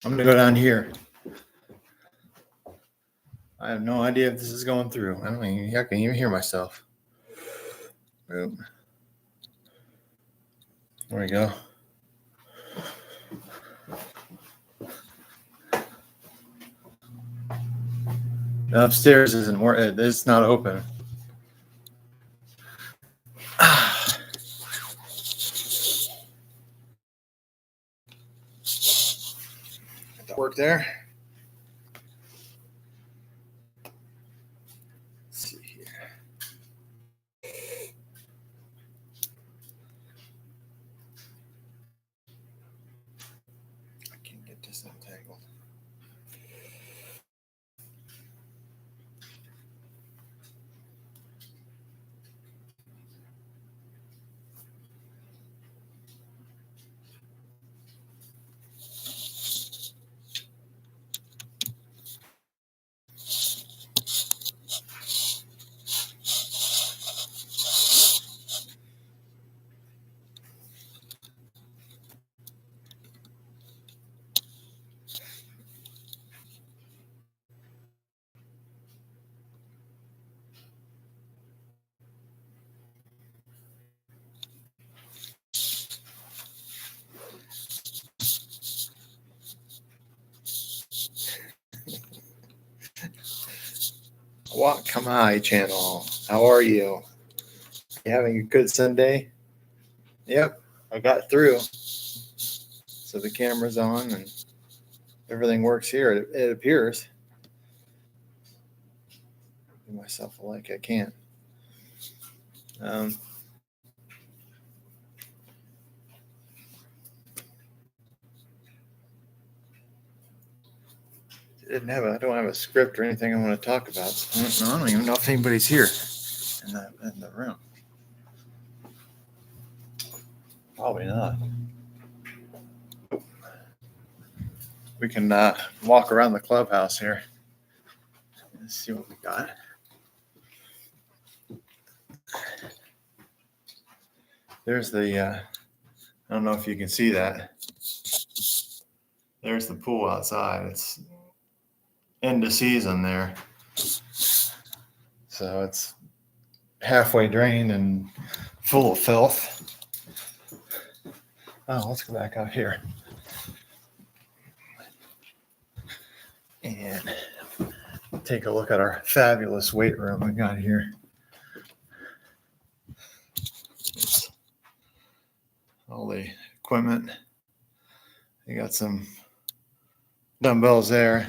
I'm gonna go down here. I have no idea if this is going through. I can't even hear myself. Boom. There we go. The upstairs isn't working. It's not open. Work there. Let's see here. I can't get this untangled. Wakamai channel. How are you? You having a good Sunday? Yep, I got through. So the camera's on and everything works here. It appears. Give myself a like I can. I don't have a script or anything I want to talk about. So I don't even know if anybody's here in the room. Probably not. We can walk around the clubhouse here and see what we got. There's the, I don't know if you can see that. There's the pool outside. It's end of season there. So it's halfway drained and full of filth. Oh, let's go back out here. And take a look at our fabulous weight room we got here. All the equipment. You got some dumbbells there.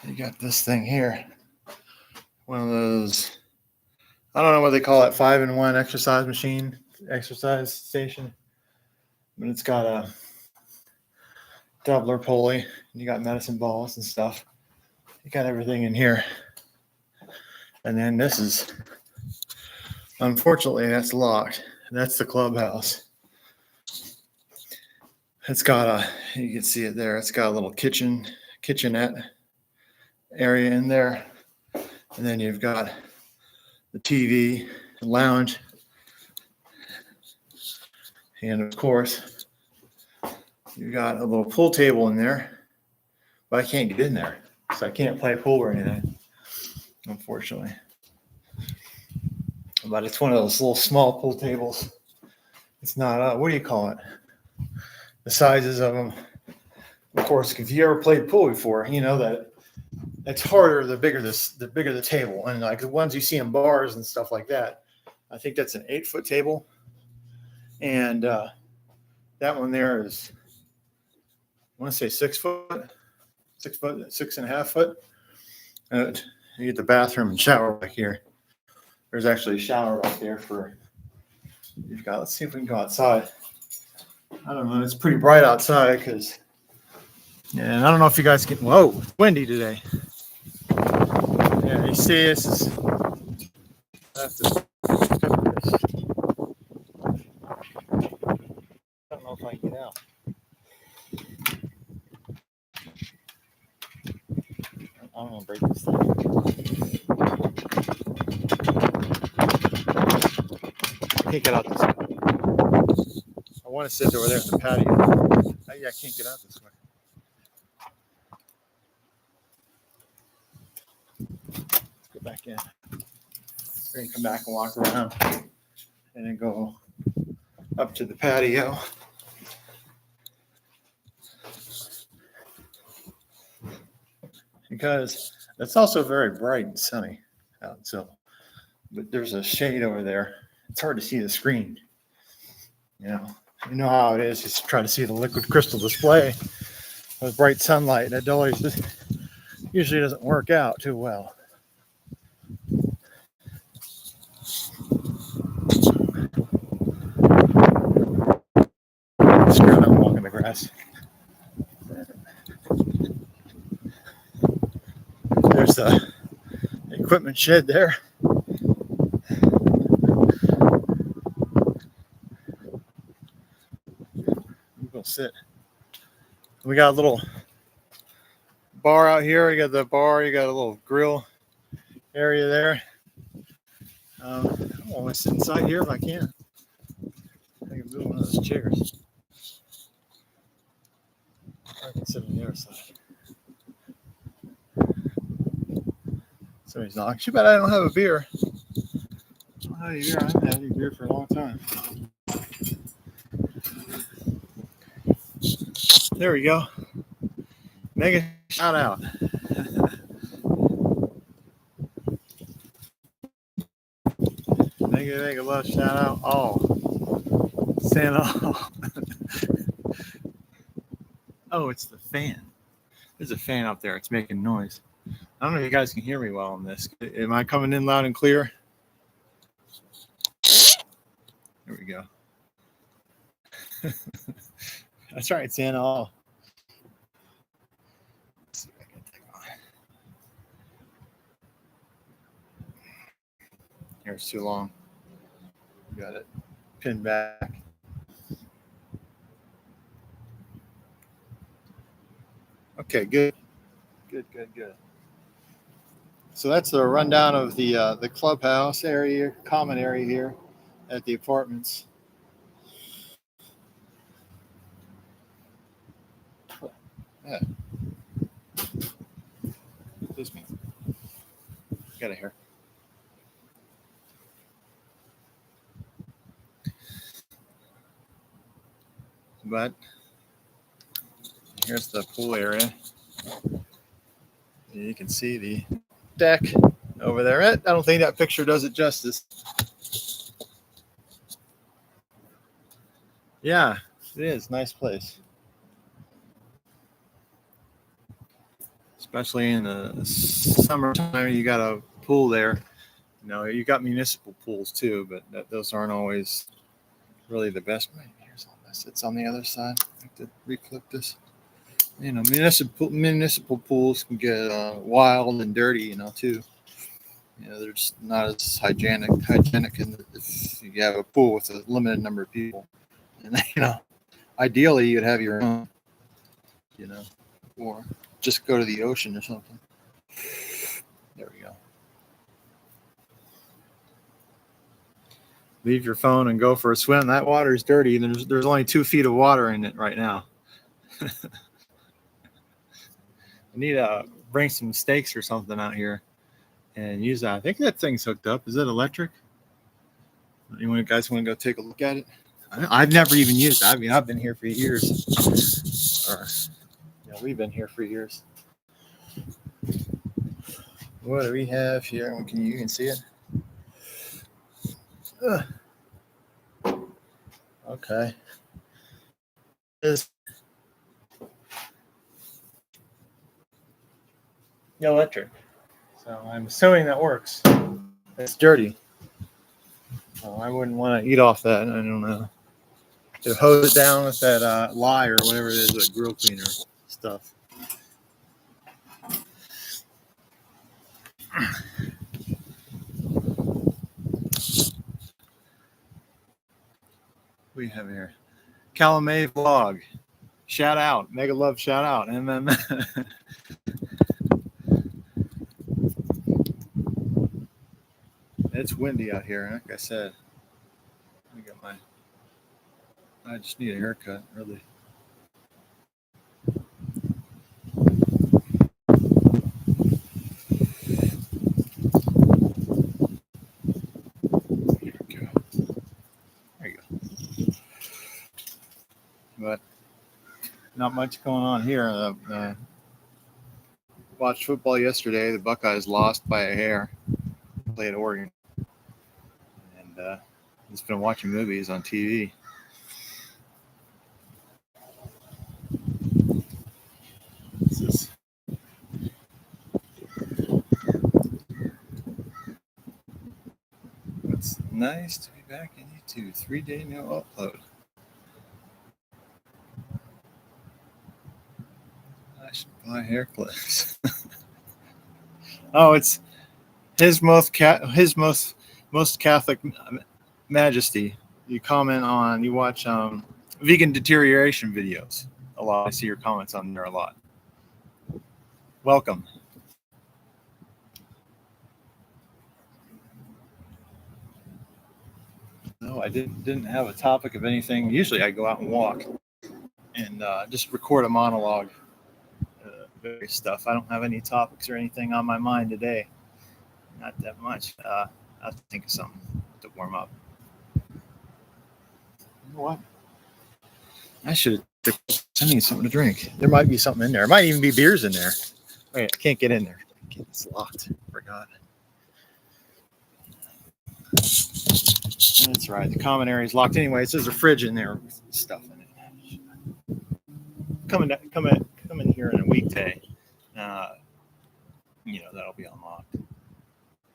You got this thing here. One of those, I don't know what they call it, 5-in-1 exercise station. But it's got a doubler pulley. And you got medicine balls and stuff. You got everything in here. And then this is, unfortunately, that's locked. That's the clubhouse. It's got you can see it there. It's got a little kitchenette area in there. And then you've got the TV, the lounge. And of course, you've got a little pool table in there. But I can't get in there. So I can't play pool or anything, unfortunately. But it's one of those little small pool tables. It's not, what do you call it? The sizes of them. Of course, if you ever played pool before, you know that it's harder the bigger the table. And like the ones you see in bars and stuff like that, I think that's an 8-foot table. And that one there is, I want to say 6 foot, 6.5 foot. You get the bathroom and shower back here. There's actually a shower back there you've got, let's see if we can go outside. I don't know, it's pretty bright outside and I don't know if you guys can, whoa, it's windy today. Yeah, you see this is, I have to cover this. I don't know if I can get out. I'm gonna break this thing. I can't get out this way. I want to sit over there in the patio. Yeah, I can't get out this way. Let's go back in. We're gonna come back and walk around and then go up to the patio. Because it's also very bright and sunny out, so but there's a shade over there. It's hard to see the screen. You know how it is. Just try to see the liquid crystal display with bright sunlight. That always usually doesn't work out too well. Screw it, I'm walking the grass. There's the equipment shed there. We'll sit. We got a little bar out here. You got the bar. You got a little grill area there. I want to sit inside here if I can. I can move one of those chairs. I can sit on the other side. Somebody's knocking. Too bad I don't have a beer. I don't have any beer. I haven't had any beer for a long time. There we go. Mega shout out. Mega love shout out. Oh, Santa. Oh, it's the fan. There's a fan up there. It's making noise. I don't know if you guys can hear me well on this. Am I coming in loud and clear? There we go. That's right, Santa. Oh. Let's see if I can take on. Here's too long. Got it pinned back. Okay, good. Good. So that's the rundown of the clubhouse area, common area here at the apartments. Yeah. Excuse me. Got it here. But here's the pool area. You can see the deck over there. I don't think that picture does it justice. Yeah, it is. Nice place. Especially in the summertime, you got a pool there. You got municipal pools too, but those aren't always really the best. Here's all this. It's on the other side. I have to reclip this. Municipal pools can get wild and dirty, too. They're just not as hygienic if you have a pool with a limited number of people. And ideally you'd have your own, or just go to the ocean or something. There we go. Leave your phone and go for a swim. That water is dirty. There's only 2 feet of water in it right now. I need to bring some stakes or something out here and use that. I think that thing's hooked up. Is it electric? You guys want to go take a look at it? I've never even used it. I mean, I've been here for years. We've been here for years. What do we have here? You can see it? Okay. This electric. So I'm assuming that works. It's dirty. So I wouldn't want to eat off that. I don't know. To hose it down with that lye or whatever it is, that grill cleaner stuff. We have here Calumet vlog. Shout out. Mega love shout out. And then it's windy out here. Like I said, I just need a haircut, really. but not much going on here. Watched football yesterday. The Buckeyes lost by a hair. Played Oregon, and just been watching movies on TV. This is it's nice to be back in YouTube. 3-day no upload. I should buy hair clips. Oh, it's his most Catholic Majesty. You comment on, you watch vegan deterioration videos a lot. I see your comments on there a lot. Welcome. No, I didn't have a topic of anything. Usually I go out and walk and just record a monologue, various stuff. I don't have any topics or anything on my mind today. Not that much. I'll think of something to warm up. You know what? I should send me something to drink. There might be something in there. There might even be beers in there. Wait, I can't get in there. It's locked. Forgot. That's right. The common area is locked anyway. It says a fridge in there with stuff in it. Come in here on a weekday. That'll be unlocked.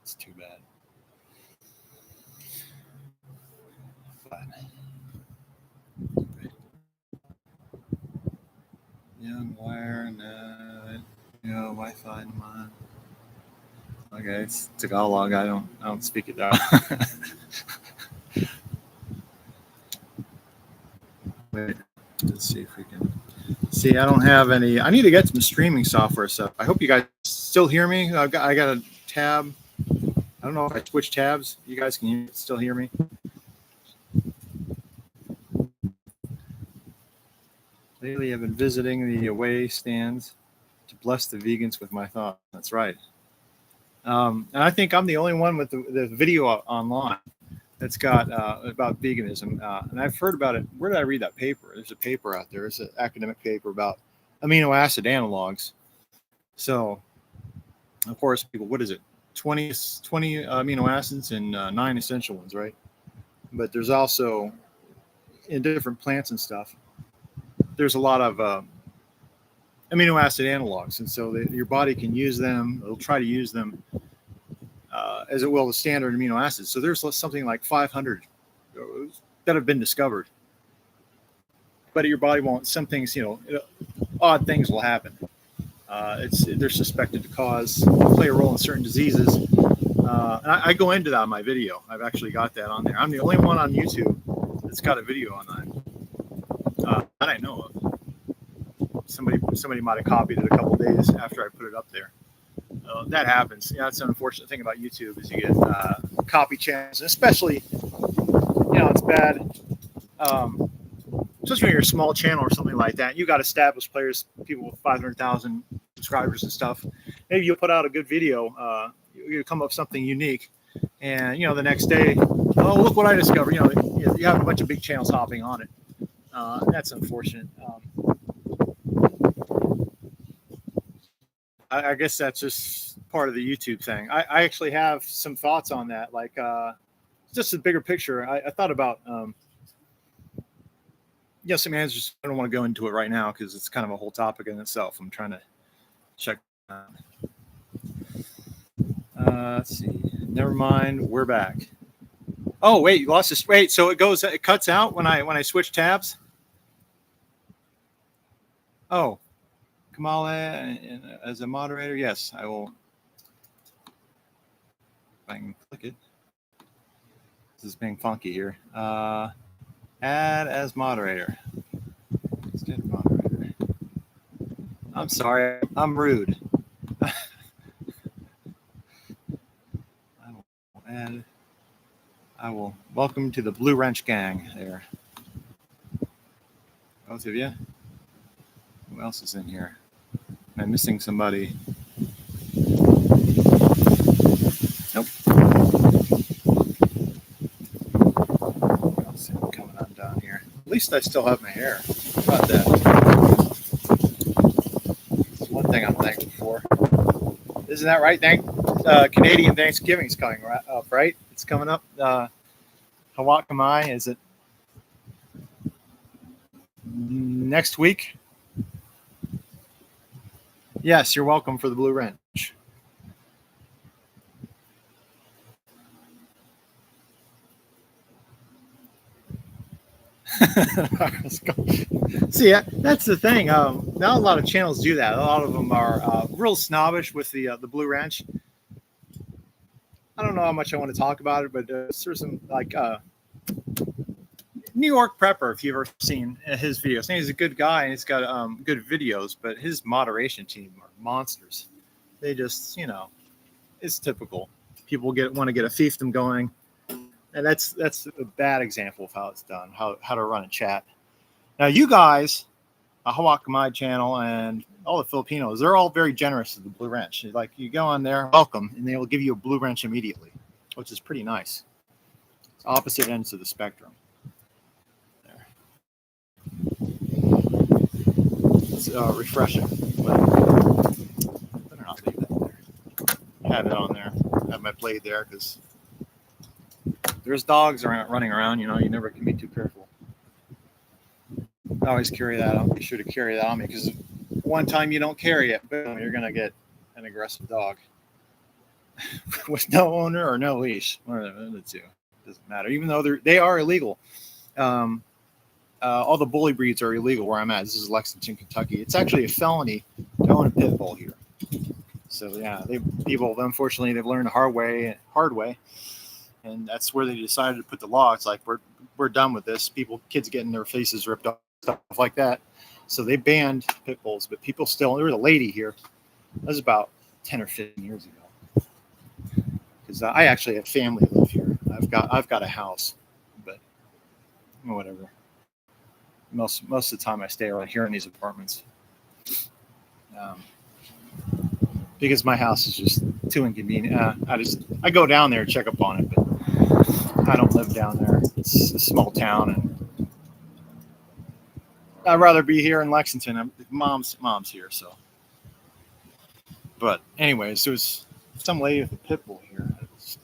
It's too bad. But, young wire, no, Wi-Fi in mine. Okay, it's Tagalog. I don't speak it though. Wait, let's see if we can. See, I don't have any. I need to get some streaming software stuff. I hope you guys still hear me. I got a tab. I don't know if I switch tabs. You guys can still hear me. Lately, I've been visiting the away stands to bless the vegans with my thoughts. That's right. And I think I'm the only one with the video online that's got about veganism. And I've heard about it. Where did I read that paper? There's a paper out there. It's an academic paper about amino acid analogs. So, of course, people, what is it? 20 amino acids and 9 essential ones, right? But there's also, in different plants and stuff, there's a lot of amino acid analogs. And so your body can use them. It'll try to use them as it will the standard amino acids. So there's something like 500 that have been discovered. But your body won't. Some things, odd things will happen. They're suspected to play a role in certain diseases. And I go into that in my video. I've actually got that on there. I'm the only one on YouTube that's got a video on that I know of. Somebody might have copied it a couple days after I put it up there. That happens. Yeah, that's an unfortunate thing about YouTube is you get copy channels, and especially, it's bad. Especially when you're a small channel or something like that. You got established players, people with 500,000 subscribers and stuff. Maybe you'll put out a good video. You come up with something unique, and the next day, oh, look what I discovered. You have a bunch of big channels hopping on it. That's unfortunate. I guess that's just part of the YouTube thing. I actually have some thoughts on that, like just a bigger picture. I thought about, some answers. I don't want to go into it right now because it's kind of a whole topic in itself. I'm trying to check. Let's see. Never mind. We're back. Oh, wait, you lost this. Wait, so it cuts out when I switch tabs? Oh. Kamala as a moderator, yes, I will. If I can click it. This is being funky here. Add as moderator. Instead of moderator. I'm sorry, I'm rude. I will add. I will welcome to the Blue Wrench Gang there. Both of you. Who else is in here? Am I missing somebody? Nope. I'll see them coming on down here. At least I still have my hair. about that? That's one thing I'm thankful for. Isn't that right? Canadian Thanksgiving's coming up, right? It's coming up. Hawakamai, is it next week? Yes, you're welcome for the Blue Wrench. Let's go. See, that's the thing. Not a lot of channels do that. A lot of them are real snobbish with the Blue Wrench. I don't know how much I want to talk about it, but there's some like New York Prepper. If you've ever seen his videos, he's a good guy and he's got good videos. But his moderation team are monsters. They just, it's typical. People want to get a fiefdom going. And that's a bad example of how it's done, how to run a chat. Now, you guys, a Hawakamai channel and all the Filipinos, they're all very generous to the Blue Wrench. Like, you go on there, welcome, and they will give you a Blue Wrench immediately, which is pretty nice. It's opposite ends of the spectrum. There. It's refreshing. Better not leave that there. I have it on there. I have my blade there because there's dogs running around, you never can be too careful. I always carry that on. Be sure to carry that on me because one time you don't carry it, boom, you're going to get an aggressive dog with no owner or no leash. One of the two. Doesn't matter. Even though they are illegal. All the bully breeds are illegal where I'm at. This is Lexington, Kentucky. It's actually a felony to own a pit bull here. So, yeah, people, unfortunately, they've learned the hard way. And that's where they decided to put the law. It's like, we're done with this. Kids getting their faces ripped off, stuff like that. So they banned pit bulls, but people still, there was a lady here. That was about 10 or 15 years ago. Because I actually have family live here. I've got a house, but whatever. Most of the time I stay right here in these apartments. Because my house is just too inconvenient. I go down there and check up on it, but I don't live down there. It's a small town, and I'd rather be here in Lexington. Mom's here, so. But anyways, there was some lady with a pit bull here.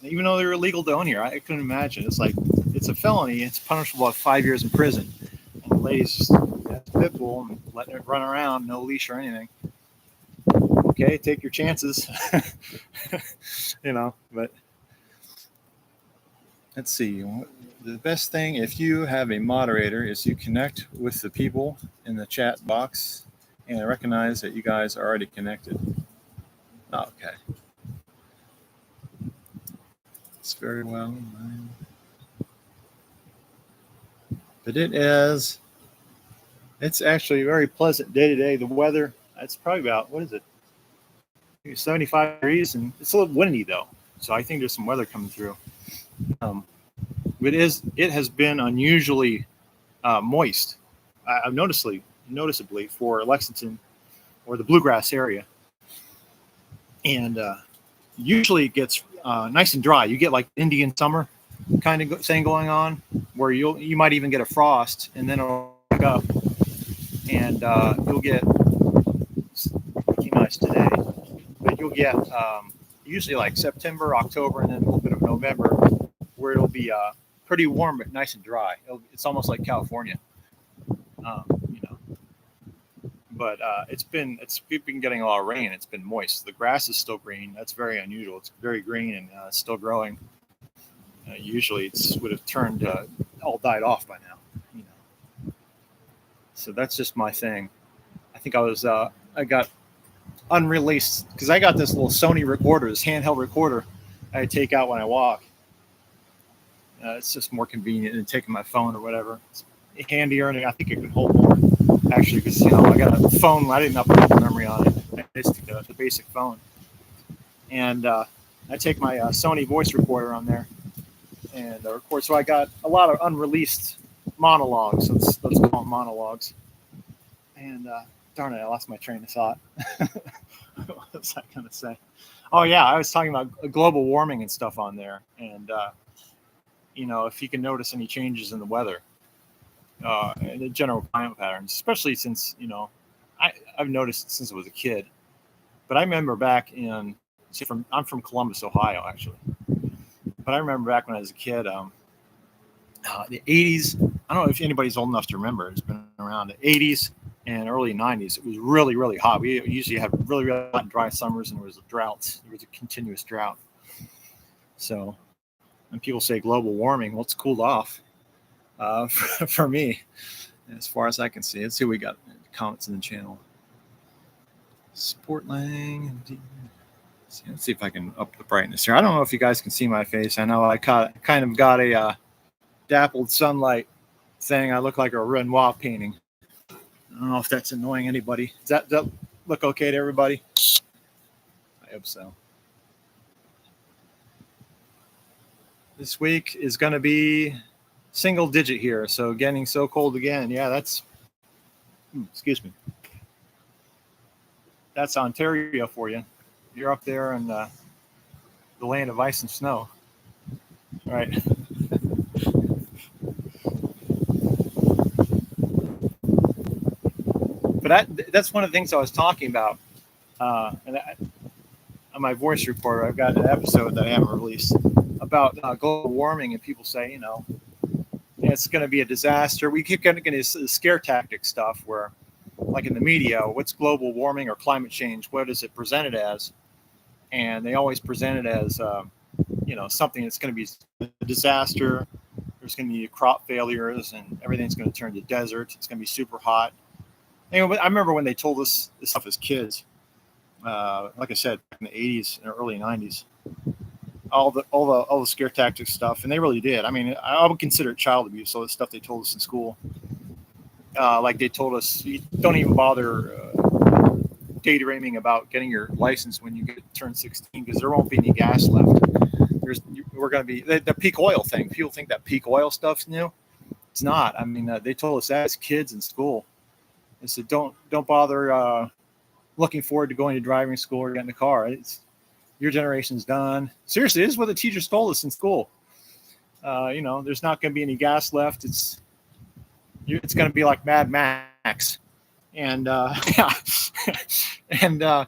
Even though they're illegal to own here, I couldn't imagine. It's like, it's a felony. It's punishable by 5 years in prison. And the lady's just has a pit bull and letting it run around, no leash or anything. Okay, take your chances. But let's see. The best thing, if you have a moderator, is you connect with the people in the chat box and recognize that you guys are already connected. Okay. It's very well. But it's actually a very pleasant day today. The weather, it's probably about, 75 degrees, and it's a little windy though. So I think there's some weather coming through. It has been unusually moist, noticeably for Lexington or the Bluegrass area. And usually it gets nice and dry. You get like Indian summer kind of thing going on, where you might even get a frost, and then it'll pick up, and you'll get pretty nice today. But you'll get usually like September, October, and then a little bit of November, where it'll be pretty warm but nice and dry. It's almost like California, But we've been getting a lot of rain. It's been moist. The grass is still green. That's very unusual. It's very green and still growing. Usually, it would have turned all died off by now. So that's just my thing. I think I got unreleased because I got this little Sony recorder, this handheld recorder I take out when I walk. It's just more convenient than taking my phone or whatever. It's handier, and I think it can hold more actually because I got a phone. I didn't upload the memory on it. I just took the basic phone, and I take my Sony voice recorder on there and record. So I got a lot of unreleased monologues. Let's call them monologues. And darn it, I lost my train of thought. What was I going to say? Oh, yeah, I was talking about global warming and stuff on there. And, if you can notice any changes in the weather. and the general climate patterns, especially since I've noticed since I was a kid. But I remember back I'm from Columbus, Ohio, actually. But I remember back when I was a kid, the 80s. I don't know if anybody's old enough to remember. It's been around the 80s and early 90s. It was really, really hot. We usually have really, really hot and dry summers, and there was a drought. There was a continuous drought. So when people say global warming, well, it's cooled off for me, as far as I can see. Let's see what we got comments in the channel. Sportlang. Let's see if I can up the brightness here. I don't know if you guys can see my face. I know I kind of got a dappled sunlight thing. I look like a Renoir painting. I don't know if that's annoying anybody. Does that look okay to everybody? I hope so. This week is going to be single digit here. So getting so cold again. Yeah, that's, excuse me. That's Ontario for you. You're up there in the land of ice and snow. All right. But that's one of the things I was talking about. On my voice recorder, I've got an episode that I haven't released about global warming, and people say, it's going to be a disaster. We keep getting into scare tactic stuff where, like in the media, what's global warming or climate change? What is it presented as? And they always present it as, something that's going to be a disaster. There's going to be crop failures, and everything's going to turn to desert. It's going to be super hot. Anyway, I remember when they told us this stuff as kids. Like I said, back in the 80s and early 90s, all the scare tactics stuff, and they really did. I mean, I would consider it child abuse. All the stuff they told us in school, like they told us, you don't even bother daydreaming about getting your license when you turn 16 because there won't be any gas left. We're going to be the peak oil thing. People think that peak oil stuff's new. It's not. I mean, they told us that as kids in school. They said, don't bother looking forward to going to driving school or getting a car. Your generation's done. Seriously, this is what the teachers told us in school. There's not going to be any gas left. It's going to be like Mad Max. And yeah, and I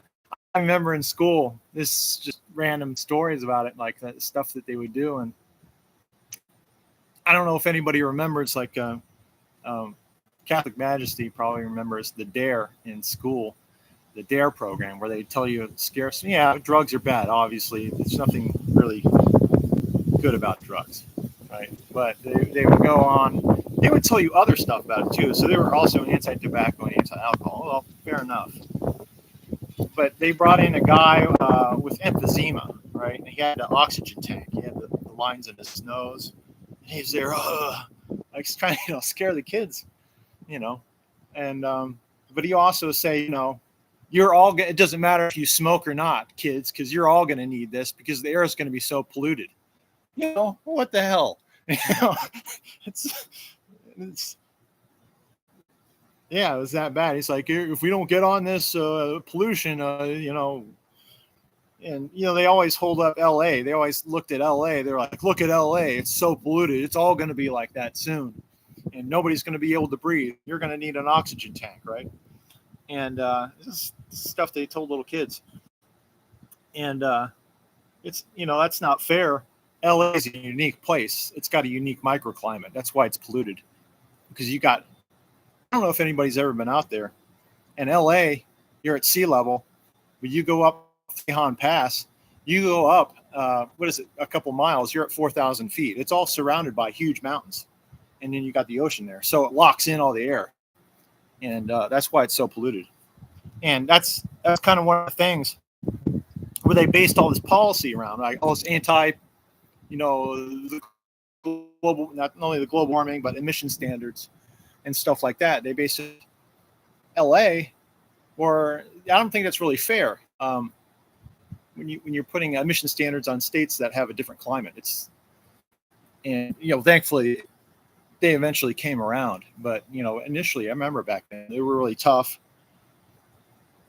remember in school, this just random stories about it, like that stuff that they would do. And I don't know if anybody remembers, like Catholic Majesty probably remembers the DARE in school. The DARE program, where they tell you scarce. Yeah, drugs are bad. Obviously, there's nothing really good about drugs, right? But they would go on. They would tell you other stuff about it too. So they were also anti-tobacco and anti-alcohol. Well, fair enough. But they brought in a guy with emphysema, right? And he had an oxygen tank. He had the lines in his nose. And he's there, like trying to scare the kids, And but he also say, you're all. It doesn't matter if you smoke or not, kids, because you're all going to need this because the air is going to be so polluted. What the hell? It's yeah, it was that bad. He's like, if we don't get on this pollution, and they always hold up L.A. They always looked at L.A. They're like, look at L.A. It's so polluted. It's all going to be like that soon, and nobody's going to be able to breathe. You're going to need an oxygen tank, right? And this is stuff they told little kids. And it's, that's not fair. LA is a unique place. It's got a unique microclimate. That's why it's polluted. Because I don't know if anybody's ever been out there. In LA, you're at sea level, but you go up Tejon Pass, you go up, a couple miles, you're at 4,000 feet. It's all surrounded by huge mountains. And then you got the ocean there. So it locks in all the air. And that's why it's so polluted. And that's kind of one of the things where they based all this policy around, like all this the global, not only the global warming, but emission standards and stuff like that. They based it LA, or I don't think that's really fair. When you're putting emission standards on states that have a different climate, thankfully they eventually came around. But, initially, I remember back then, they were really tough.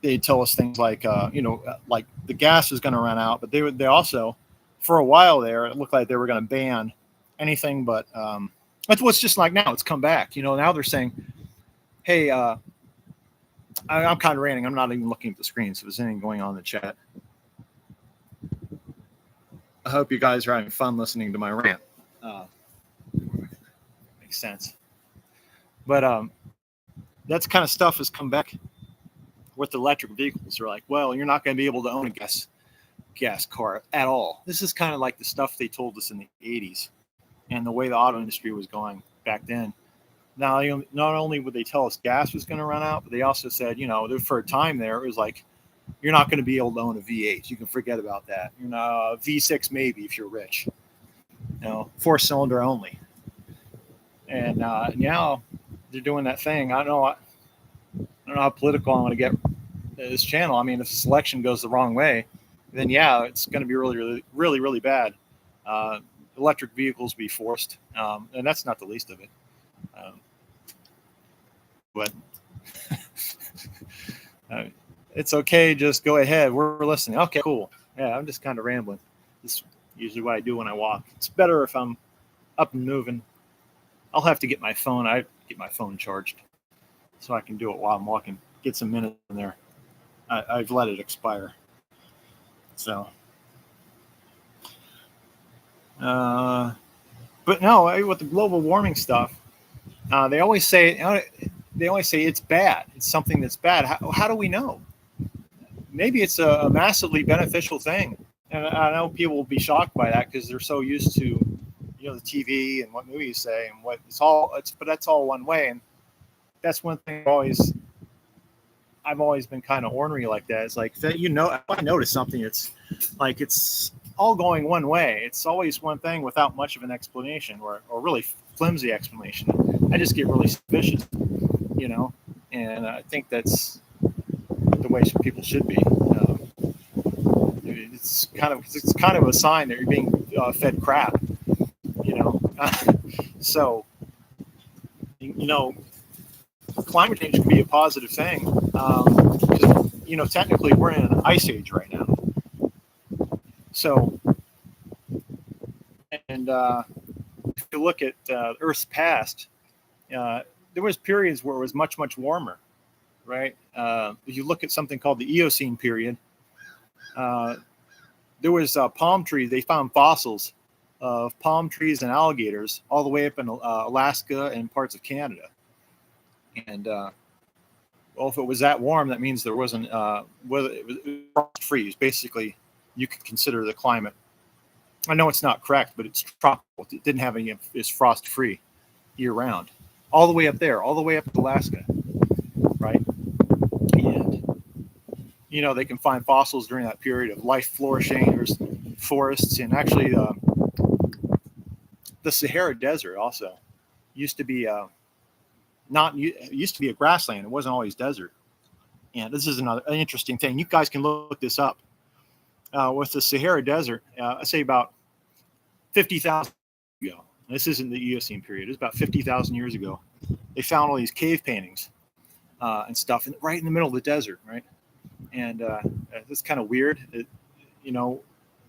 They'd tell us things like, like the gas is going to run out. But they also, for a while there, it looked like they were going to ban anything but That's what's just like now. It's come back. Now they're saying, hey, I'm kind of ranting. I'm not even looking at the screen. So if there's anything going on in the chat, I hope you guys are having fun listening to my rant. Makes sense. But that's kind of stuff has come back with electric vehicles. They're like, well, you're not going to be able to own a gas car at all. This is kind of like the stuff they told us in the 80s and the way the auto industry was going back then. Now, not only would they tell us gas was going to run out, but they also said, for a time there, it was like, you're not going to be able to own a V8. You can forget about that. A V6 maybe if you're rich. 4-cylinder only. And now they're doing that thing. I don't know how political I'm going to get this channel. I mean, if the selection goes the wrong way, then yeah, it's going to be really, really, really, really bad. Electric vehicles be forced, and that's not the least of it. But it's okay. Just go ahead. We're listening. Okay, cool. Yeah, I'm just kind of rambling. This is usually what I do when I walk. It's better if I'm up and moving. I'll have to get my phone. I get my phone charged so I can do it while I'm walking. Get some minutes in there. I've let it expire. So, but no, with the global warming stuff, they always say it's bad. It's something that's bad. How do we know? Maybe it's a massively beneficial thing, and I know people will be shocked by that because they're so used to, the TV and what movies say and what but that's all one way, and that's one thing I've always been kind of ornery like that. It's like that, if I notice something, it's like it's all going one way. It's always one thing without much of an explanation or really flimsy explanation. I just get really suspicious, and I think that's the way some people should be. It's kind of a sign that you're being fed crap, So, climate change can be a positive thing. Technically we're in an ice age right now. So, and if you look at Earth's past, there was periods where it was much, much warmer, right? If you look at something called the Eocene period, there was palm trees. They found fossils of palm trees and alligators all the way up in Alaska and parts of Canada. And if it was that warm, that means there wasn't whether it was frost freeze. Basically, you could consider the climate. I know it's not correct, but it's tropical. It didn't have any. It's frost free year round, all the way up there, all the way up to Alaska, right? And they can find fossils during that period of life flourishing. There's forests, and actually, the Sahara Desert also used to be it used to be a grassland. It wasn't always desert. And this is an interesting thing. You guys can look this up. With the Sahara Desert, I say about 50,000 years ago. This isn't the Eocene period. It's about 50,000 years ago. They found all these cave paintings and stuff right in the middle of the desert, right? And it's kind of weird.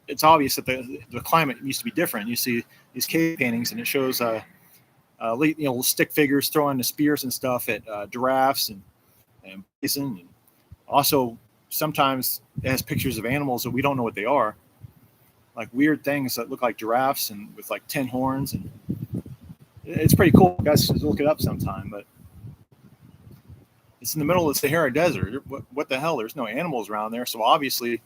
It's obvious that the climate used to be different. You see these cave paintings, and it shows stick figures throwing the spears and stuff at giraffes and bison, and also sometimes it has pictures of animals that we don't know what they are, like weird things that look like giraffes and with like 10 horns, and it's pretty cool. You guys should look it up sometime. But it's in the middle of the Sahara Desert. What the hell? There's no animals around there, so obviously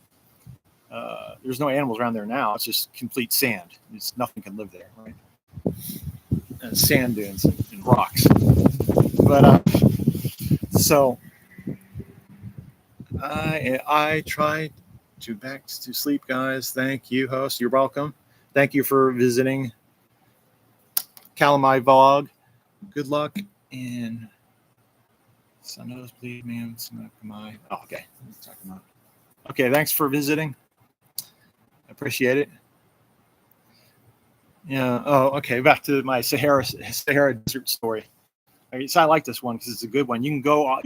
there's no animals around there now. It's just complete sand. Nothing can live there, right? And sand dunes and rocks. But so I tried to back to sleep, guys. Thank you, host. You're welcome. Thank you for visiting Calamai Vlog. Good luck in Sun Nosebleed, man. Oh, okay. Let's talk about. Okay, thanks for visiting. I appreciate it. Yeah. Oh, okay. Back to my Sahara Desert story. All right, so I like this one because it's a good one. You can go up,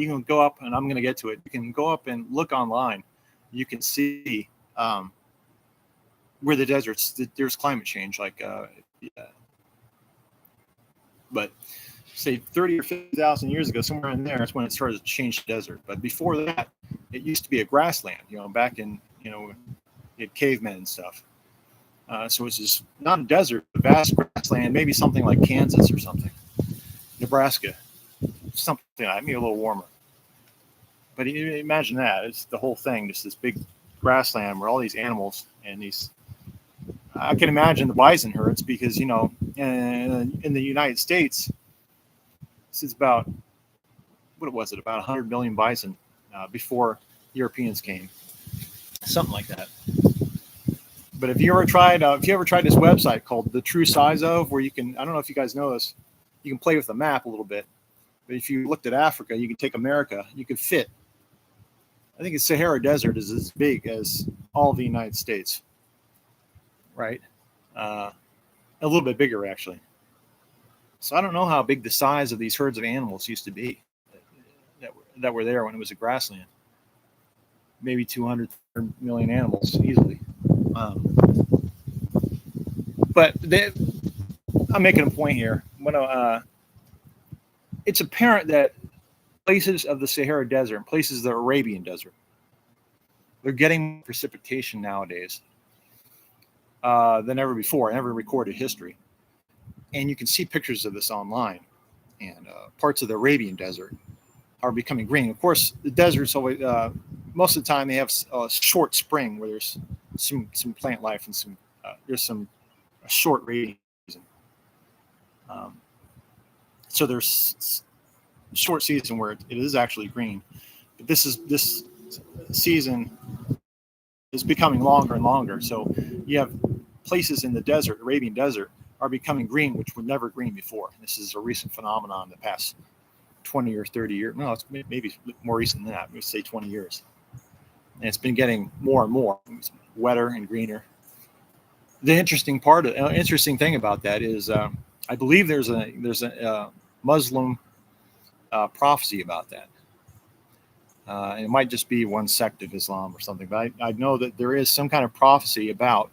and I'm going to get to it. You can go up and look online. You can see where the deserts. There's climate change. Like, but say 30 or 50,000 years ago, somewhere in there, that's when it started to change to desert. But before that, it used to be a grassland, back in, you had cavemen and stuff. So it's just not a desert, a vast grassland, maybe something like Kansas or something, Nebraska, something like that, maybe a little warmer. But imagine that. It's the whole thing, just this big grassland where all these animals and these, I can imagine the bison herds because, in the United States, this is about, what was it, about 100 million bison before Europeans came, something like that. But if you ever tried this website called The True Size Of, where you can, I don't know if you guys know this, you can play with the map a little bit. But if you looked at Africa, you could take America, you could fit, I think the Sahara Desert is as big as all of the United States, right? A little bit bigger, actually. So I don't know how big the size of these herds of animals used to be that were there when it was a grassland. Maybe 200 million animals easily. But I'm making a point here. It's apparent that places of the Sahara Desert, places of the Arabian Desert, they're getting precipitation nowadays than ever before, in every recorded history. And you can see pictures of this online. And parts of the Arabian Desert are becoming green. Of course, the desert's always, most of the time, they have a short spring where there's some plant life and there's a short rainy season. So there's a short season where it is actually green. But this season is becoming longer and longer. So you have places in the desert, Arabian Desert, are becoming green, which were never green before. This is a recent phenomenon in the past 20 or 30 years. No, it's maybe more recent than that. Let's say 20 years. And it's been getting more and more wetter and greener. The interesting thing about that is, I believe there's a Muslim prophecy about that. And it might just be one sect of Islam or something, but I know that there is some kind of prophecy about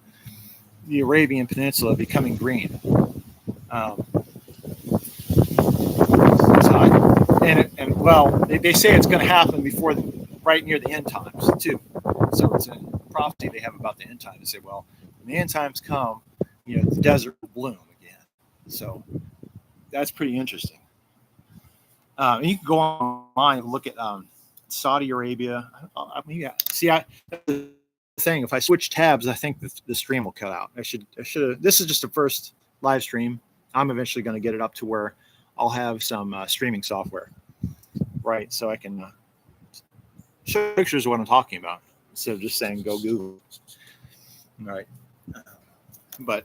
the Arabian Peninsula becoming green. They say it's going to happen right near the end times too. So it's a prophecy they have about the end times. They say, well, when the end times come, the desert will bloom again. So that's pretty interesting. And you can go online and look at Saudi Arabia. That's the thing. If I switch tabs, I think the stream will cut out. I should. This is just the first live stream. I'm eventually going to get it up to where I'll have some streaming software, right? So I can show pictures of what I'm talking about instead of just saying go Google. All right. But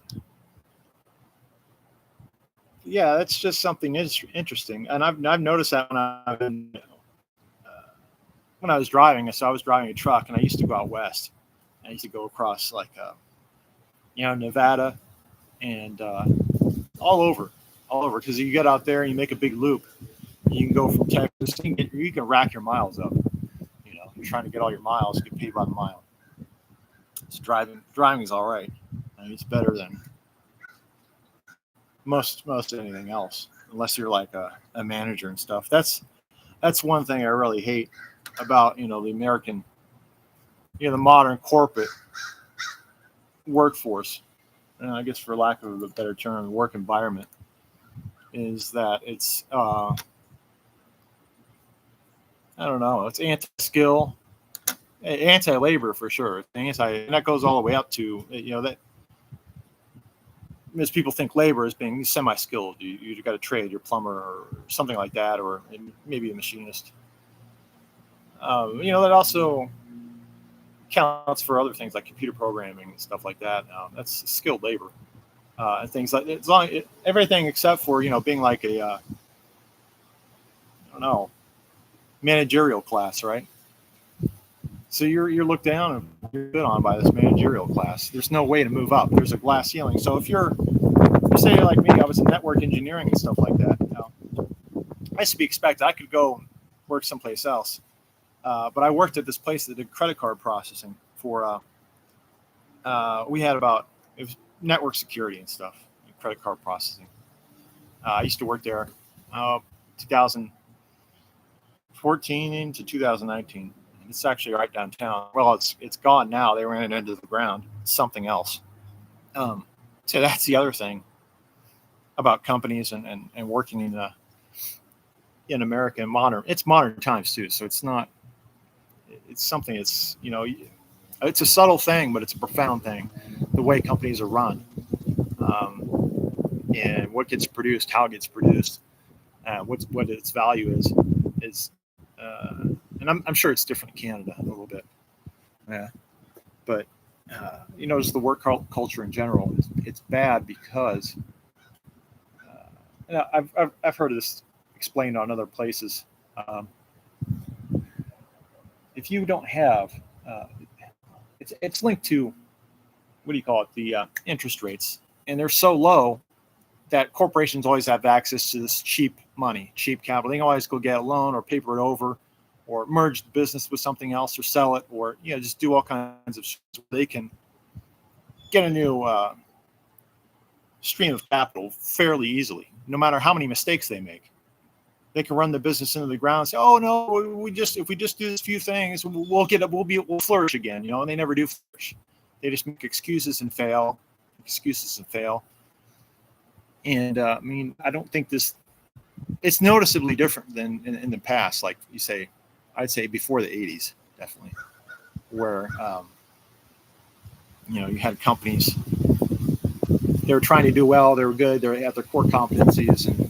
yeah, that's just something interesting, and I've noticed that when I was driving. So I was driving a truck, and I used to go out west. I used to go across Nevada and all over, because you get out there and you make a big loop. You can go from Texas, you can rack your miles up. You're trying to get all your miles, get paid by the mile. So driving is all right. I mean, it's better than most anything else, unless you're like a manager and stuff. That's one thing I really hate about the American, the modern corporate workforce, and I guess for lack of a better term, work environment, is that it's I don't know, it's anti-skill, anti-labor for sure. And that goes all the way up to that. As people think labor as being semi-skilled, you got a trade, you're a plumber or something like that, or maybe a machinist. That also counts for other things like computer programming and stuff like that. That's skilled labor, and things like everything except for being like a I don't know, managerial class, right? So you're looked down and you're put on by this managerial class. There's no way to move up. There's a glass ceiling. So if you say like me, I was in network engineering and stuff like that. I used to be expected. I could go work someplace else, but I worked at this place that did credit card processing for. We had it was network security and stuff, credit card processing. I used to work there 2014 to 2019. It's actually right downtown. Well, it's gone now. They ran it into the ground. It's something else. So that's the other thing about companies and working in America it's modern times too. So it's something it's, it's a subtle thing, but it's a profound thing. The way companies are run, and what gets produced, how it gets produced, what its value is, and I'm sure it's different in Canada a little bit. Yeah, but just the work culture in general, it's bad because I've heard this explained on other places. If you don't have, it's linked to, what do you call it, the interest rates, and they're so low that corporations always have access to this cheap money, cheap capital. They can always go get a loan or paper it over, or merge the business with something else, or sell it, or just do all kinds of shit so they can get a new stream of capital fairly easily, no matter how many mistakes they make. They can run the business into the ground and say, "Oh no, if we just do this few things, we'll flourish again." And they never do flourish. They just make excuses and fail. And I don't think it's noticeably different than in the past. Like you say, I'd say before the 80s, definitely, where you had companies. They were trying to do well. They were good. They had their core competencies, and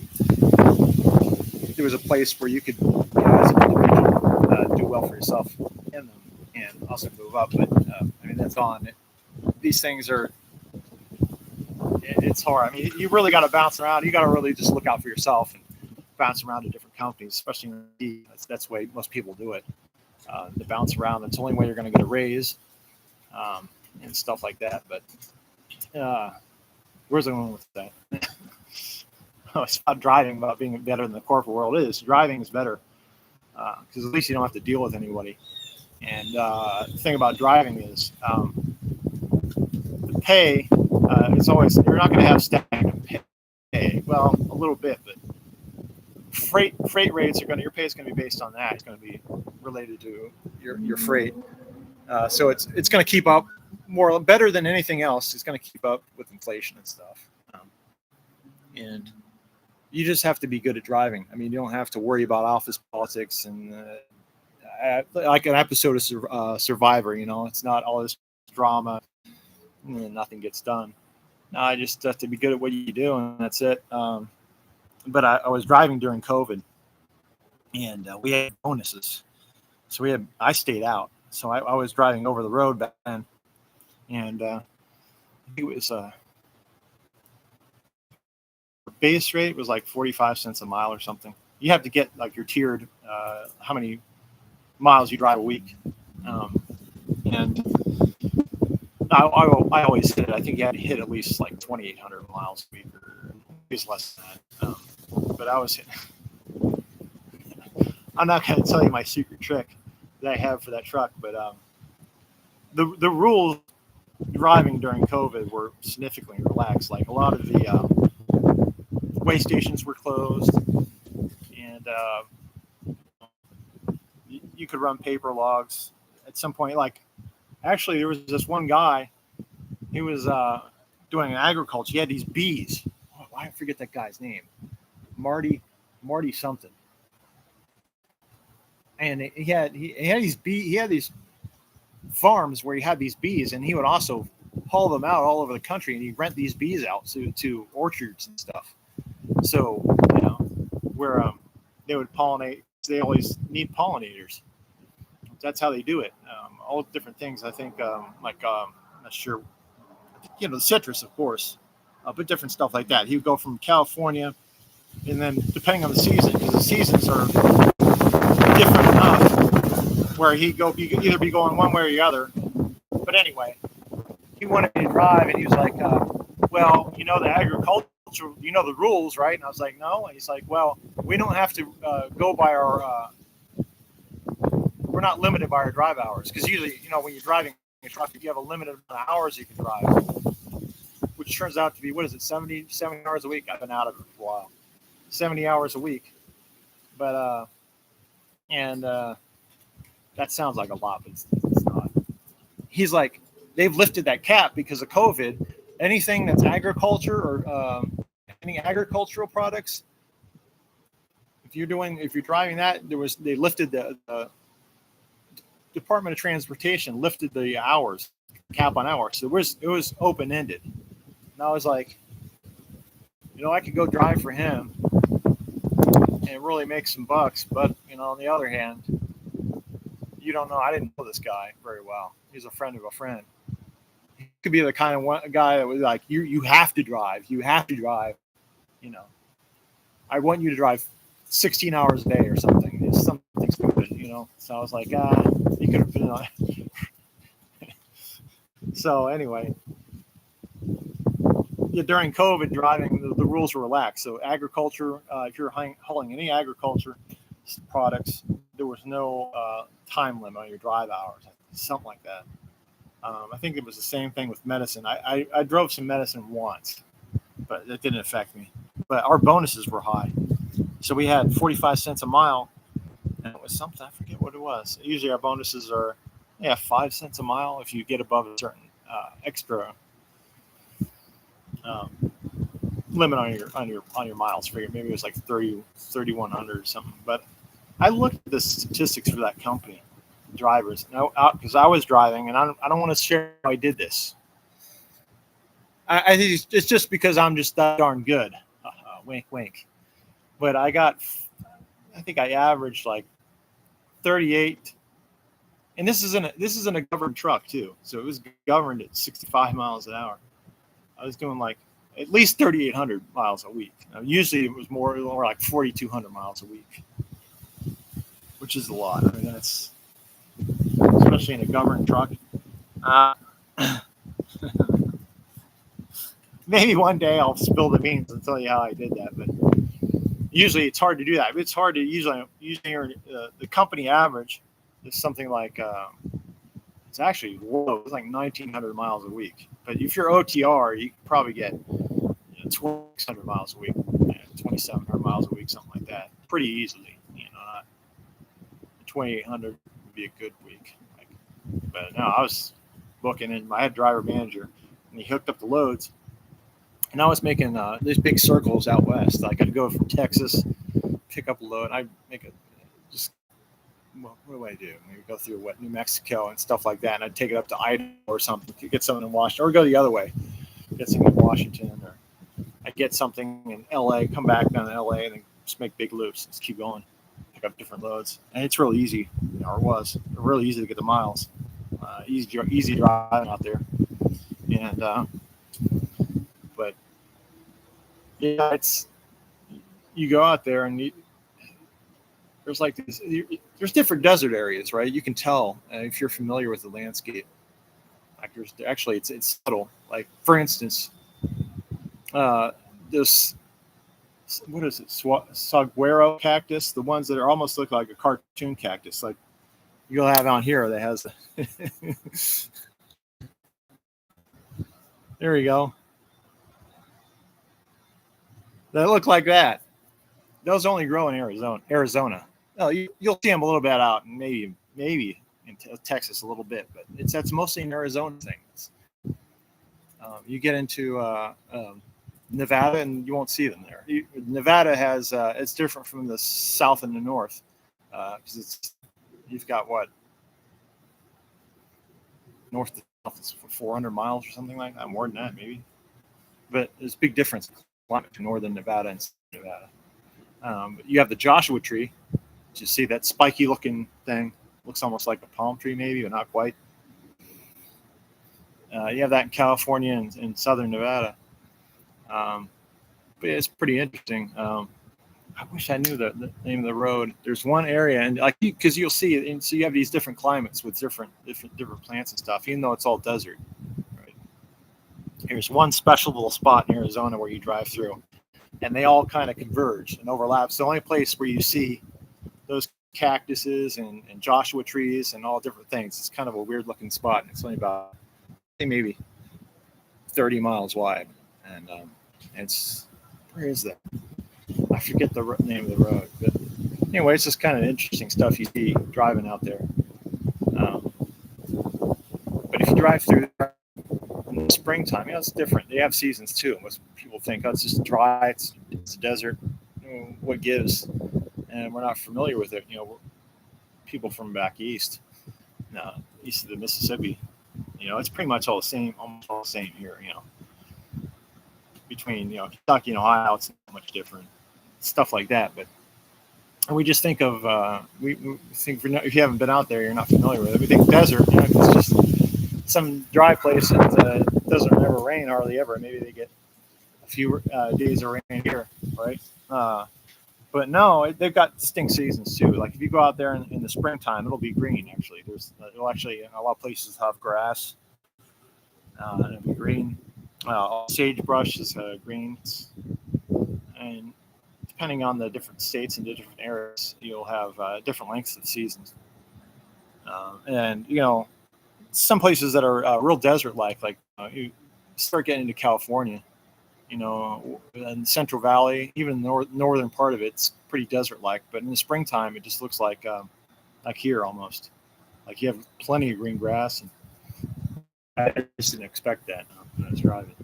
there was a place where you could, as an individual, do well for yourself in them and also move up. But that's gone. These things are. It's hard. You really got to bounce around. You got to really just look out for yourself and bounce around to different companies, especially in the that's the way most people do it. To bounce around. That's the only way you're going to get a raise, and stuff like that. But where's I going with that? It's not driving about being better than the corporate world is. Driving is better because at least you don't have to deal with anybody. And the thing about driving is the pay. It's always, you're not going to have stagnant pay. Well, a little bit, but freight rates your pay is going to be based on that. It's going to be related to your freight. So it's going to keep up better than anything else. It's going to keep up with inflation and stuff. And you just have to be good at driving. You don't have to worry about office politics and like an episode of Survivor. It's not all this drama and nothing gets done. No, I just have to be good at what you do, and that's it. But I was driving during COVID, and we had bonuses. So I stayed out. So I was driving over the road back then, and it was base rate was like 45 cents a mile or something. You have to get like your tiered how many miles you drive a week, and I always hit it. I think you had to hit at least like 2,800 miles a week, or at least less than that. But I was hitting. I'm not going to tell you my secret trick that I have for that truck, but the rules driving during COVID were significantly relaxed. Like a lot of the way stations were closed, and you could run paper logs at some point. Like, actually, there was this one guy. He was doing agriculture. He had these bees. Oh, I forget that guy's name. Marty something. And he had these bees. He had these farms where he had these bees, and he would also haul them out all over the country, and he'd rent these bees out to orchards and stuff. So where they would pollinate. They always need pollinators. That's how they do it. All different things. I think I'm not sure. The citrus, of course, but different stuff like that. He would go from California, and then depending on the season, because the seasons are different enough, where he could either be going one way or the other. But anyway, he wanted me to drive, and he was like, "Well, the agriculture, the rules, right?" And I was like, "No." And he's like, "Well, we don't have to go by our. We're not limited by our drive hours, because usually, when you're driving a truck, you have a limited amount of hours you can drive, which turns out to be, 70 hours a week. I've been out of it for a while. 70 hours a week. But that sounds like a lot, but it's not. He's like, they've lifted that cap because of COVID. Anything that's agriculture or any agricultural products, if you're driving that, they lifted the Department of Transportation lifted the hours cap on hours. So it was open ended. And I was like, I could go drive for him and really make some bucks. But on the other hand, you don't know. I didn't know this guy very well. He's a friend of a friend. He could be the kind of guy that was like, you have to drive. You have to drive. I want you to drive 16 hours a day or something. It's something stupid, So I was like, he could have been on. So anyway, during COVID, driving, the rules were relaxed. So agriculture, if you're hauling any agriculture products, there was no time limit on your drive hours, something like that. I think it was the same thing with medicine. I drove some medicine once, but that didn't affect me. But our bonuses were high. So we had 45 cents a mile, and it was something, I forget what it was. Usually our bonuses are 5 cents a mile if you get above a certain extra limit on your miles. Figure maybe it was like 3,100 or something. But I looked at the statistics for that company, drivers, because I was driving, and I don't want to share how I did this. I think it's just because I'm just that darn good. Wink, wink. But I think I averaged like 38. And this isn't a governed truck too. So it was governed at 65 miles an hour. I was doing like at least 3,800 miles a week. Now, usually it was more like 4,200 miles a week, which is a lot. I mean, that's especially in a governed truck. Maybe one day I'll spill the beans and tell you how I did that, but usually it's hard to do that. It's hard to usually the company average is something like it's actually low. It's like 1,900 miles a week. But if you're OTR, you can probably get 2,600 miles a week, 2,700 miles a week, something like that, pretty easily. 2,800 would be a good week. But no, I was booking, and I had a driver manager, and he hooked up the loads. And I was making these big circles out west. Like I'd go from Texas, pick up a load. I'd make what do I do? Maybe go through New Mexico and stuff like that. And I'd take it up to Idaho or something to get something in Washington, or go the other way, get something in Washington, or I'd get something in LA, come back down to LA, and then just make big loops. Just keep going, pick up different loads. And it's really easy, or it was really easy to get the miles. Easy driving out there. And, but yeah, you go out there and there's like there's different desert areas, right? You can tell if you're familiar with the landscape. Like it's subtle. Like for instance, this, what is it? Saguaro cactus, the ones that almost look like a cartoon cactus, like you'll have on here that has there you go. They look like that. Those only grow in Arizona. Oh, you'll see them a little bit out, and maybe in Texas a little bit, but that's mostly an Arizona thing. You get into Nevada, and you won't see them there. Nevada has it's different from the south and the north because you've got what north to south is 400 miles or something like that, more than that maybe. But there's a big difference in climate between northern Nevada and southern Nevada. But you have the Joshua tree. You see that spiky looking thing? Looks almost like a palm tree, maybe, but not quite. You have that in California and in southern Nevada. But it's pretty interesting. I wish I knew the name of the road. There's one area, and like because you'll see, and so you have these different climates with different plants and stuff, even though it's all desert. Right? Here's one special little spot in Arizona where you drive through, and they all kind of converge and overlap. It's the only place where you see those cactuses and Joshua trees and all different things. It's kind of a weird looking spot, and it's only about maybe 30 miles wide. And it's, where is that? I forget the name of the road, but anyway, it's just kind of interesting stuff you see driving out there. But if you drive through there in the springtime, it's different. They have seasons too. Most people think, oh, it's just dry, it's a desert. What gives? And we're not familiar with it. We're people from back east, east of the Mississippi. It's pretty much all the same, almost all the same here. Between Kentucky and Ohio, it's not much different, stuff like that. But we just think of we think if you haven't been out there, you're not familiar with it. We think desert, it's just some dry place that doesn't ever rain hardly ever. Maybe they get a few days of rain here, right? But no, they've got distinct seasons too. Like if you go out there in the springtime, it'll be green. Actually, it'll actually a lot of places have grass, and it'll be green. Sagebrush is green, and depending on the different states and the different areas, you'll have different lengths of seasons. And some places that are real desert-like, you start getting into California, and Central Valley, even the northern part of it's pretty desert-like. But in the springtime, it just looks like here almost. Like you have plenty of green grass, and I just didn't expect that when I was driving.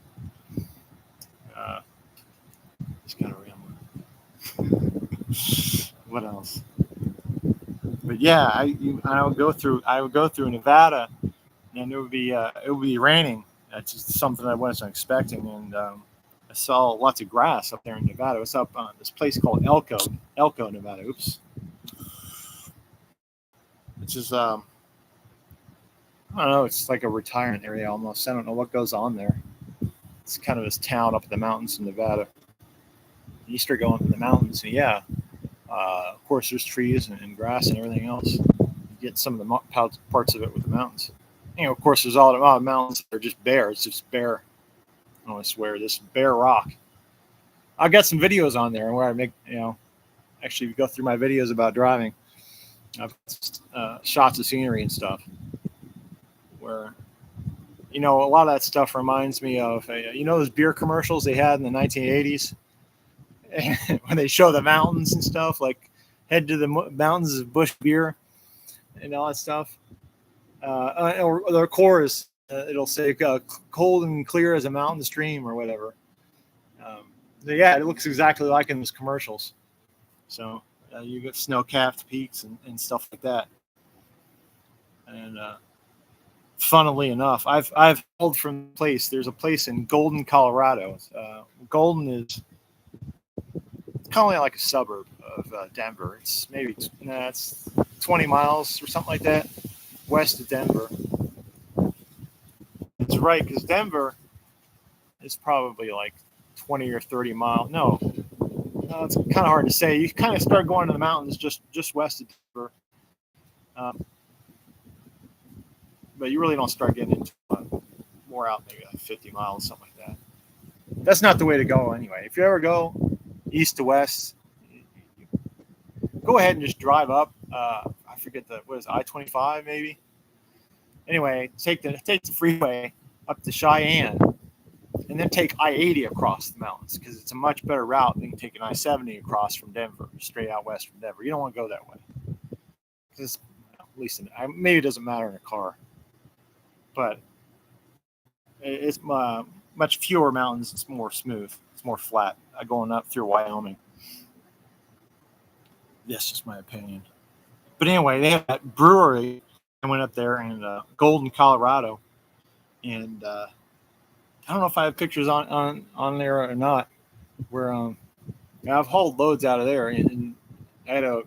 Just kind of rambling. What else? But yeah, I would go through Nevada, and it would be raining. That's just something I wasn't expecting, and I saw lots of grass up there in Nevada. It was up on this place called Elko, Nevada. Oops. It's just I don't know. It's like a retirement area almost. I don't know what goes on there. It's kind of this town up in the mountains in Nevada. You start going in the mountains, and of course, there's trees and grass and everything else. You get some of the parts of it with the mountains. Of course, there's a lot of mountains that are just bare. It's just bare. I swear, this bare rock. I've got some videos on there where I make, actually go through my videos about driving. I've shots of scenery and stuff. Where, a lot of that stuff reminds me of, those beer commercials they had in the 1980s? When they show the mountains and stuff, like head to the mountains of Busch beer and all that stuff. Or the chorus, it'll say cold and clear as a mountain stream or whatever. It looks exactly like in those commercials. So you get snow-capped peaks and stuff like that. And funnily enough, I've hauled from the place. There's a place in Golden, Colorado. Golden is kind of like a suburb of Denver. It's maybe it's 20 miles or something like that west of Denver. It's right because Denver is probably like 20 or 30 miles. No, it's kind of hard to say. You kind of start going to the mountains just west of Denver, but you really don't start getting into more out, maybe like 50 miles, something like that. That's not the way to go anyway. If you ever go east to west, go ahead and just drive up. I forget I-25 maybe. Anyway, take the freeway up to Cheyenne, and then take I-80 across the mountains because it's a much better route than taking I-70 across from Denver, straight out west from Denver. You don't want to go that way because at least maybe it doesn't matter in a car, but it's much fewer mountains. It's more smooth. It's more flat. Going up through Wyoming. That's just my opinion. But anyway, they have that brewery. I went up there in Golden, Colorado, and I don't know if I have pictures on there or not. Where I've hauled loads out of there, and I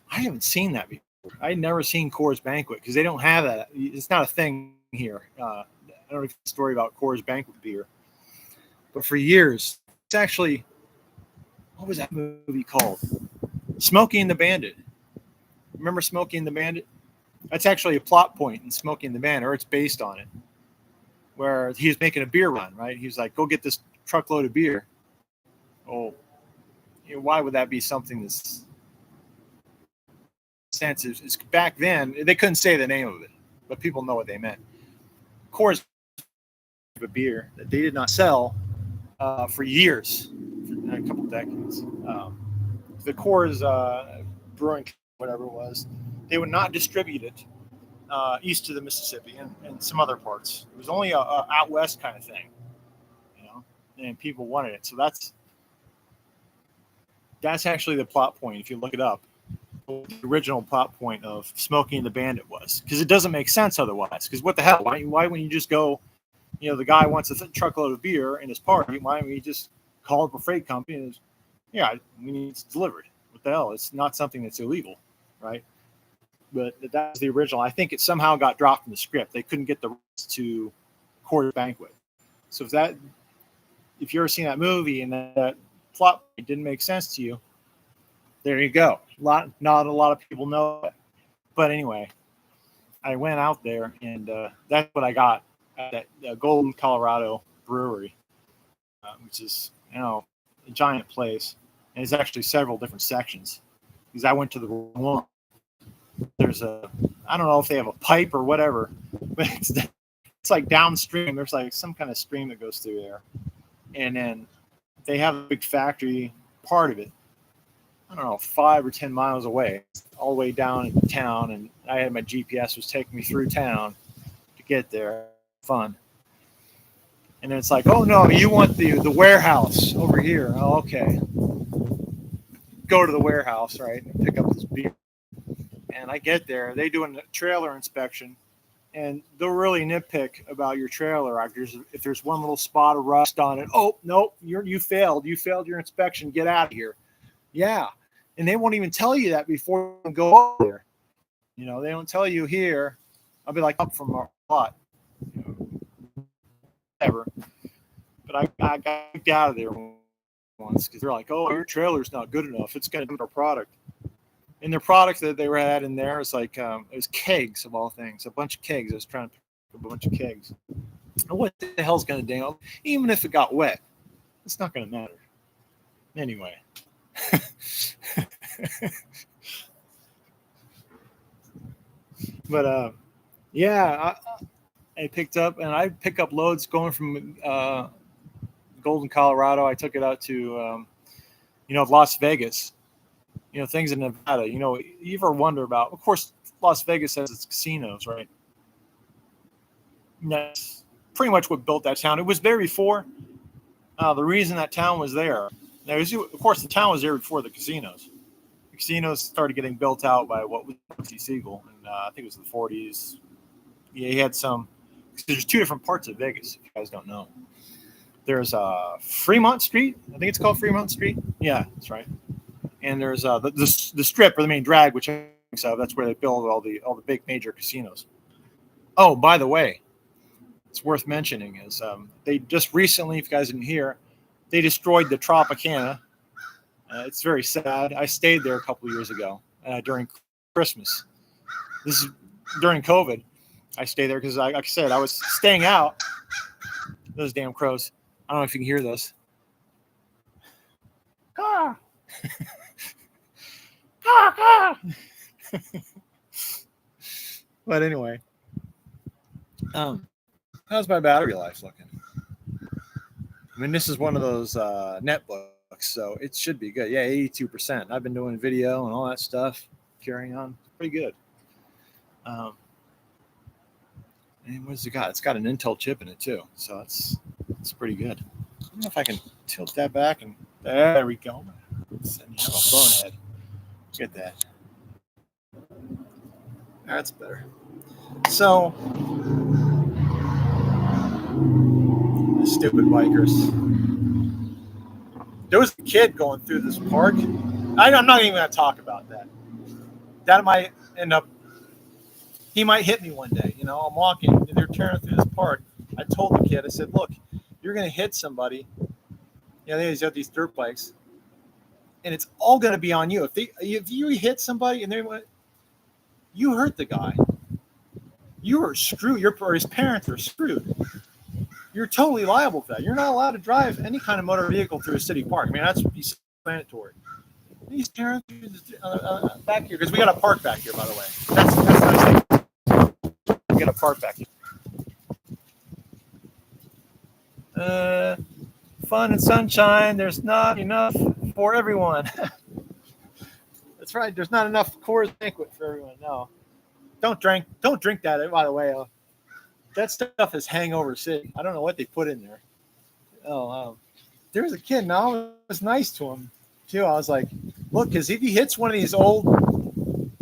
haven't seen that before. I'd never seen Coors Banquet because they don't have that. It's not a thing here. I don't know the story about Coors Banquet beer, but for years, it's actually, what was that movie called? Smokey and the Bandit. Remember Smokey and the Bandit? That's actually a plot point in Smokey and the Bandit, or it's based on it, where he was making a beer run, right? He was like, go get this truckload of beer. Oh, why would that be something that's sensitive? It's back then, they couldn't say the name of it, but people know what they meant. Coors, a beer that they did not sell for years. for a couple decades. The Coors Brewing, whatever it was, they would not distribute it east of the Mississippi and some other parts. It was only a out west kind of thing, you know, and people wanted it. So that's actually the plot point. If you look it up, the original plot point of Smokey and the Bandit was, because it doesn't make sense otherwise. Because what the hell? Why wouldn't you just go? You know, the guy wants a truckload of beer in his party. Why don't we just call up a freight company and we need it delivered? What the hell? It's not something that's illegal, right? But that was the original. I think it somehow got dropped in the script. They couldn't get the rights to Coors Banquet. So if you ever seen that movie and that plot point didn't make sense to you, there you go. Not a lot of people know it. But anyway, I went out there and that's what I got at that Golden, Colorado brewery, which is, you know, a giant place. And it's actually several different sections because I went to the wrong one. There's I don't know if they have a pipe or whatever, but it's like downstream. There's like some kind of stream that goes through there. And then they have a big factory part of it, I don't know, 5 or 10 miles away, all the way down into town. And I had my GPS was taking me through town to get there. Fun. And then it's like, oh no, you want the warehouse over here. Oh, okay. Go to the warehouse, right, and pick up this beer. And I get there, they do a trailer inspection, and they'll really nitpick about your trailer. If there's one little spot of rust on it, oh no, you failed. You failed your inspection. Get out of here. Yeah, and they won't even tell you that before you go up there. You know, they don't tell you here. I'll be like up from our lot. Whatever. But I got kicked out of there once because they're like, oh, your trailer's not good enough. It's going to do our product. And their product that they had in there is like, it was kegs of all things, a bunch of kegs. I was trying to pick up a bunch of kegs. And what the hell's going to dangle? Even if it got wet, it's not going to matter. Anyway. But yeah, I picked up, and I pick up loads going from Golden, Colorado. I took it out to, Las Vegas. You know, things in Nevada. You know, you ever wonder about? Of course, Las Vegas has its casinos, right? And that's pretty much what built that town. It was there before. The reason that town was there. Now, of course, the town was there before the casinos. The casinos started getting built out by what was Bugsy Siegel, and I think it was the 40s. Yeah, he had some. There's two different parts of Vegas, if you guys don't know. There's Fremont Street. I think it's called Fremont Street. Yeah, that's right. And there's the strip, or the main drag, which I think so. That's where they build all the big major casinos. Oh, by the way, it's worth mentioning is they just recently, if you guys didn't hear, they destroyed the Tropicana. It's very sad. I stayed there a couple of years ago during Christmas. This is during COVID. I stayed there because, like I said, I was staying out. Those damn crows. I don't know if you can hear this. Ah. But anyway, how's my battery life looking? I mean, this is one of those netbooks, so it should be good. Yeah, 82%. I've been doing video and all that stuff, carrying on. Pretty good. And what's it got? It's got an Intel chip in it too, so it's pretty good. I don't know if I can tilt that back, and there we go. And you have a bonehead. Get that. That's better. So, stupid bikers. There was a kid going through this park. I'm not even going to talk about that. That might end up. He might hit me one day. You know, I'm walking and they're tearing through this park. I told the kid, I said, "Look, you're going to hit somebody. You know, they have these dirt bikes, and it's all going to be on you. If you hit somebody and you hurt the guy, you are screwed. Or his parents are screwed. You're totally liable for that. You're not allowed to drive any kind of motor vehicle through a city park. I mean, that's mandatory. He's tearing through back here because we got a park back here, by the way. That's nice. We got a park back here. fun and sunshine. There's not enough for everyone. That's right. There's not enough Coors Banquet for everyone. No, don't drink that. By the way, that stuff is hangover city. I don't know what they put in there. Oh, there was a kid. Now I was nice to him too. I was like, look, because if he hits one of these old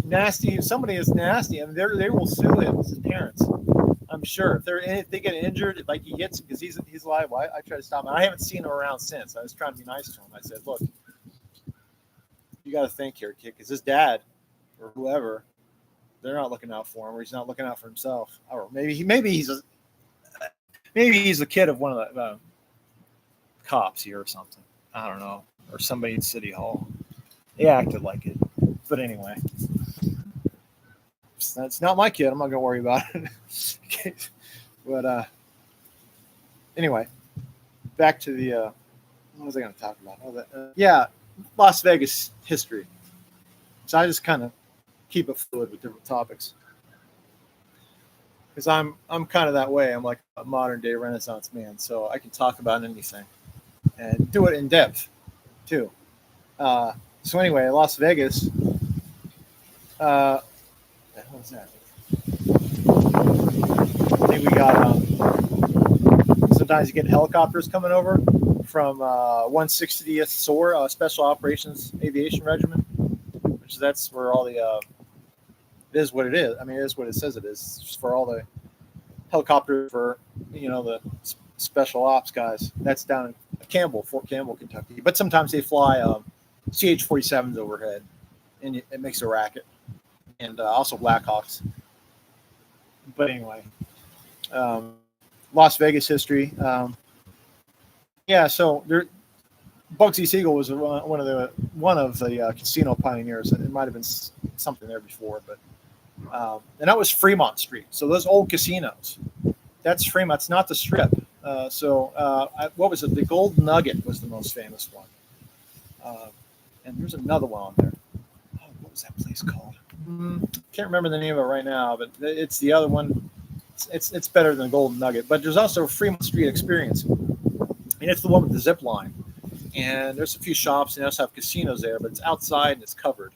nasty, somebody is nasty, I mean, they will sue him, his parents. I'm sure if they get injured, like he hits because he's alive. Well, I try to stop him. I haven't seen him around since. I was trying to be nice to him. I said, look, you got to think here, kid, because his dad or whoever, they're not looking out for him, or he's not looking out for himself, or maybe he's a kid of one of the cops here or something. I don't know, or somebody in City Hall. They acted like it, but anyway, that's not my kid. I'm not gonna worry about it. But anyway, back to the what was I going to talk about? Las Vegas history. So I just kind of keep it fluid with different topics because I'm kind of that way. I'm like a modern day Renaissance man, so I can talk about anything and do it in depth too. So anyway, Las Vegas. What was that? I think we got. Sometimes you get helicopters coming over from 160th SOAR, Special Operations Aviation Regiment, which that's where all the it is what it is. I mean, it is what it says it is. It's just for all the helicopters for the special ops guys. That's down in Campbell, Fort Campbell, Kentucky. But sometimes they fly CH-47s overhead, and it makes a racket. And also Blackhawks. But anyway, Las Vegas history. So there, Bugsy Siegel was one of the casino pioneers. It might have been something there before, but and that was Fremont Street. So those old casinos, that's Fremont. It's not the Strip. What was it? The Gold Nugget was the most famous one. And there's another one on there. Oh, what was that place called? Can't remember the name of it right now, but it's the other one. It's better than the Golden Nugget. But there's also Fremont Street Experience, and it's the one with the zip line. And there's a few shops, and they also have casinos there, but it's outside and it's covered.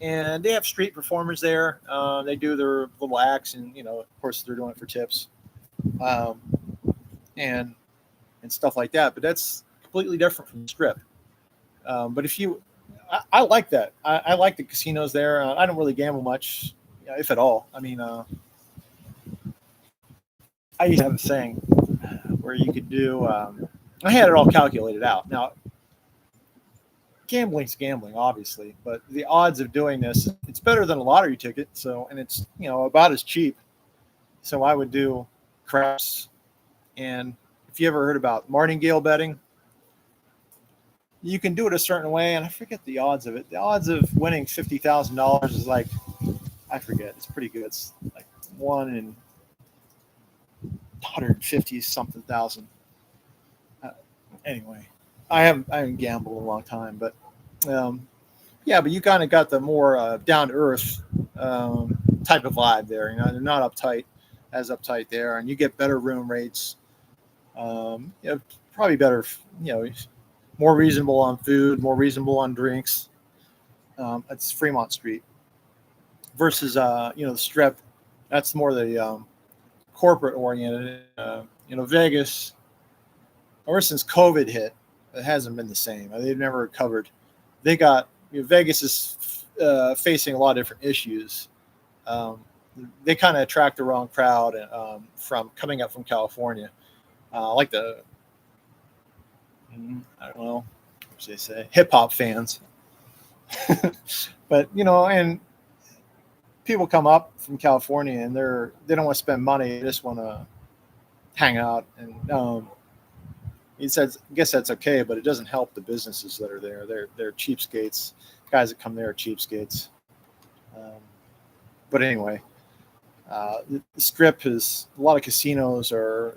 And they have street performers there. They do their little acts, and of course, they're doing it for tips, and stuff like that. But that's completely different from the Strip. But I like that. I like the casinos there. I don't really gamble much, if at all. I mean, I used to have a thing where you could do. I had it all calculated out. Now, gambling's gambling, obviously, but the odds of doing this, it's better than a lottery ticket. So, and it's about as cheap. So I would do craps, and if you ever heard about martingale betting, you can do it a certain way, and I forget the odds of it. The odds of winning $50,000 is like, I forget. It's pretty good. It's like 1 in 150 something thousand. Anyway, I haven't gambled in a long time, but but you kind of got the more down to earth type of vibe there. They're not as uptight there, and you get better room rates. Probably better. More reasonable on food, more reasonable on drinks. It's Fremont Street versus the Strip. That's more the corporate oriented. Vegas, ever since COVID hit, it hasn't been the same. They've never recovered. They got Vegas is facing a lot of different issues. They kind of attract the wrong crowd from coming up from California, like the. I don't know what should they say, hip hop fans. But and people come up from California and they don't want to spend money, they just want to hang out. And he says, I guess that's okay, but it doesn't help the businesses that are there. They're cheapskates. Guys that come there are cheapskates. But anyway, the Strip is a lot of casinos are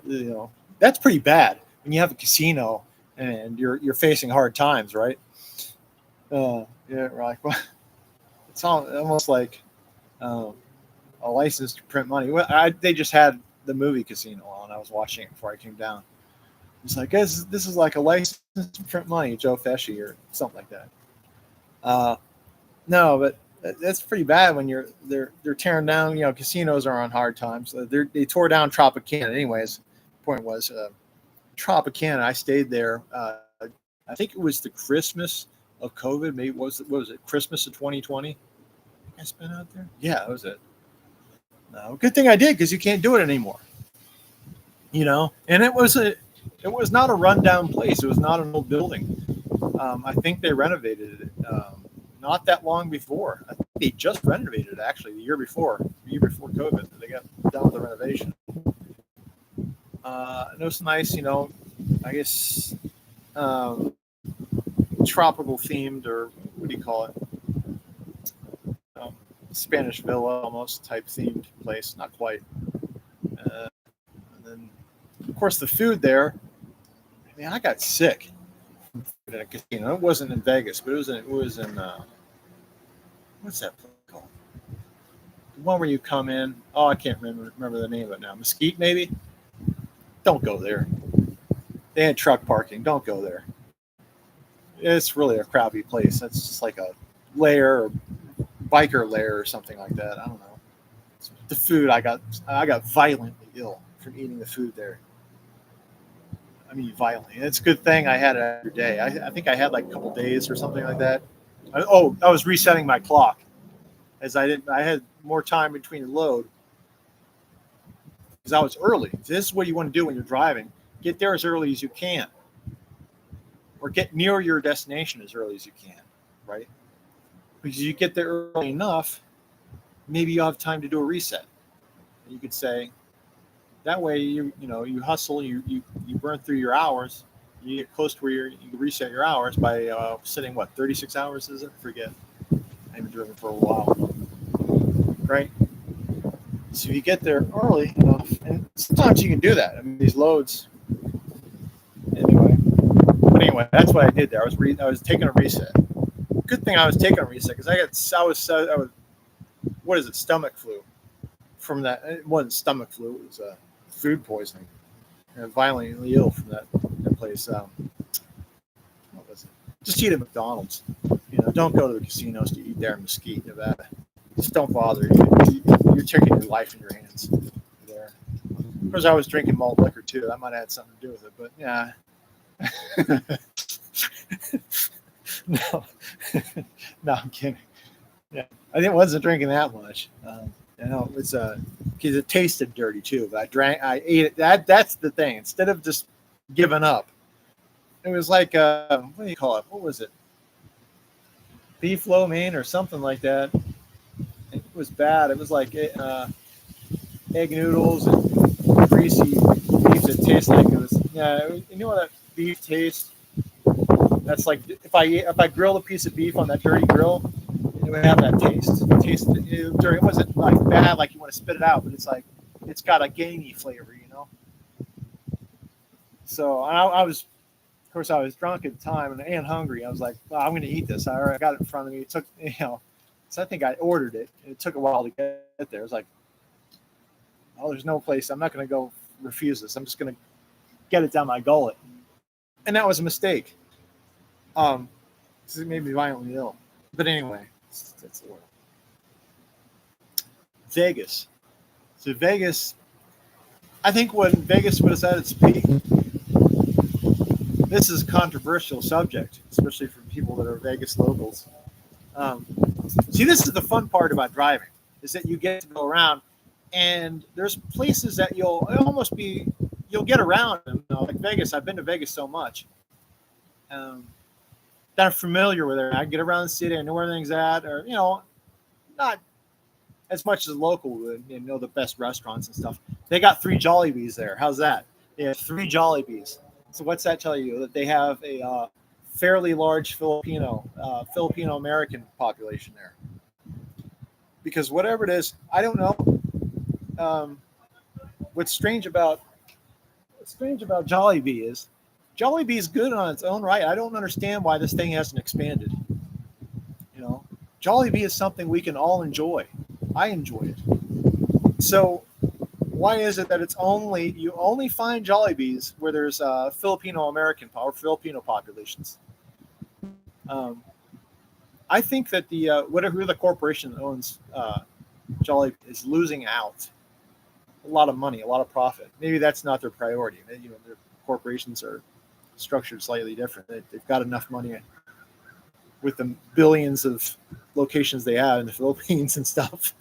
that's pretty bad when you have a casino and you're facing hard times, right? Right. Well, it's almost like a license to print money. Well, they just had the movie Casino on. I was watching it before I came down. He's like, this is like a license to print money, Joe Pesci or something like that. No, but that's pretty bad when they're tearing down. Casinos are on hard times. They tore down Tropicana. Anyways, the point was Tropicana. I stayed there. I think it was the Christmas of COVID. Maybe what was it? Christmas of 2020. I spent out there. Yeah, that was it. No, good thing I did because you can't do it anymore. And it was not a rundown place. It was not an old building. I think they renovated it not that long before. I think they just renovated it actually the year before COVID. They got done with the renovation. It was nice, I guess tropical themed, or what do you call it? Spanish villa almost type themed place. Not quite. And then, of course, the food there. I got sick at a casino. It wasn't in Vegas, but it was in what's that place called? The one where you come in. Oh, I can't remember the name of it now. Mesquite, maybe. Don't go there. They had truck parking. Don't go there. It's really a crappy place. It's just like a lair or biker lair or something like that. I don't know. The food, I got violently ill from eating the food there. I mean, violently. It's a good thing I had it every day. I think I had like a couple days or something like that. I was resetting my clock as I had more time between the load because I was early. This is what you want to do when you're driving. Get there as early as you can, or get near your destination as early as you can, right? Because you get there early enough, maybe you'll have time to do a reset. You could say, that way you hustle, you burn through your hours, you get close to where you reset your hours by sitting 36 hours is it? I forget. I haven't driven for a while, right? So you get there early enough, and sometimes you can do that. I mean, these loads. Anyway, that's what I did there. I was taking a reset. Good thing I was taking a reset because I was what is it? Stomach flu. From that, it wasn't stomach flu. It was food poisoning. And violently ill from that place. What was it? Just eat at McDonald's. Don't go to the casinos to eat there in Mesquite, Nevada. Just don't bother. You're taking your life in your hands there. Of course, I was drinking malt liquor too. That might have had something to do with it, but yeah. No, no, I'm kidding. Yeah, I wasn't drinking that much. It's because it tasted dirty too. But I ate it. That's the thing. Instead of just giving up, it was like what do you call it? What was it? Beef lo mein or something like that. It was bad. It was like egg noodles and greasy beef that tastes like it was. Yeah, you know what that beef tastes. That's like if I grill a piece of beef on that dirty grill, it would have that taste. It wasn't like bad, like you want to spit it out, but it's like it's got a gamey flavor, So I was, of course, I was drunk at the time and hungry. I was like, I'm going to eat this. I got it in front of me. It took, so I think I ordered it. It took a while to get there. It was like, oh, there's no place. I'm not going to go refuse this. I'm just going to get it down my gullet. And that was a mistake. It made me violently ill. But anyway, that's the word. Vegas. So Vegas, I think when Vegas was at its peak, this is a controversial subject, especially for people that are Vegas locals. See, this is the fun part about driving, is that you get to go around, and there's places that you'll get around. Like Vegas, I've been to Vegas so much. That I'm familiar with it. I get around the city, I know where everything's at, or not as much as a local would, know the best restaurants and stuff. They got 3 Jollibees there. How's that? They have 3 Jollibees. So what's that tell you? That they have a fairly large Filipino American population there. Because whatever it is, I don't know. What's strange about Jollibee is Jollibee is good on its own right. I don't understand why this thing hasn't expanded. Jollibee is something we can all enjoy. I enjoy it. So why is it that you only find Jollibees where there's Filipino American or Filipino populations? I think that whatever the corporation that owns Jollibee is losing out a lot of money, a lot of profit. Maybe that's not their priority. Maybe, their corporations are structured slightly different. They've got enough money with the billions of locations they have in the Philippines and stuff.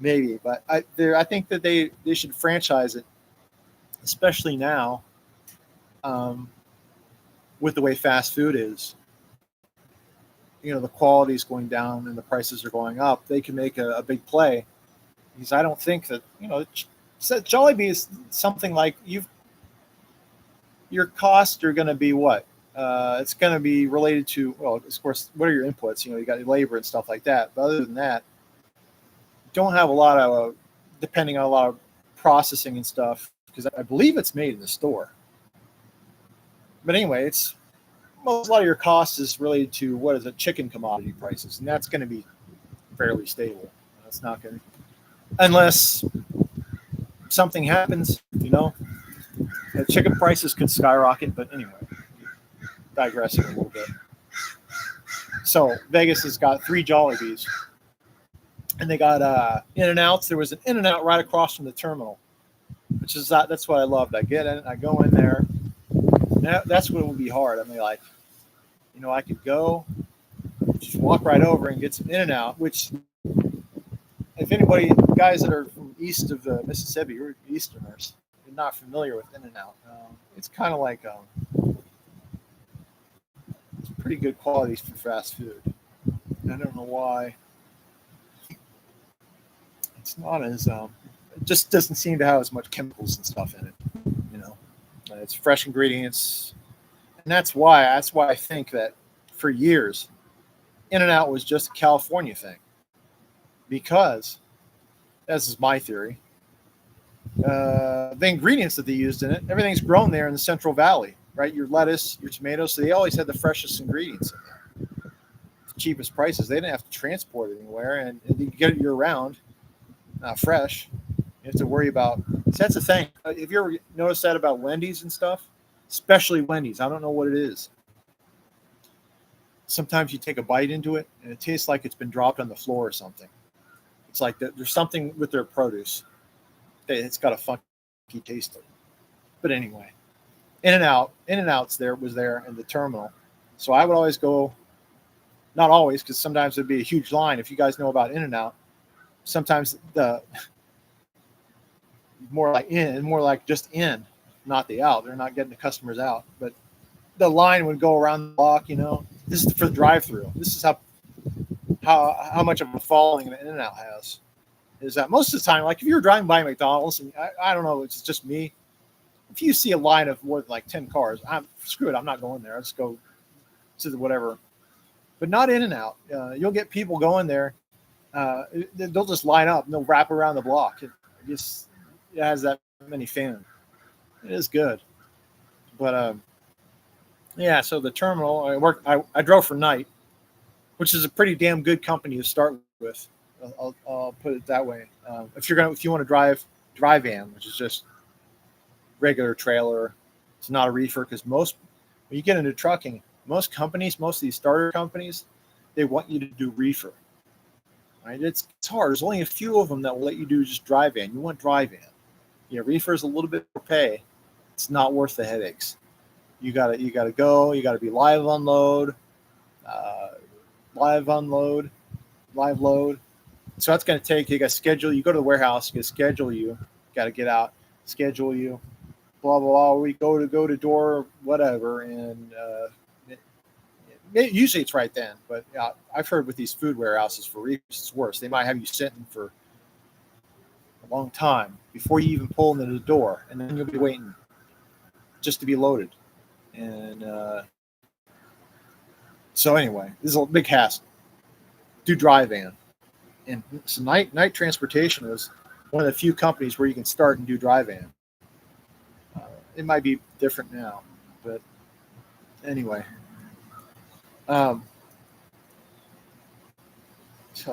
Maybe, but I think that they should franchise it, especially now, with the way fast food is. The quality is going down and the prices are going up. They can make a big play, because I don't think that Jollibee is something like your costs are going to be what? It's going to be related to, well, of course, what are your inputs? You got your labor and stuff like that. But other than that, don't have a lot of depending on a lot of processing and stuff, because I believe it's made in the store. But anyway, a lot of your cost is related to what is it, chicken commodity prices, and that's going to be fairly stable. It's not going to, unless something happens, the chicken prices could skyrocket. But anyway, digressing a little bit. So Vegas has got 3 Jollibees. And they got In-N-Outs. There was an In-N-Out right across from the terminal, that's what I loved. I get in, I go in there. That's what would be hard. I mean, I could go, just walk right over and get some In-N-Out. Which, if anybody, guys that are from east of the Mississippi, you're Easterners, you're not familiar with In-N-Out. It's kind of like it's pretty good quality for fast food. I don't know why. It's not as it just doesn't seem to have as much chemicals and stuff in it. It's fresh ingredients, and that's why I think that for years, In-N-Out was just a California thing. Because, this is my theory, the ingredients that they used in it, everything's grown there in the Central Valley, right? Your lettuce, your tomatoes, so they always had the freshest ingredients in there. The cheapest prices. They didn't have to transport it anywhere, and you get it year round. Fresh. You have to worry about. So that's the thing. Have you ever noticed that about Wendy's and stuff? Especially Wendy's. I don't know what it is. Sometimes you take a bite into it and it tastes like it's been dropped on the floor or something. It's like there's something with their produce. It's got a funky taste to it. But anyway, In-N-Out's was there in the terminal. So I would always go, not always, because sometimes there'd be a huge line. If you guys know about In-N-Out, sometimes more like just in, not the out. They're not getting the customers out, but the line would go around the block. This is for the drive-through. This is how much of a following the In-N-Out has. Is that most of the time, like if you're driving by McDonald's, and I don't know, it's just me. If you see a line of more than like 10 cars, screw it. I'm not going there. I'll just go to the whatever. But not In-N-Out. You'll get people going there. They'll just line up and they'll wrap around the block. It has that many fans. It is good. But so the terminal, I drove for Night, which is a pretty damn good company to start with. I'll put it that way. If you want to drive van, which is just regular trailer, it's not a reefer, because when you get into trucking, most of these starter companies, they want you to do reefer. Right? It's hard. There's only a few of them that will let you do just dry van. You want dry van. Reefer is a little bit more pay. It's not worth the headaches. You gotta go. You gotta be live unload, live load. So that's gonna take. You got to schedule. You go to the warehouse. You got to schedule. You got to get out. Schedule you. Blah blah blah. We go to door whatever, and usually it's right then. But I've heard with these food warehouses for reefers, it's worse. They might have you sitting for a long time before you even pull into the door, and then you'll be waiting just to be loaded. And so anyway, this is a big hassle. Do dry van, and so Night Transportation was one of the few companies where you can start and do dry van. It might be different now, but anyway. So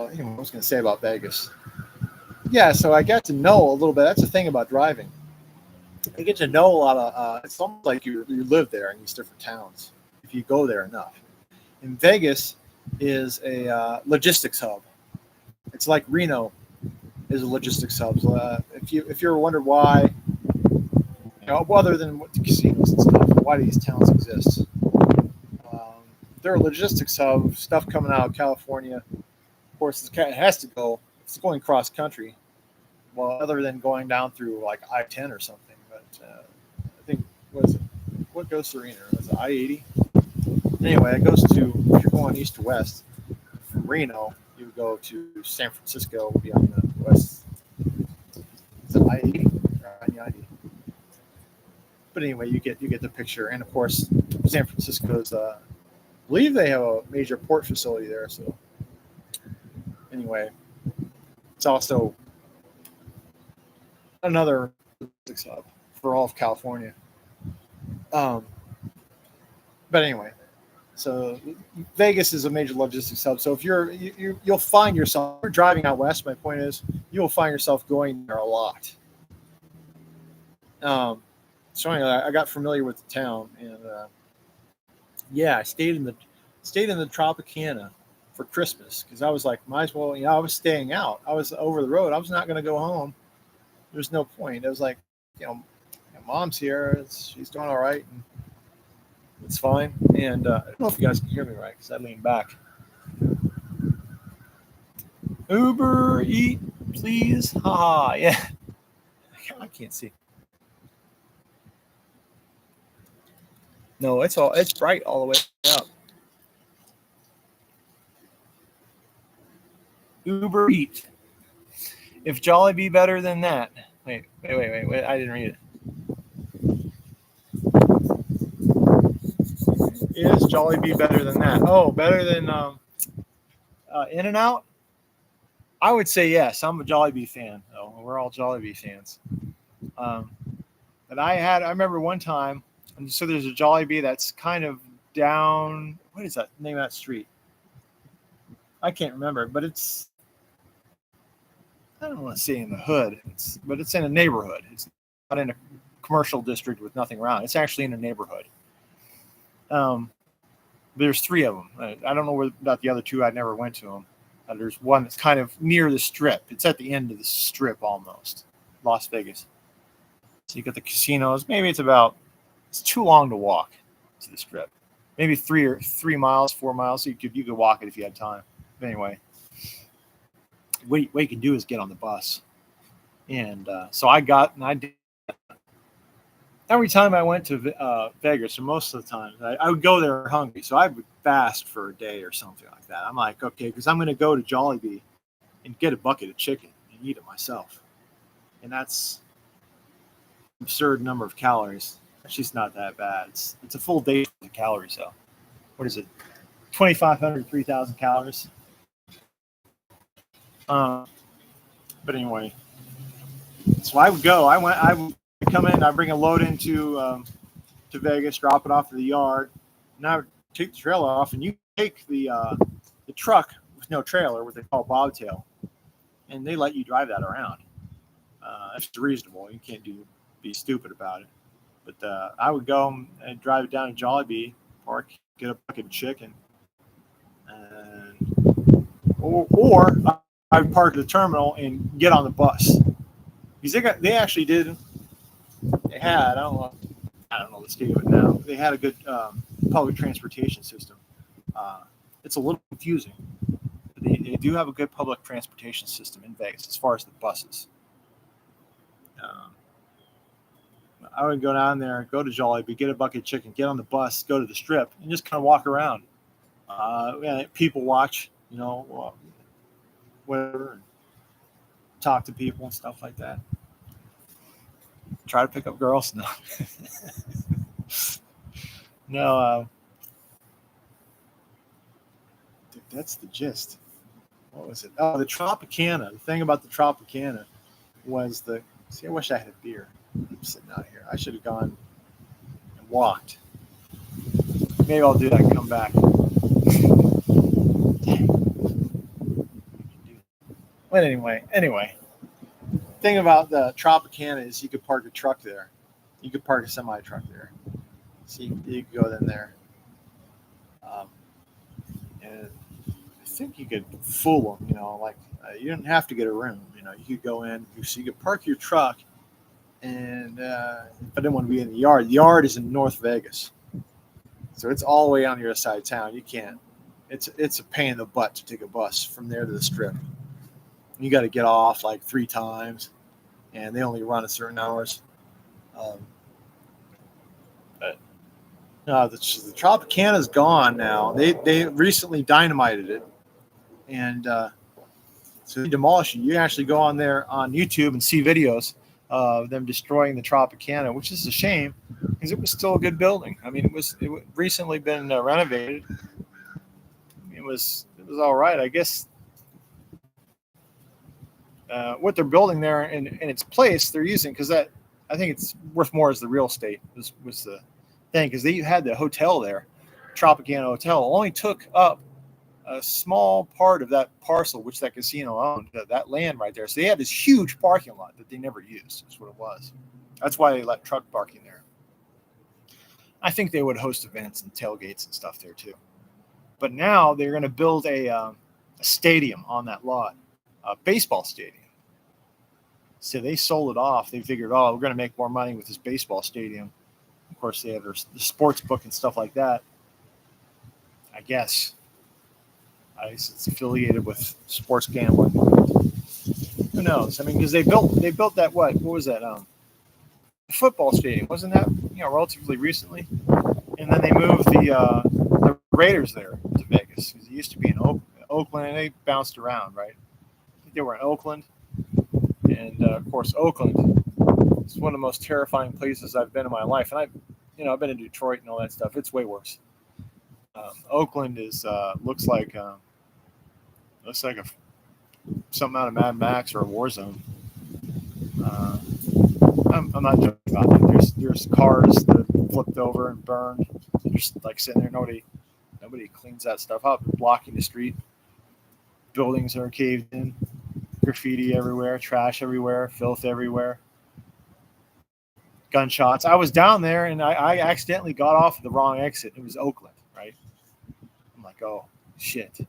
anyway, what I was going to say about Vegas. yeah, so I got to know a little bit. That's the thing about driving. You get to know a lot of. It's almost like you live there in these different towns if you go there enough. And Vegas is a logistics hub. It's like Reno is a logistics hub. So, if you ever wonder why, other than what the casinos and stuff, why these towns exist, they're a logistics hub. Stuff coming out of California, of course, it has to go. It's going cross country. Well, other than going down through like I-10 or something, but I think what goes through Reno? Is it I-80? Anyway, it goes to, if you're going east to west from Reno, you go to San Francisco, be on the west. Is it I-80 or I-90? But anyway, you get the picture. And of course, San Francisco's, I believe they have a major port facility there. So anyway, it's also another logistics hub for all of California. But anyway, so Vegas is a major logistics hub. So if you'll find yourself, if you're driving out west, my point is, you'll find yourself going there a lot. So anyway, I got familiar with the town, and I stayed in the Tropicana for Christmas because I was like, might as well. I was staying out. I was over the road. I was not going to go home. There's no point. I was like, mom's here. She's doing all right. And it's fine. And I don't know if you guys can hear me right because I leaned back. Uber Eat, please. Haha. Yeah. I can't see. No, it's bright all the way up. Uber Eat. If Jollibee better than that. Wait. I didn't read it. Is Jollibee better than that? Oh, better than In-N-Out? I would say yes. I'm a Jollibee fan, though. We're all Jollibee fans. But I remember one time, and so there's a Jollibee that's kind of down. What is that name of that street? I can't remember, but it's. I don't want to say in the hood, but it's in a neighborhood. It's not in a commercial district with nothing around. It's actually in a neighborhood. There's three of them. I don't know about the other two. I never went to them. There's one that's kind of near the strip. It's at the end of the strip almost, Las Vegas. So you got the casinos. Maybe it's too long to walk to the strip. Maybe 3 miles, 4 miles. So you could walk it if you had time. But anyway, what you can do is get on the bus. And so I did. Every time I went to Vegas, or most of the time, I would go there hungry. So I would fast for a day or something like that. I'm like, okay, because I'm going to go to Jollibee and get a bucket of chicken and eat it myself. And that's an absurd number of calories. It's just not that bad. It's a full day of calories, though. What is it? 2,500, 3,000 calories. But anyway, so I would go. I would come in. I bring a load into to Vegas, drop it off to the yard, and I would take the trailer off. And you take the truck with no trailer, what they call bobtail, and they let you drive that around. It's reasonable. You can't be stupid about it. But I would go and drive it down to Jollibee, park, get a bucket of chicken, and or I would park at the terminal and get on the bus. Because they actually did. They had, I don't know the state of it now. They had a good public transportation system. It's a little confusing. But they do have a good public transportation system in Vegas as far as the buses. I would go down there, go to Jollibee, get a bucket of chicken, get on the bus, go to the strip, and just kind of walk around. People watch, whatever, and talk to people and stuff like that. Try to pick up girls? No. No. That's the gist. What was it? Oh, the Tropicana. The thing about the Tropicana was see, I wish I had a beer. I'm sitting out here. I should have gone and walked. Maybe I'll do that and come back. Dang. But anyway. thing about the Tropicana is you could park a truck there. You could park a semi truck there. So you could go in there. And I think you could fool them, like you didn't have to get a room. You could go in, so you could park your truck, and if I didn't want to be in the yard. The yard is in North Vegas, so it's all the way on the other side of town. You can't. It's a pain in the butt to take a bus from there to the Strip. You got to get off like 3 times, and they only run at certain hours. The Tropicana's gone now. They recently dynamited it, and so they demolished it. You can actually go on there on YouTube and see videos of them destroying the Tropicana, which is a shame because it was still a good building. I mean, it recently been renovated. It was all right, I guess. What they're building there in its place, they're using because I think it's worth more as the real estate was the thing because they had the hotel there, Tropicana Hotel, only took up a small part of that parcel which that casino owned, that land right there. So they had this huge parking lot that they never used. That's what it was. That's why they let truck parking there. I think they would host events and tailgates and stuff there too. But now they're going to build a stadium on that lot, a baseball stadium. So they sold it off. They figured, we're going to make more money with this baseball stadium. Of course, they have the sports book and stuff like that. I guess it's affiliated with sports gambling. Who knows? I mean, because they built that what was that? Football stadium, wasn't that relatively recently? And then they moved the Raiders there to Vegas because it used to be in Oakland, and they bounced around, right? I think they were in Oakland, and of course, Oakland is one of the most terrifying places I've been in my life. And I've been in Detroit and all that stuff. It's way worse. Oakland is looks like something out of Mad Max or a war zone. I'm not joking about that. There's cars that flipped over and burned. They're just like sitting there. Nobody cleans that stuff up. They're blocking the street. Buildings are caved in. Graffiti everywhere. Trash everywhere. Filth everywhere. Gunshots. I was down there and I accidentally got off of the wrong exit. It was Oakland, right? I'm like, oh shit.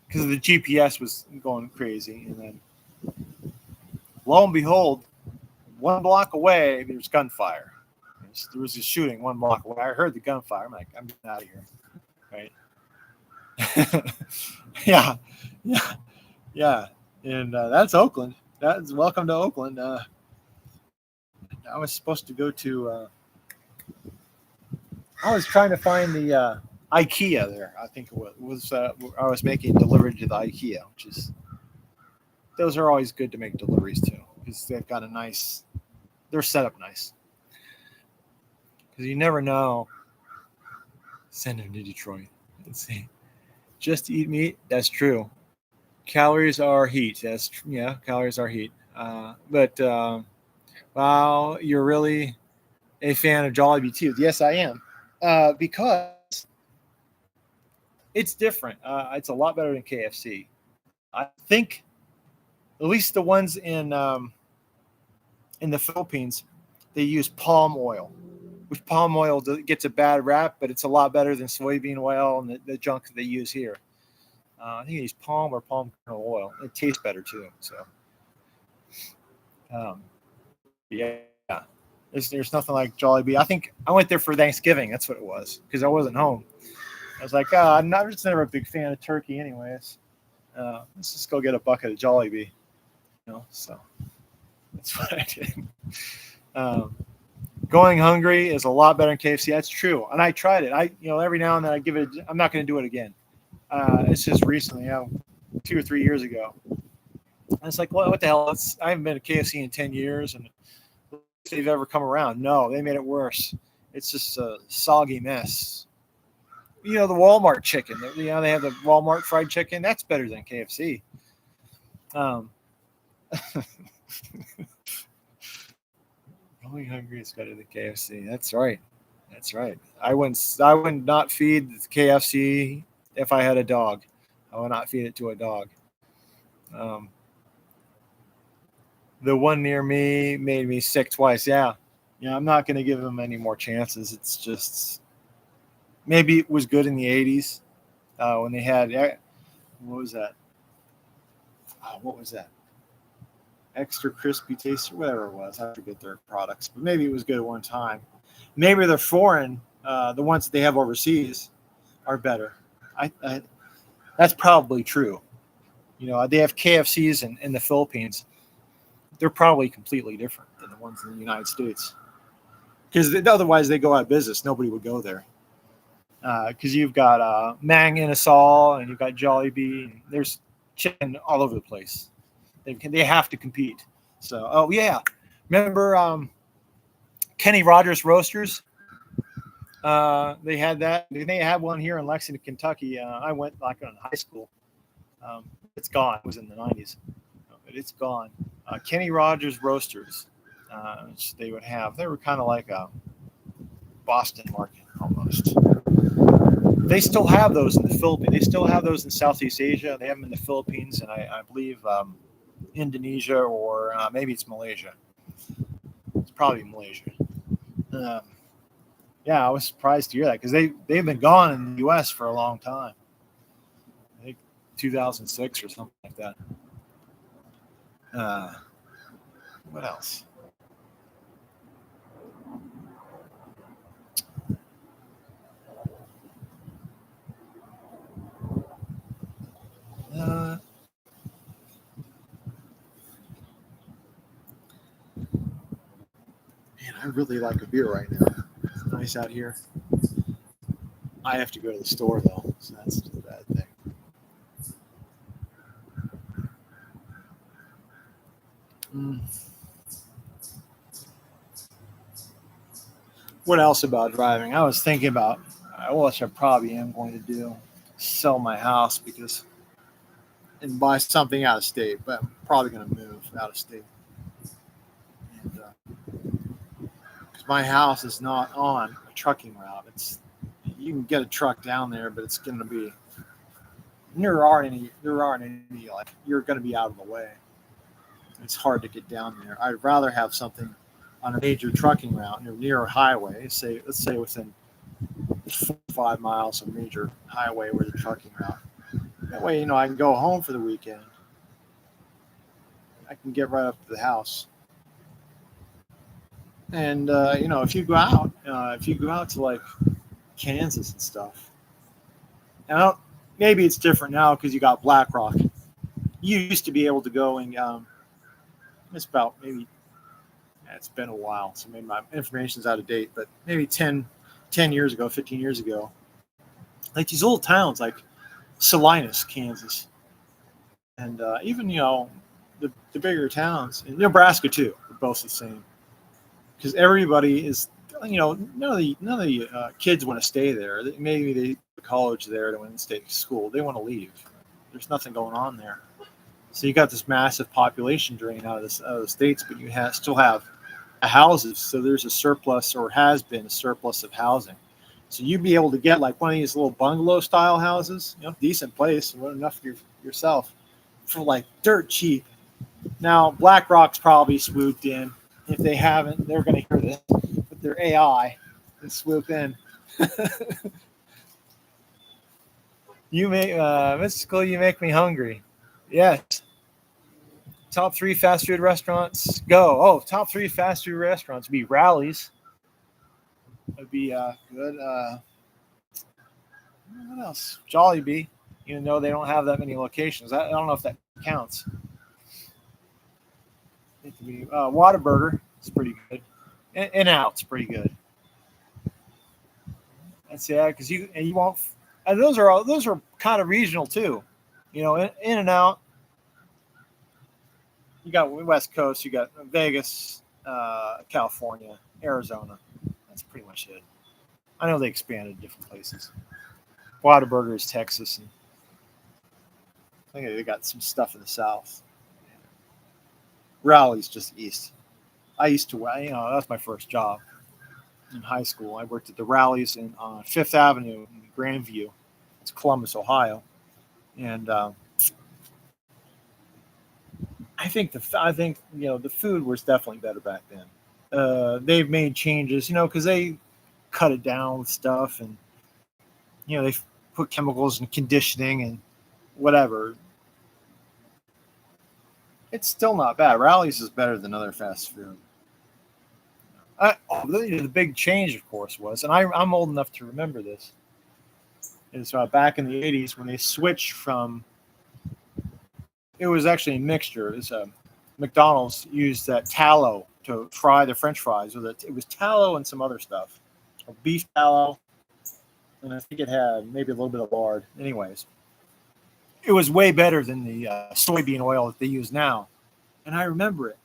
Because the GPS was going crazy. And then lo and behold, 1 block away, there's gunfire. There was a shooting 1 block away. I heard the gunfire. I'm like, I'm getting out of here. Right? Yeah. And that's Oakland. That's welcome to Oakland. I was supposed to go to. I was trying to find the IKEA there. I think it was. I was making delivery to the IKEA, which is. Those are always good to make deliveries to because they've got they're set up nice. Because you never know. Send them to Detroit. Let's see. Just to eat meat. That's true. Calories are heat. Calories are heat. But. Wow, you're really a fan of Jollibee too. Yes, I am. Because it's different. It's a lot better than KFC. I think at least the ones in the Philippines, they use palm oil, which palm oil gets a bad rap, but it's a lot better than soybean oil and the junk that they use here. I think they use palm or palm kernel oil. It tastes better too. So, yeah, there's nothing like Jollibee. I think I went there for Thanksgiving. That's what it was because I wasn't home. I was like, I'm just never a big fan of turkey, anyways. Let's just go get a bucket of Jollibee. So that's what I did. Going hungry is a lot better than KFC. That's true, and I tried it. Every now and then I give it. I'm not going to do it again. It's just recently, 2 or 3 years ago. I was like, well, what the hell? I haven't been to KFC in 10 years, and if they've ever come around. No, they made it worse. It's just a soggy mess. The Walmart chicken. They have the Walmart fried chicken. That's better than KFC. Going hungry is better than KFC. That's right. I would not feed KFC if I had a dog. I would not feed it to a dog. The one near me made me sick twice. Yeah. Yeah, I'm not going to give him any more chances. It's just maybe it was good in the 80s when they had what was that? Oh, what was that? Extra crispy taste or whatever it was. I forget their products, but maybe it was good at one time. Maybe they're foreign. The ones that they have overseas are better. I that's probably true. They have KFCs in the Philippines. They're probably completely different than the ones in the United States. Because otherwise they go out of business. Nobody would go there. Because you've got Mang Inasal and you've got Jollibee. And there's chicken all over the place. They have to compete. So, oh yeah, remember Kenny Rogers Roasters? They had that. They had one here in Lexington, Kentucky. I went like in high school. It's gone. It was in the 90s, but it's gone. Kenny Rogers Roasters. Which they would have. They were kind of like a Boston market almost. They still have those in the Philippines. They still have those in Southeast Asia. They have them in the Philippines, and I believe Indonesia or maybe it's Malaysia. It's probably Malaysia. Yeah, I was surprised to hear that because they've been gone in the U.S. for a long time. I think 2006 or something like that. What else? Man, I really like a beer right now. It's nice out here. I have to go to the store though, so that's the bad thing. What else about driving? I was thinking about which I probably am going to do, sell my house and buy something out of state, but I'm probably going to move out of state. And because my house is not on a trucking route, you can get a truck down there, but it's going to be there aren't any like you're going to be out of the way. It's hard to get down there. I'd rather have something on a major trucking route near a highway. Let's say within 5 miles of a major highway where the trucking route. That way, I can go home for the weekend. I can get right up to the house. And if you go out to like Kansas and stuff, and maybe it's different now because you got Black Rock. You used to be able to go and it's about maybe it's been a while, so maybe my information's out of date, but maybe 10 years ago, 15 years ago, like these little towns like Salinas, Kansas, and even the bigger towns in Nebraska too are both the same, because everybody is none of the kids want to stay there. Maybe they go to college there to want to stay to school. They want to leave. There's nothing going on there. So you got this massive population drain out of the states, but you still have houses. So there's a surplus, or has been a surplus of housing. So you'd be able to get like one of these little bungalow style houses, decent place, and enough for yourself, for like dirt cheap. Now BlackRock's probably swooped in. If they haven't, they're going to hear this with their AI and swoop in. Mystical, you make me hungry. Yes. Top 3 fast food restaurants. Go. Oh, top 3 fast food restaurants would be Rally's. Would be good. What else? Jollibee. Even though they don't have that many locations, I don't know if that counts. It could be Whataburger. It's pretty good. In-N-Out's pretty good. That's because you won't. And those are kind of regional too. In-N-Out. You got West Coast. You got Vegas, California, Arizona. That's pretty much it. I know they expanded different places. Whataburger is Texas, and I think they got some stuff in the South. Rally's just east. I used to, that was my first job in high school. I worked at the Rally's on Fifth Avenue in Grandview. It's Columbus, Ohio, and I think the food was definitely better back then. They've made changes, because they cut it down with stuff, and they put chemicals and conditioning and whatever. It's still not bad. Rally's is better than other fast food. The big change, of course, was, and I'm old enough to remember this, is back in the 80s when they switched from, it was actually a mixture. It was, McDonald's used that tallow to fry the French fries. It was tallow and some other stuff, beef tallow, and I think it had maybe a little bit of lard. Anyways, it was way better than the soybean oil that they use now, and I remember it.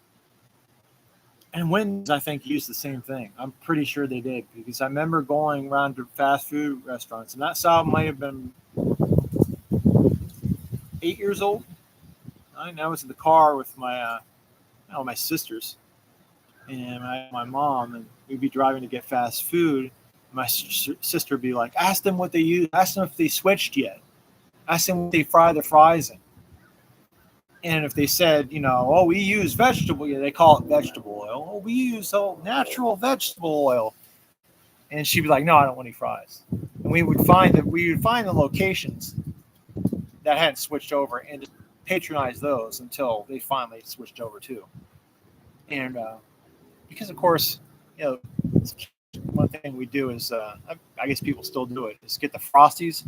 And Wendy's, I think, used the same thing. I'm pretty sure they did, because I remember going around to fast food restaurants, and that Sal might have been 8 years old. I was in the car with my sisters and my mom, and we'd be driving to get fast food. My sister would be like, "Ask them what they use. Ask them if they switched yet. Ask them what they fry the fries in." And if they said, "Oh, we use vegetable," they call it vegetable oil. "Oh, we use natural vegetable oil," and she'd be like, "No, I don't want any fries." And we would find the locations that hadn't switched over and just patronize those until they finally switched over too. And because, of course, one thing we do is, I guess people still do it, is get the Frosties,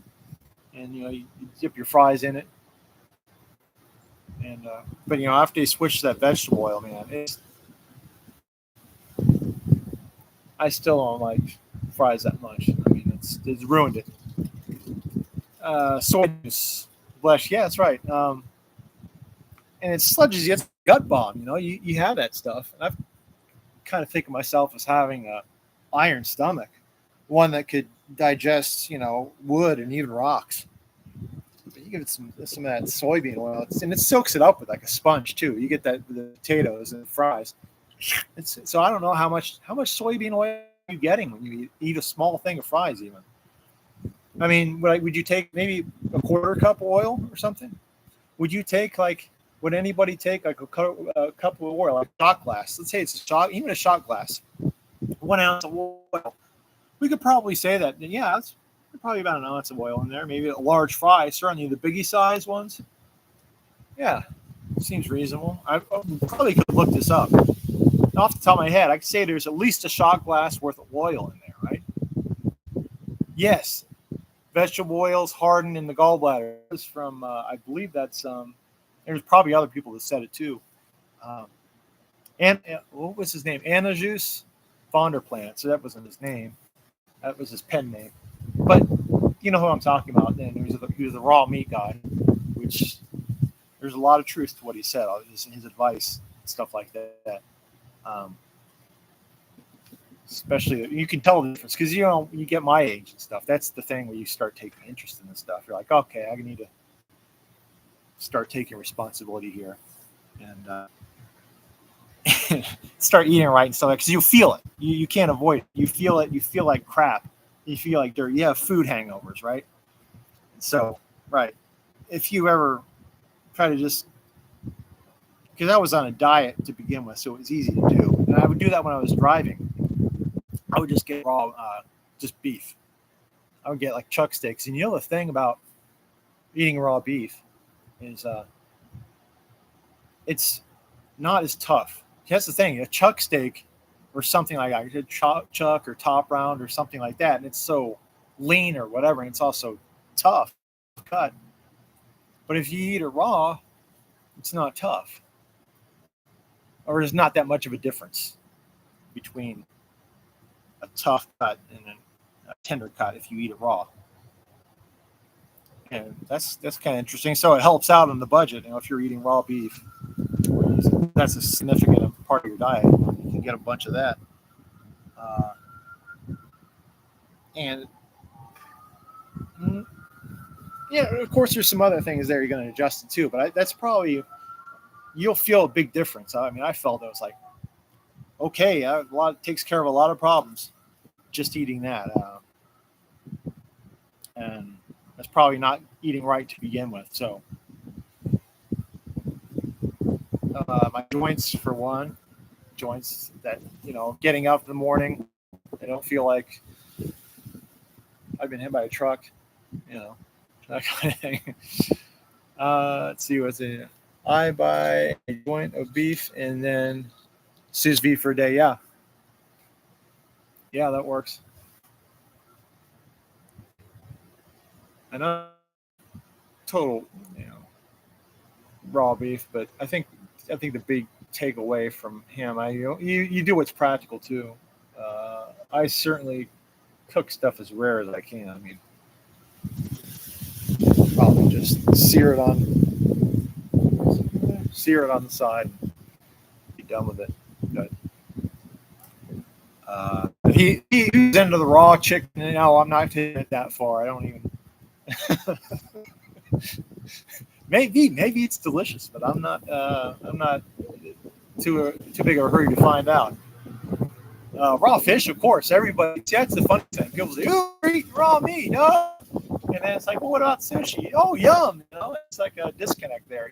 and you dip your fries in it. And but after they switched to that vegetable oil, man, I still don't like fries that much. I mean, it's ruined it. Soy juice, bless. Yeah, that's right. And it sludges you. It's a gut bomb. You have that stuff. And I kind of think of myself as having a iron stomach, one that could digest, wood and even rocks. But you give it some of that soybean oil, and it soaks it up with like a sponge too. You get that with the potatoes and the fries. So I don't know how much soybean oil are you getting when you eat a small thing of fries even. I mean, would you take maybe a quarter cup of oil or something? Would anybody take like a cup of oil, like a shot glass? Let's say it's even a shot glass, 1 ounce of oil. We could probably say that, yeah, that's probably about an ounce of oil in there. Maybe a large fry, certainly the biggie size ones. Yeah, seems reasonable. I probably could look this up. Off the top of my head, I could say there's at least a shot glass worth of oil in there, right? Yes, vegetable oils harden in the gallbladder. It's from, I believe that's, there's probably other people that said it too. And what was his name? Anajus von der Plant. So that wasn't his name. That was his pen name. But you know who I'm talking about. Then he was a raw meat guy, which there's a lot of truth to what he said, his advice, stuff like that. Especially, you can tell the difference because you get my age and stuff. That's the thing where you start taking interest in this stuff. You're like, okay, I need to start taking responsibility here and start eating right and stuff, because you feel it. You can't avoid it. You feel it. You feel like crap. You feel like dirt. You have food hangovers, right? So, right. If you ever try to just, because I was on a diet to begin with, so it was easy to do. And I would do that when I was driving. I would just get raw, just beef. I would get like chuck steaks. And the thing about eating raw beef is it's not as tough. That's the thing. A chuck steak or something like that, a chuck or top round or something like that, and it's so lean or whatever, and it's also tough cut. But if you eat it raw, it's not tough. Or there's not that much of a difference between a tough cut and a tender cut if you eat it raw. And that's kind of interesting. So it helps out on the budget. If you're eating raw beef, that's a significant part of your diet. You can get a bunch of that. And yeah, of course, there's some other things there you're going to adjust it to, but that's probably, you'll feel a big difference. I mean, I felt it was like, okay, takes care of a lot of problems just eating that. And that's probably not eating right to begin with. So my joints for one. Joints that, getting up in the morning, I don't feel like I've been hit by a truck, that kind of thing. Let's see what's in it. I buy a joint of beef and then sous vide for a day. Yeah, that works. I know total, raw beef, but I think the big takeaway from him, you do what's practical too. I certainly cook stuff as rare as I can. I mean, probably just sear it on the side, and be done with it. But he's into the raw chicken. No, I'm not taking it that far. I don't even. maybe it's delicious, but I'm not too big of a hurry to find out. Raw fish, of course. Everybody. See, that's the funny thing. People say, "Oh, we're eating raw meat," no. And then it's like, "Well, what about sushi?" Oh, yum! It's like a disconnect there.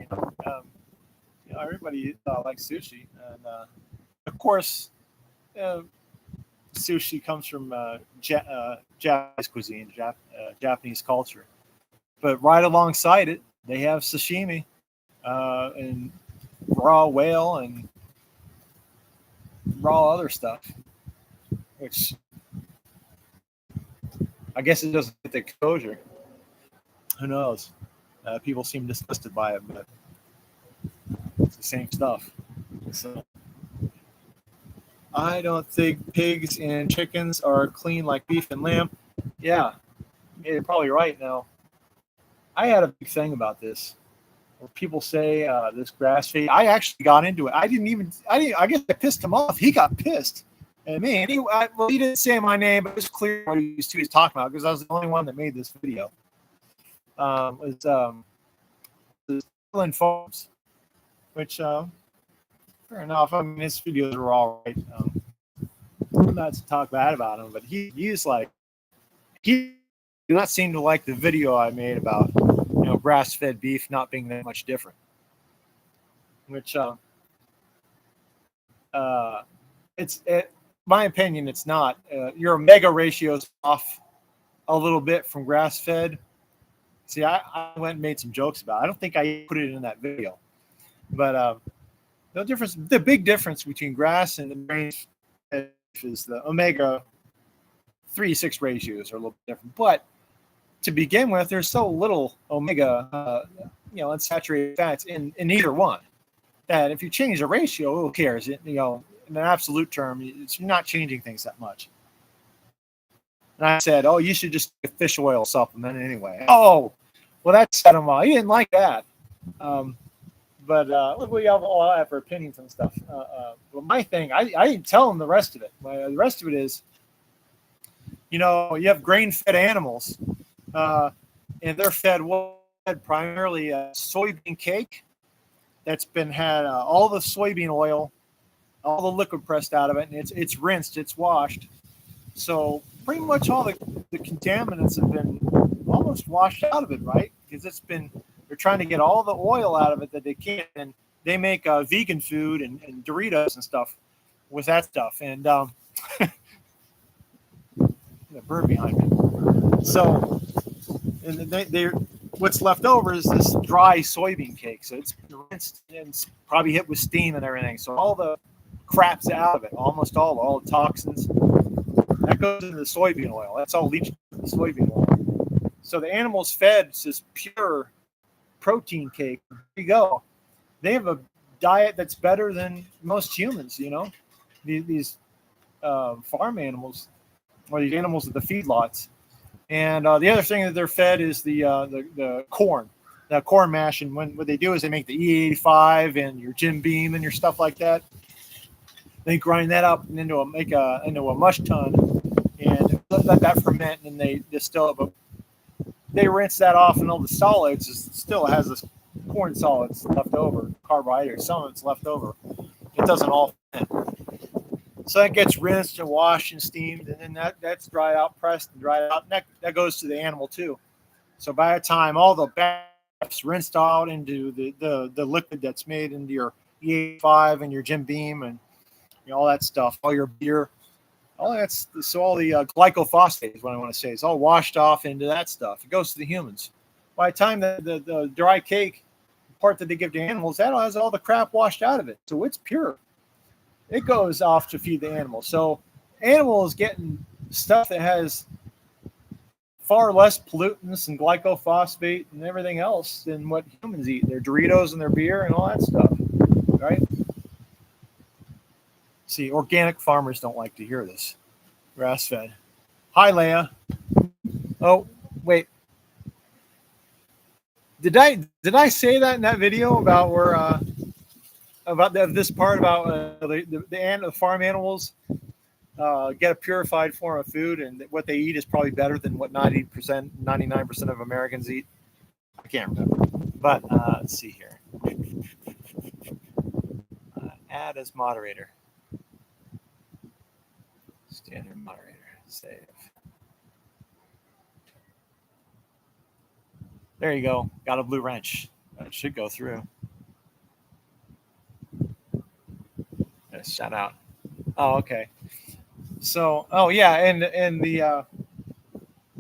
Everybody likes sushi, and of course, sushi comes from Japanese cuisine, Japanese culture. But right alongside it, they have sashimi and raw whale and raw other stuff, which I guess it doesn't get the exposure. Who knows? People seem disgusted by it, but it's the same stuff. So I don't think pigs and chickens are clean like beef and lamb. Yeah, you're probably right. Now, I had a big thing about this. Where people say this grass feed. I actually got into it. I guess I pissed him off. He got pissed at me. And he didn't say my name, but it was clear what he was talking about because I was the only one that made this video. Was Sterling Farms, which fair enough. I mean, his videos are all right. Not to talk bad about him, but he's like, he did not seem to like the video I made about grass-fed beef not being that much different. Which my opinion, it's not. Your omega ratio is off a little bit from grass-fed. See, I went and made some jokes about it. I don't think I put it in that video, but the big difference between grass and the grain is the omega 3-6 ratios are a little bit different. But to begin with, there's so little omega, unsaturated fats in either one that if you change the ratio, who cares? In an absolute term, you're not changing things that much. And I said, "Oh, you should just take a fish oil supplement anyway." Oh, well, that set him off. He didn't like that. But we all have our opinions and stuff. But my thing, I didn't tell him the rest of it. The rest of it is, you have grain-fed animals, and they're fed primarily soybean cake that's been had all the soybean oil, all the liquid pressed out of it, and it's rinsed, it's washed. So pretty much all the contaminants have been almost washed out of it, right? Because they're trying to get all the oil out of it that they can, and they make vegan food and Doritos and stuff with that stuff. And the bird behind me. So, and they what's left over is this dry soybean cake. So it's been rinsed and it's probably hit with steam and everything. So all the crap's out of it, almost all the toxins. That goes into the soybean oil. That's all leached into the soybean oil. So the animal's fed this pure protein cake. There you go. They have a diet that's better than most humans, these farm animals or these animals at the feedlots. And the other thing that they're fed is the corn, corn mash. And what they do is they make the E85 and your Jim Beam and your stuff like that. They grind that up and into a mush tun and let that ferment, and they distill it. But they rinse that off, and all the solids still has this corn solids left over, carbohydrates. Some of it's left over. It doesn't all ferment. So that gets rinsed and washed and steamed, and then that's dried out, pressed and dried out. And that goes to the animal too. So by the time all the stuff's rinsed out into the liquid that's made into your E85 and your Jim Beam and all that stuff, all your beer, all the glyphosate is what I want to say. It's all washed off into that stuff. It goes to the humans. By the time the dry cake part that they give to animals, that has all the crap washed out of it. So it's pure. It goes off to feed the animals. So animals getting stuff that has far less pollutants and glyphosate and everything else than what humans eat. Their Doritos and their beer and all that stuff, right? See, organic farmers don't like to hear this. Grass-fed. Hi, Leia. Oh, wait. Did I say that in that video about where about this part about the farm animals get a purified form of food, and what they eat is probably better than what 99% of Americans eat? I can't remember. But let's see here. Add as moderator. Standard moderator. Save. There you go. Got a blue wrench. That should go through. Shout out. Oh, okay. So, oh yeah, and the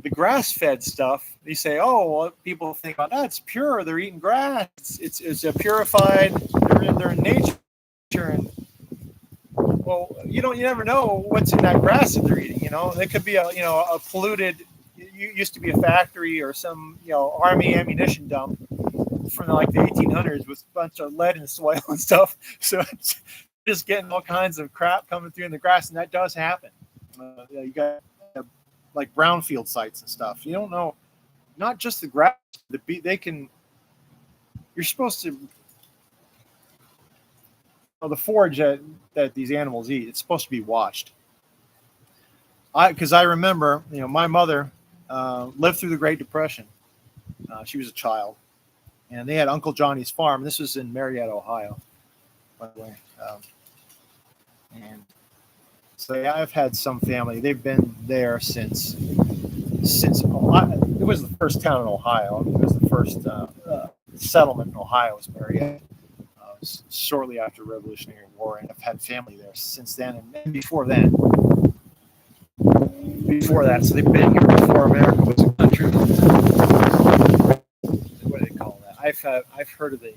grass-fed stuff. They say, oh, well, people think about that. It's pure. They're eating grass. It's a purified. They're in nature. And well, you never know what's in that grass that they're eating. It could be a polluted. It used to be a factory or some army ammunition dump from like the 1800s with a bunch of lead and soil and stuff. So it's just getting all kinds of crap coming through in the grass, and that does happen. You got like brownfield sites and stuff. You don't know, not just the grass. They can. You're supposed to. The forage that these animals eat, it's supposed to be watched. Because I remember, my mother lived through the Great Depression. She was a child, and they had Uncle Johnny's farm. This was in Marietta, Ohio, by the way. And so I've had some family. They've been there since it was the first town in Ohio. It was the first settlement in Ohio was Marietta. Shortly after the Revolutionary War, and I've had family there since then and before then. Before that, so they've been here before America was a country. What do they call that? I've heard of the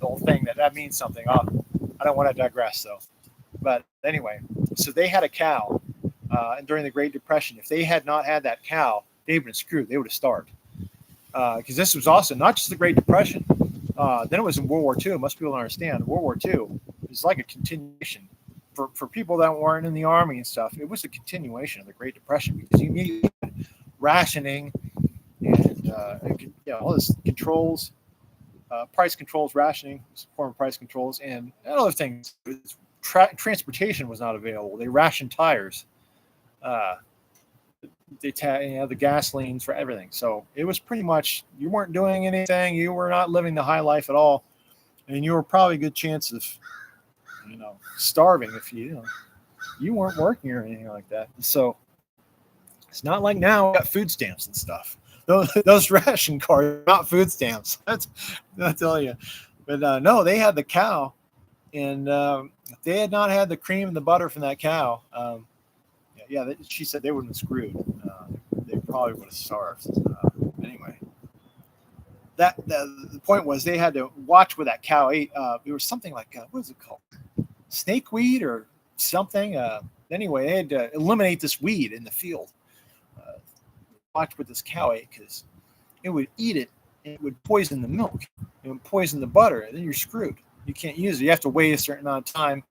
whole thing that means something. I don't want to digress though. But anyway, so they had a cow, and during the Great Depression, if they had not had that cow, they'd been screwed. They would have starved. Because this was also not just the Great Depression. Then it was in World War II. Most people don't understand. World War II is like a continuation. For people that weren't in the army and stuff, it was a continuation of the Great Depression because you needed rationing and all this controls, price controls, rationing, form of price controls, and other things. Transportation was not available. They rationed tires. The gasolines for everything. So it was pretty much you weren't doing anything. You were not living the high life at all, and you were probably a good chance of starving if you weren't working or anything like that. So it's not like now we got food stamps and stuff. Those ration cards are not food stamps. I'll tell you. But no, they had the cow, and if they had not had the cream and the butter from that cow, she said they wouldn't have screwed. They probably would have starved. Anyway, the point was they had to watch what that cow ate. There was something like what is it called, snakeweed or something. Anyway, they had to eliminate this weed in the field. Watch what this cow ate because it would eat it. And it would poison the milk. It would poison the butter, and then you're screwed. You can't use it. You have to wait a certain amount of time.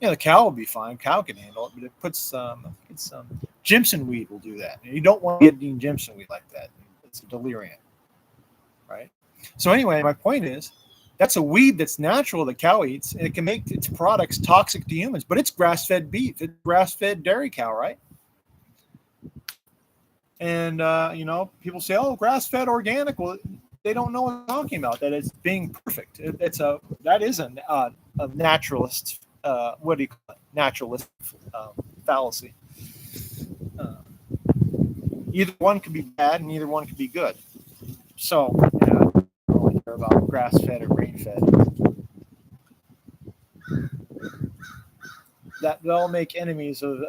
The cow will be fine. Cow can handle it, but it puts some Jimson weed will do that. And you don't want to get eating Jimson weed like that. It's a delirium, right? So anyway, my point is that's a weed that's natural that cow eats, and it can make its products toxic to humans, but it's grass-fed beef. It's grass-fed dairy cow, right? And, people say, oh, grass-fed organic. Well, they don't know what I'm talking about, that it's being perfect. That is a naturalist what do you call it? Naturalist fallacy. Either one could be bad and either one could be good. So, I don't really care about grass-fed or grain-fed. That'll make enemies of.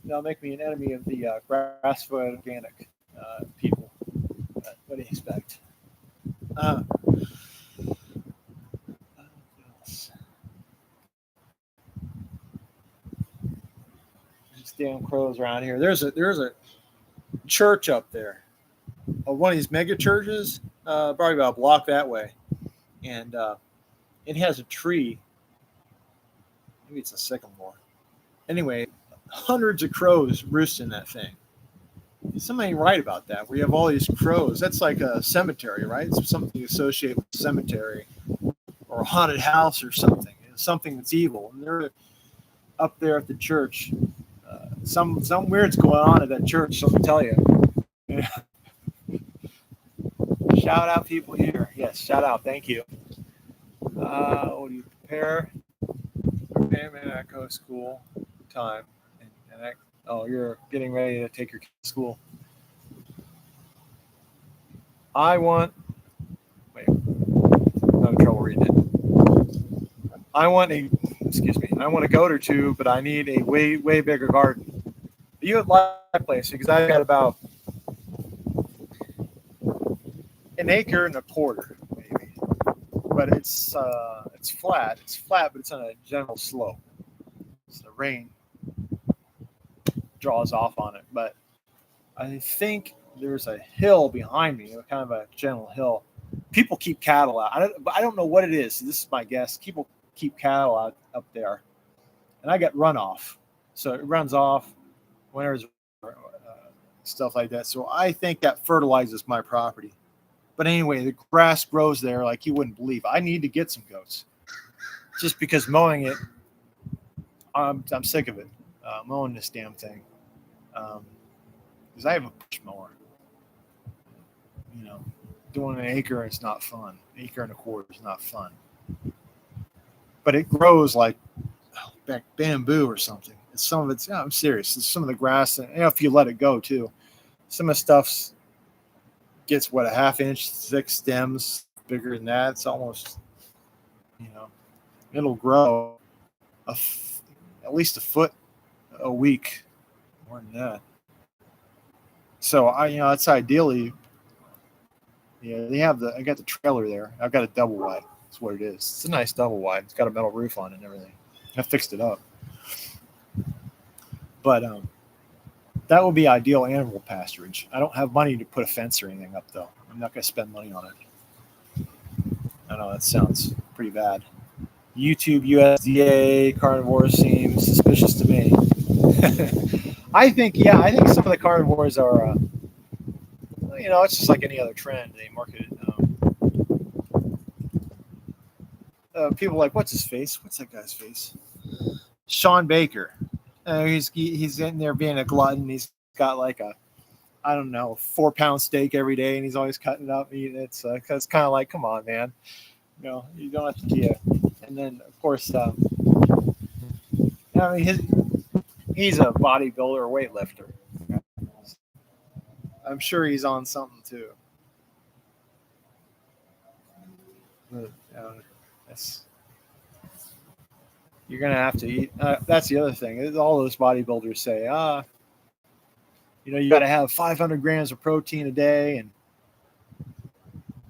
That'll make me an enemy of the grass-fed organic people. What do you expect? What else? These damn crows around here. There's a church up there, one of these mega churches, probably about a block that way, and it has a tree. Maybe it's a sycamore. Anyway, hundreds of crows roost in that thing. Something right about that. We have all these crows. That's like a cemetery, right? It's something associated with a cemetery or a haunted house or something. It's something that's evil. And they're up there at the church. Some weird's going on at that church. Let me tell you. Shout out people here. Yes, shout out. Thank you. What do you prepare? Echo school time. Oh, you're getting ready to take your kid to school. I want. Wait, I'm having trouble reading it. I want a goat or two, but I need a way bigger garden. You would like my place because I've got about an acre and a quarter, maybe. But it's flat. It's flat, but it's on a gentle slope. So the rain draws off on it. But I think there's a hill behind me, kind of a gentle hill. People keep cattle out. I don't know what it is. This is my guess. People keep cattle out up there, and I get runoff. So it runs off when there's stuff like that. So I think that fertilizes my property. But anyway, the grass grows there like you wouldn't believe. I need to get some goats, just because mowing it, I'm sick of it. Mowing this damn thing, because I have a push mower. You know, doing an acre is not fun. An acre and a quarter is not fun. But it grows like bamboo or something. It's some of it's. I'm serious. It's some of the grass, and if you let it go too, some of the stuff's gets a half-inch thick stems. Bigger than that, it's almost, it'll grow at least a foot a week, more than that. So that's ideally. Yeah, I got the trailer there. I've got a double wide. That's what it is. It's a nice double wide. It's got a metal roof on it and everything. I fixed it up. But that would be ideal animal pasturage. I don't have money to put a fence or anything up, though. I'm not going to spend money on it. I know that sounds pretty bad. YouTube USDA carnivores seems suspicious to me. I think some of the carnivores are, it's just like any other trend. They market it. People like, what's his face? What's that guy's face? Sean Baker. He's in there being a glutton. He's got like a, I don't know, 4-pound steak every day, and he's always cutting it up, eating it. So it's kind of like, come on, man. You don't have to do it. And then, of course, he's a bodybuilder or weightlifter. I'm sure he's on something too. But, you're gonna have to eat. That's the other thing. All those bodybuilders say, you got to have 500 grams of protein a day, and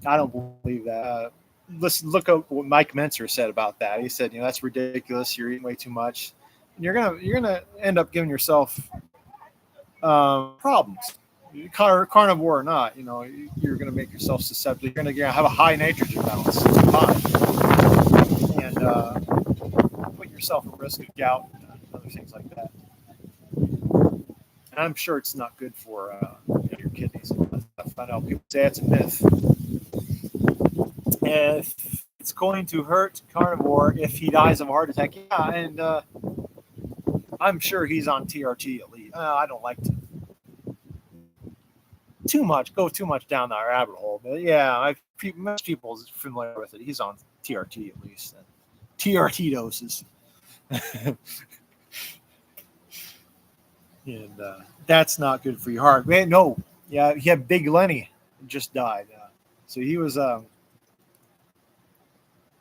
I don't believe that. Listen, look up what Mike Mentzer said about that. He said, that's ridiculous. You're eating way too much, and you're gonna end up giving yourself problems. Carnivore or not, you're gonna make yourself susceptible. You're gonna have a high nitrogen balance, too high, and put yourself at risk of gout and other things like that. And I'm sure it's not good for your kidneys. I know people say it's a myth. If it's going to hurt carnivore if he dies of a heart attack, yeah, and I'm sure he's on TRT at least. I don't like to go too much down that rabbit hole, but yeah, most people are familiar with it. He's on TRT at least. TRT doses. And that's not good for your heart. Man, no, yeah, he had Big Lenny just died. So he was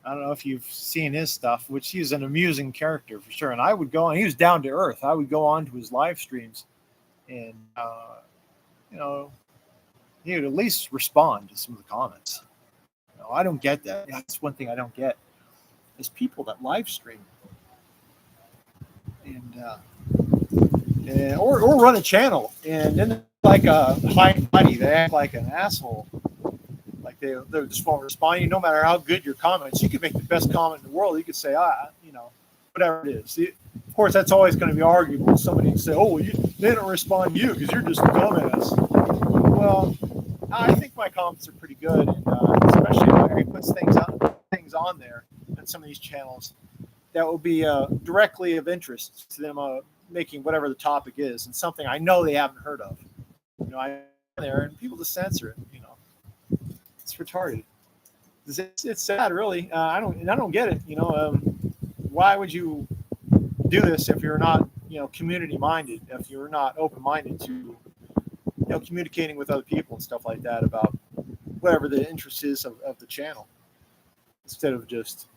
I don't know if you've seen his stuff, which he's an amusing character for sure. And I would go on, he was down to earth. I would go on to his live streams and, you know, he would at least respond to some of the comments. You know, I don't get that. That's one thing I don't get is people that live stream and or run a channel and then like a high and mighty, they act like an asshole. Like they just won't respond. No matter how good your comments, you could make the best comment in the world. You could say, you know, whatever it is. Of course, that's always going to be arguable. Somebody can say, oh, they didn't respond to you because you're just a dumbass. Well, I think my comments are pretty good, and especially when he puts things on there on some of these channels that will be directly of interest to them, making whatever the topic is, and something I know they haven't heard of. You know, I'm there, and people just censor it. You know, it's retarded. It's sad, really. I don't get it. You know, why would you do this if you're not, you know, community minded? If you're not open minded to, you know, communicating with other people and stuff like that about whatever the interest is of the channel, instead of just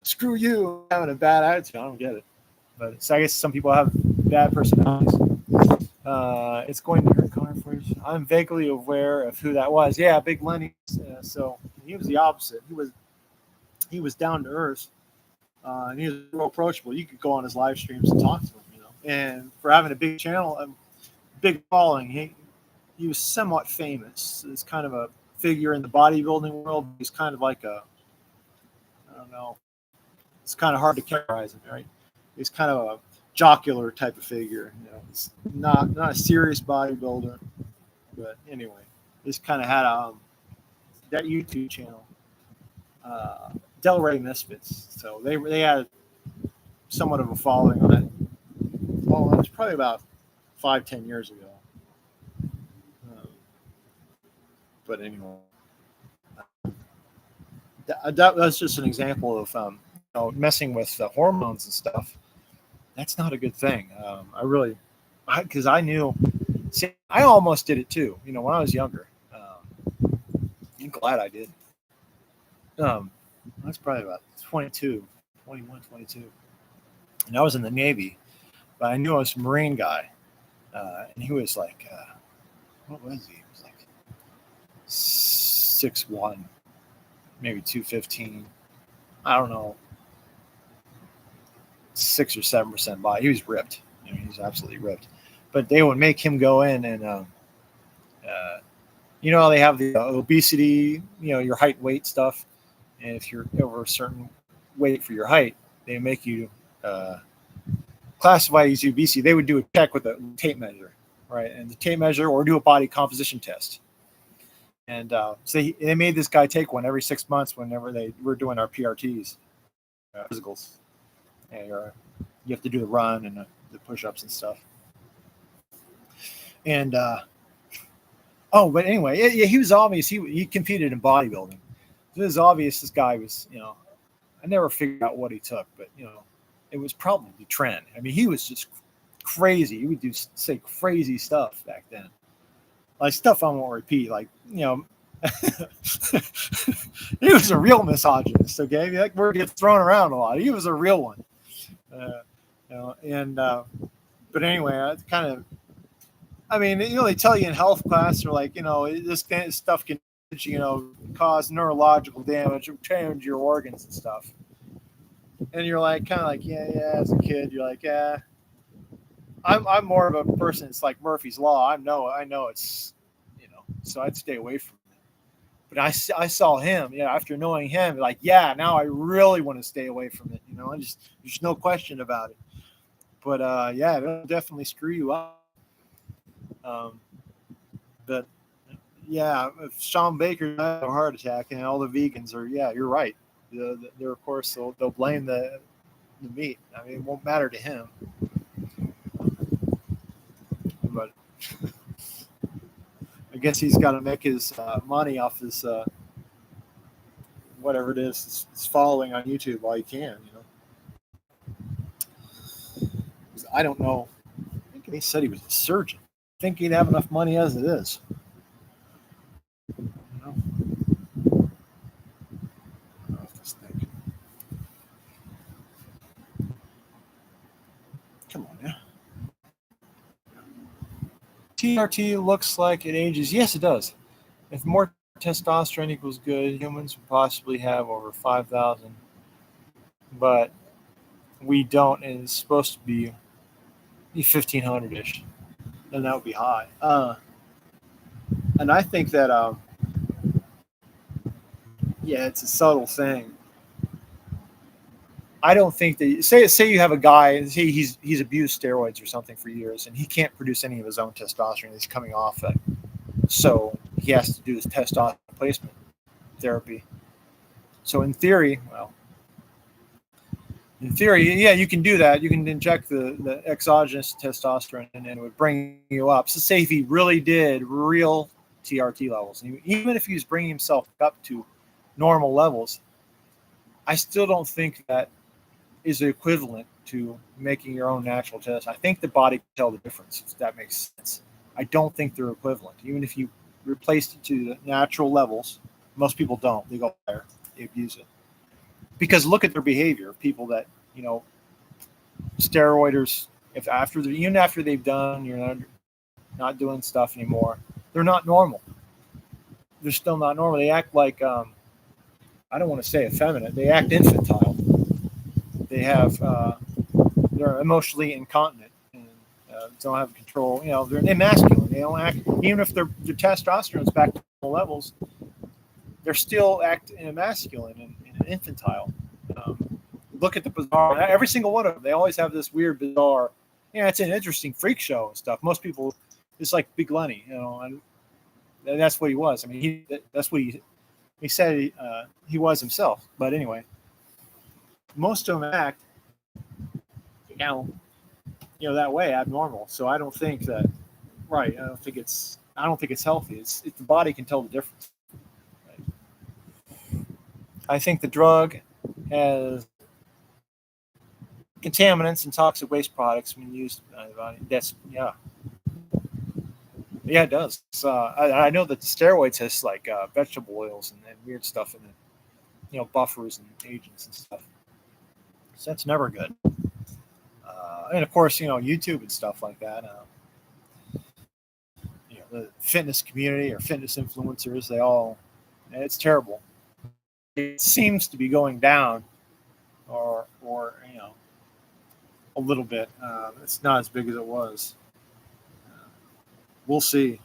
screw you, having a bad attitude. I don't get it. But so I guess some people have bad personalities. It's going to hurt Connor for you. I'm vaguely aware of who that was. Yeah, Big Lenny. So he was the opposite. He was down to earth, and he was real approachable. You could go on his live streams and talk to him, you know. And for having a big channel, a big following, he was somewhat famous. It's kind of a figure in the bodybuilding world. He's kind of like I don't know. It's kind of hard to characterize him, right? He's kind of a jocular type of figure. You know, he's not a serious bodybuilder, but anyway, he's kind of had that YouTube channel, Delray Misfits. So they had somewhat of a following on it. Well, it was probably about 5-10 years ago. But anyway, that's just an example of you know, messing with hormones and stuff. That's not a good thing. Because I knew, see, I almost did it too. You know, when I was younger. I'm glad I did. I was probably about 21, 22. And I was in the Navy, but I knew I was a Marine guy. And he was like, what was he? He was like 6'1", maybe 215. I don't know. 6 or 7% body. He was ripped. I mean, he was absolutely ripped. But they would make him go in and, you know, they have the obesity, you know, your height, weight stuff. And if you're over a certain weight for your height, they make you classify as obesity. They would do a check with a tape measure, right? And the tape measure, or do a body composition test. And so they made this guy take one every 6 months whenever they were doing our PRTs, physicals. And you have to do the run and the push-ups and stuff. And but anyway, he was obvious. He competed in bodybuilding. It was obvious this guy was, you know, I never figured out what he took, but you know, it was probably the trend. I mean, he was just crazy. He would say crazy stuff back then, like stuff I won't repeat. Like, you know, he was a real misogynist. Okay, that word gets thrown around a lot. He was a real one. You know, and but anyway, it's kind of. I mean, you know, they tell you in health class, they're like, you know, this stuff can, you know, cause neurological damage, change your organs and stuff. And you're like, kind of like, yeah. As a kid, you're like, yeah. I'm more of a person. It's like Murphy's Law. I know it's, you know, so I'd stay away from it. But I saw him, yeah. After knowing him, like, yeah, now I really want to stay away from it. You know, there's no question about it. But yeah, it'll definitely screw you up. But yeah, if Sean Baker had a heart attack and all the vegans are, yeah, you're right. They're of course they'll blame the meat. I mean, it won't matter to him. But I guess he's got to make his money off this whatever it is, his following on YouTube while he can. You know, I don't know. I think they said he was a surgeon. I think he'd have enough money as it is. You know? Come on now. TRT looks like it ages. Yes, it does. If more testosterone equals good, humans would possibly have over 5,000. But we don't, and it's supposed to be 1,500-ish. And that would be high. And I think that, yeah, it's a subtle thing. I don't think that say you have a guy, say he's abused steroids or something for years, and he can't produce any of his own testosterone. He's coming off it, so he has to do his testosterone replacement therapy. So in theory, yeah, you can do that. You can inject the exogenous testosterone, and it would bring you up. So say if he really did real TRT levels, even if he was bringing himself up to normal levels, I still don't think that is equivalent to making your own natural test. I think the body can tell the difference, if that makes sense. I don't think they're equivalent. Even if you replaced it to the natural levels, most people don't. They go higher. They abuse it. Because look at their behavior. People that, steroiders, even after they've done, you're not doing stuff anymore, they're not normal. They're still not normal. They act like, I don't want to say effeminate. They act infantile. They have, they're emotionally incontinent and don't have control. They're emasculine. They don't act, even if their testosterone's back to normal levels, they're still acting emasculine and infantile. Look at the bizarre. Every single one of them, they always have this weird, bizarre. It's an interesting freak show and stuff. Most people, it's like Big Lenny, and that's what he was. I mean, that's what he said he was himself. But anyway, most of them act, that way, abnormal. So I don't think that. Right. I don't think it's healthy. The body can tell the difference. Right? I think the drug has contaminants and toxic waste products when used by the body. Yeah, it does. I know that the steroids has like vegetable oils and weird stuff in it, buffers and agents and stuff. So that's never good. And of course, YouTube and stuff like that. The fitness community or fitness influencers, it's terrible. It seems to be going down, or a little bit. It's not as big as it was. We'll see.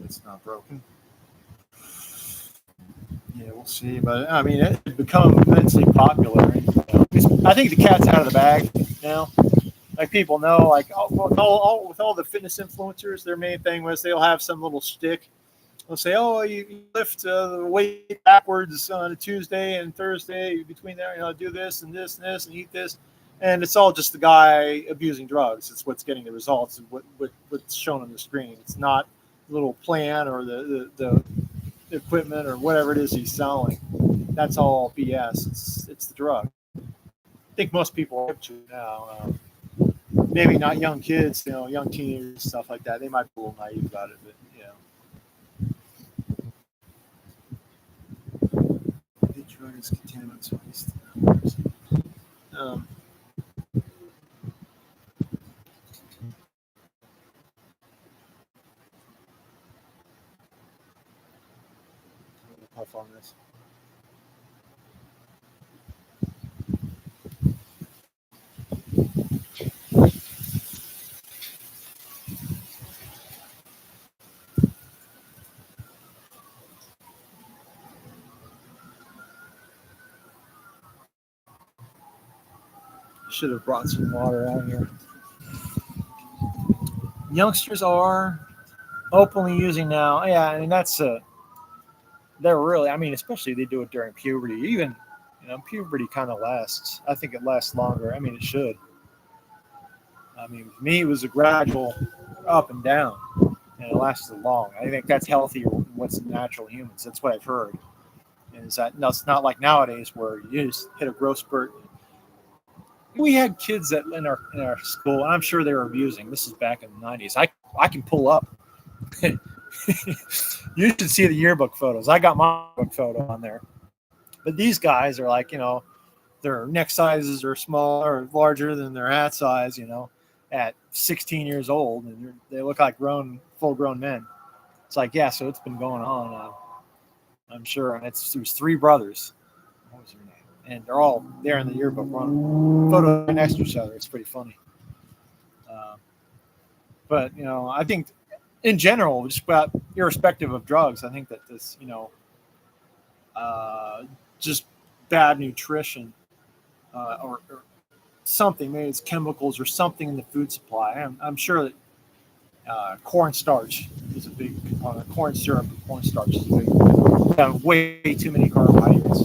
It's not broken. Yeah, we'll see. But I mean, it's become immensely popular. I think the cat's out of the bag now. Like people know, like with all the fitness influencers, their main thing was they'll have some little shtick. They'll say, "Oh, you lift the weight backwards on a Tuesday and Thursday. Between there, do this and this and this and eat this," and it's all just the guy abusing drugs. It's what's getting the results. What's shown on the screen. It's not the little plan or the equipment or whatever it is he's selling. That's all BS. It's the drug. I think most people are hip to it now. Maybe not young kids, young teenagers, stuff like that. They might be a little naive about it, but the drug is contaminants waste. Puff on this. Should have brought some water out here. Youngsters are openly using now. Yeah, and that's they're really. I mean, especially they do it during puberty. Even puberty kind of lasts. I think it lasts longer. I mean, it should. I mean, with me, it was a gradual up and down, and it lasted long. I think that's healthier than what's natural in humans. That's what I've heard. And it's not like nowadays where you just hit a growth spurt. We had kids that in our school, and I'm sure they were abusing. This is back in the 90s. I can pull up. You should see the yearbook photos. I got my book photo on there. But these guys are like, their neck sizes are smaller or larger than their hat size, at 16 years old, and they look like full grown men. It's like, yeah, so it's been going on, I'm sure. And it was three brothers. What was their name? And they're all there in the yearbook, one photo right next to each other. It's pretty funny. But I think in general, just about irrespective of drugs, I think that this, just bad nutrition or something, maybe it's chemicals or something in the food supply. I'm sure that cornstarch is a big component. Corn syrup and cornstarch is a big. Way too many carbohydrates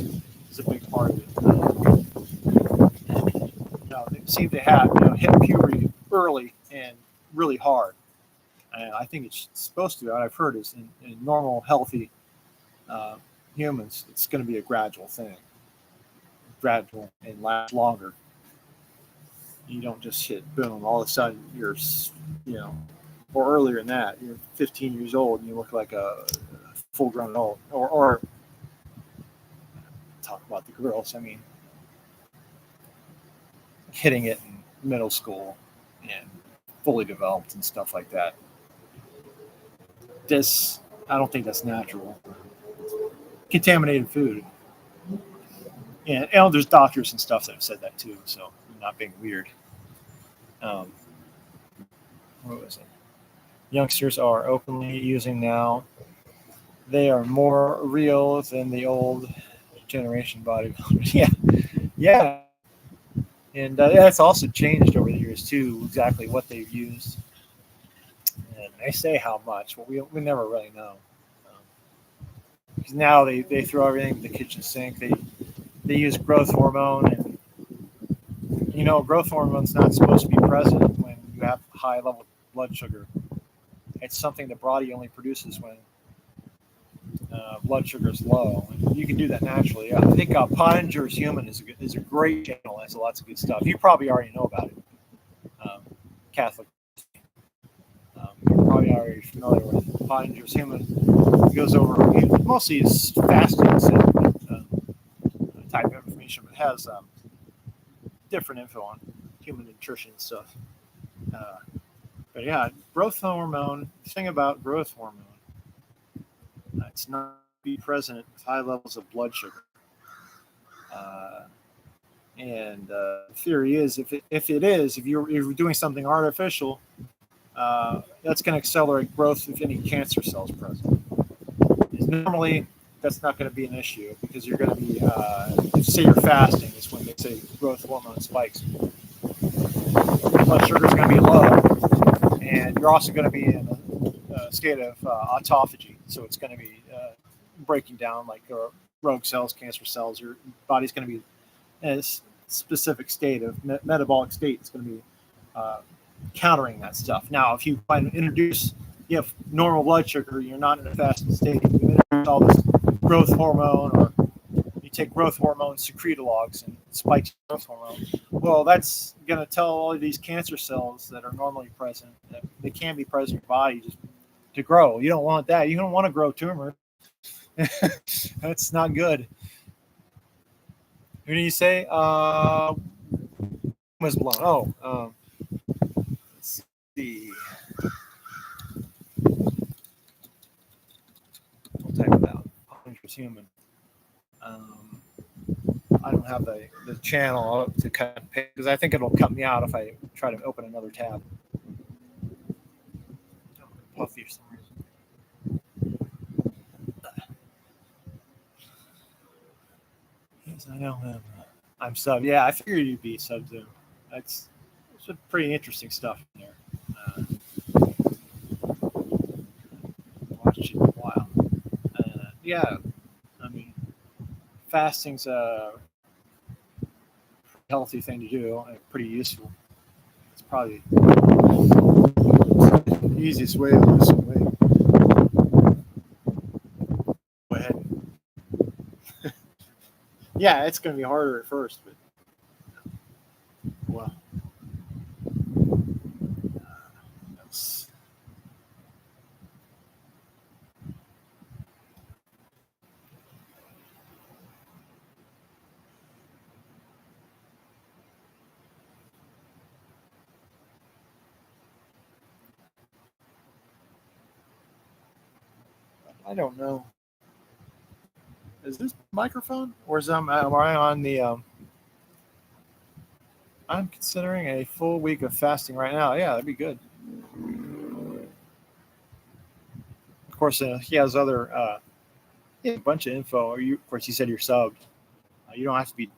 is a big part of it. They seem to have hit puberty early and really hard. And I think it's supposed to. What I've heard is in normal, healthy humans, it's going to be a gradual thing, gradual and last longer. You don't just hit boom. All of a sudden, you're, or earlier than that, you're 15 years old and you look like a full-grown adult. Or talk about the girls. I mean, hitting it in middle school and fully developed and stuff like that. I don't think that's natural. Contaminated food. And there's doctors and stuff that have said that too, so I'm not being weird. What was it? Youngsters are openly using now. They are more real than the old generation bodybuilders. Yeah. And that's also changed over the years too, exactly what they've used. And they say how much, but we never really know. Because now they throw everything in the kitchen sink. They use growth hormone, and growth hormone's not supposed to be present when you have high level blood sugar. It's something the body only produces when blood sugar is low. And you can do that naturally. I think Pottinger's Human is a great channel. It has lots of good stuff. You probably already know about it. Catholic. You're probably already familiar with Pottinger's Human. It goes over mostly is fasting type of information, but has different info on human nutrition and stuff. But yeah, growth hormone. The thing about growth hormone, it's not be present with high levels of blood sugar. And the theory is, if you're doing something artificial, that's going to accelerate growth of any cancer cells present. Normally, that's not going to be an issue because you're going to be, say you're fasting, is when they say growth hormone spikes. Blood sugar is going to be low, and you're also going to be in a state of autophagy. So it's going to be breaking down like rogue cells, cancer cells. Your body's going to be in a specific state of metabolic state. It's going to be countering that stuff. Now, if you you have normal blood sugar, you're not in a fasting state. You introduce all this growth hormone, or you take growth hormone secretologues and spikes growth hormone. Well, that's going to tell all of these cancer cells that are normally present that they can be present in your body just to grow. You don't want that. You don't want to grow tumors. That's not good. Who do you say? Was blown. Let's see. I'll type it out. Pottinger's Human. I don't have the channel to cut because I think it'll cut me out if I try to open another tab. Puffy for some reason. Yes, I know him. I'm sub. Yeah, I figured you'd be sub Zoom. It's some pretty interesting stuff in there. Watched it in a while. Yeah, I mean, fasting's a healthy thing to do and pretty useful. It's probably the easiest way to lose some weight. Go ahead. Yeah, it's going to be harder at first, but well, that's I don't know. Is this microphone or am I on the? I'm considering a full week of fasting right now. Yeah, that'd be good. Of course, he has other. He has a bunch of info. Of course, you said you're subbed. You don't have to be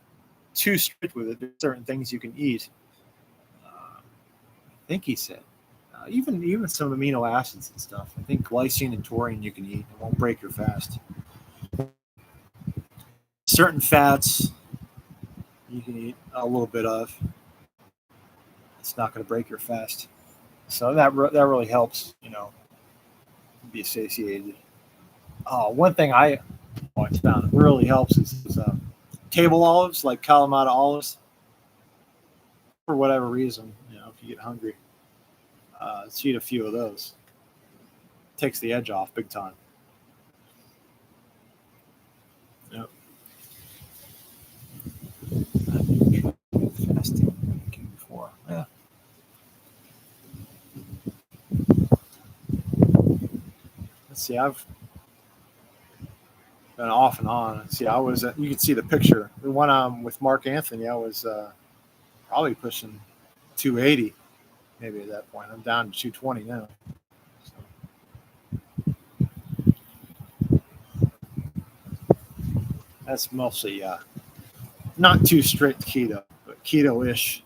too strict with it. There's certain things you can eat. I think he said. Even some amino acids and stuff. I think glycine and taurine you can eat. It won't break your fast. Certain fats you can eat a little bit of. It's not going to break your fast. So that really helps, be satiated. One thing I found really helps is table olives, like Kalamata olives. For whatever reason, if you get hungry, let's eat a few of those. Takes the edge off big time. Yep. Fasting before. Yeah. Let's see. I've been off and on. Let's see. You can see the picture. The one with Mark Anthony, I was probably pushing 280 maybe at that point. I'm down to 220 now. So. That's mostly not too strict keto, but keto-ish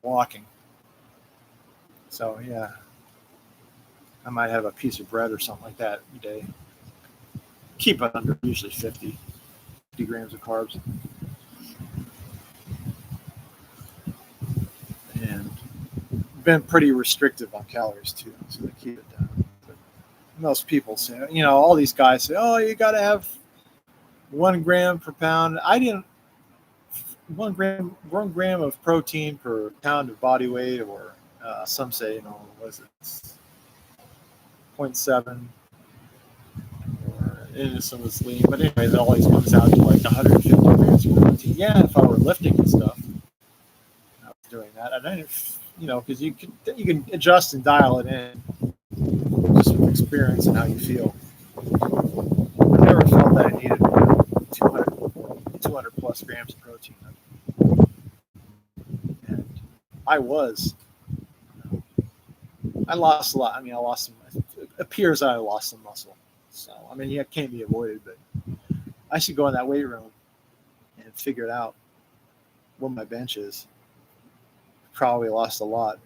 walking. So yeah, I might have a piece of bread or something like that a day. Keep it under usually 50 grams of carbs. And been pretty restrictive on calories too, so they keep it down. But most people say, all these guys say, oh, you got to have 1 gram per pound. I didn't. 1 gram of protein per pound of body weight, or some say, was it 0.7, or some was lean. But anyway, it always comes out to like 150 grams of protein. Yeah, if I were lifting and stuff, I was doing that. And then, because you can adjust and dial it in just with experience and how you feel. I never felt that I needed 200 plus grams of protein. And I lost a lot. I lost some, it appears that I lost some muscle. So, it can't be avoided, but I should go in that weight room and figure it out what my bench is. Probably lost a lot.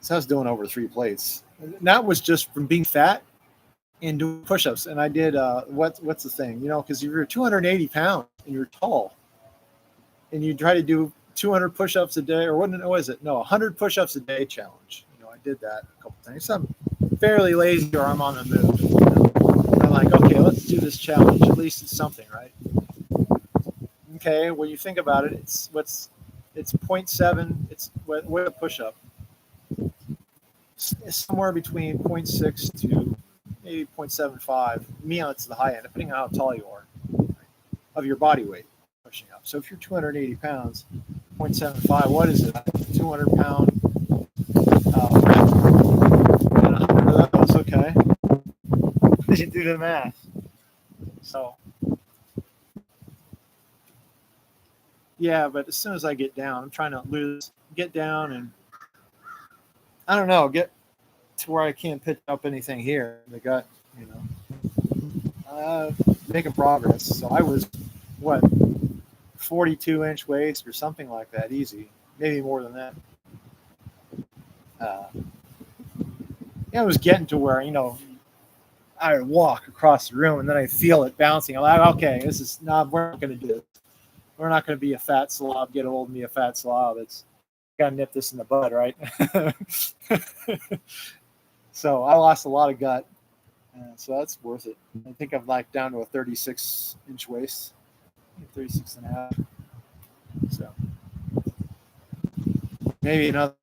So I was doing over 3 plates. And that was just from being fat and doing push-ups. And I did, what's the thing? Because if you're 280 pounds and you're tall and you try to do 200 push-ups a day, or what is it? No, 100 push-ups a day challenge. I did that a couple times. So I'm fairly lazy, or I'm on the move. I'm like, okay, let's do this challenge. At least it's something, right? Okay, when you think about it, it's 0.7. It's what a push-up. It's somewhere between 0.6 to maybe 0.75. Me, it's the high end, depending on how tall you are, right, of your body weight pushing up. So if you're 280 pounds, 0.75, what is it? 200 pound rep. And 100 of those, okay. You do the math. So, yeah, but as soon as I get down, I'm trying to get down and, I don't know, get to where I can't pick up anything here in the gut, making progress. So I was, 42-inch waist or something like that, easy, maybe more than that. I was getting to where, I would walk across the room and then I feel it bouncing. I'm like, okay, we're not going to do this. We're not going to be a fat slob, get old and be a fat slob. It's got to nip this in the bud, right? So I lost a lot of gut. So that's worth it. I think I'm down to a 36-inch waist, 36 and a half. So maybe another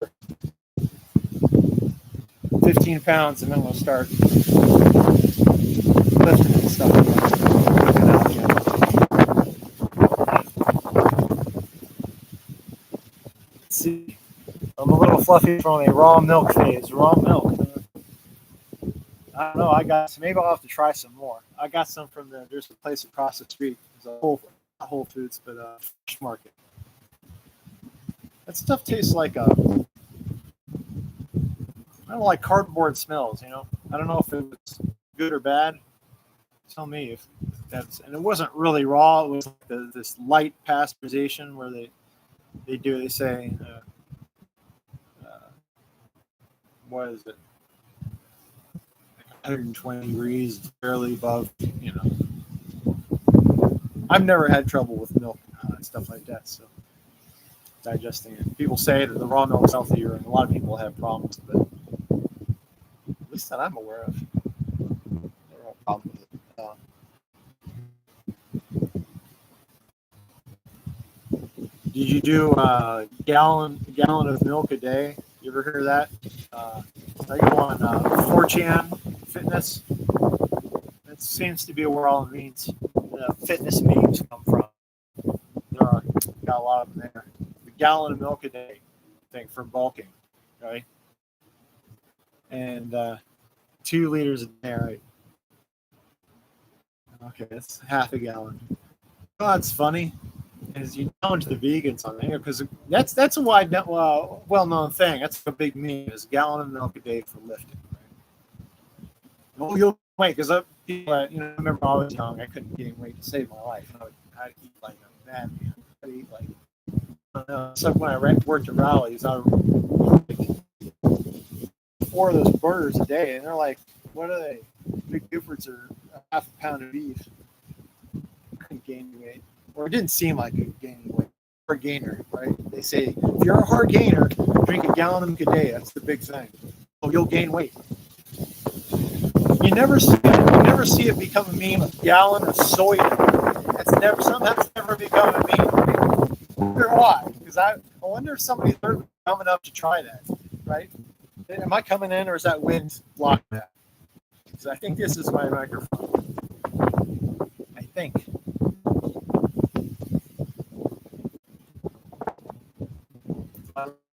15 pounds and then we'll start lifting and stuff. Let's see. I'm a little fluffy from a raw milk phase. Raw milk. I don't know. I got some. Maybe I'll have to try some more. I got some from there's a place across the street. There's a Whole Foods, but Fresh Market. That stuff tastes like I don't know, like cardboard smells. I don't know if it was good or bad. Tell me if that's. And it wasn't really raw. It was like this light pasteurization where they say what is it? 120 degrees, barely above. I've never had trouble with milk and stuff like that. So digesting it. People say that the raw milk is healthier, and a lot of people have problems, but at least that I'm aware of. Never had a problem with it. Did you do a gallon of milk a day? You ever hear of that? I go on 4chan Fitness. That seems to be where all the fitness memes come from. Got a lot of them there. A gallon of milk a day thing for bulking, right? And 2 liters a day, right? Okay, that's half a gallon. Oh, that's funny. Is you challenge the vegans on there because that's a well-known thing. That's a big meme. Is a gallon of milk a day for lifting. Right? Well, you'll wait because I remember when I was young, I couldn't gain weight to save my life. I'd eat like a madman. I'd eat like I don't know. So when I worked at Rally's, I would eat like 4 of those burgers a day, and they're like, what are they? Big Giffords are half a pound of beef. I couldn't gain weight. Or it didn't seem like a gaining weight. Hard gainer, right? They say if you're a hard gainer, drink a gallon of milk a day. That's the big thing. Oh, you'll gain weight. You never see it become a meme. A gallon of soy milk. Somehow never become a meme. Right? I wonder why? Because I wonder if somebody's dumb enough to try that. Right? Am I coming in, or is that wind blocking that? Because I think this is my microphone. I think.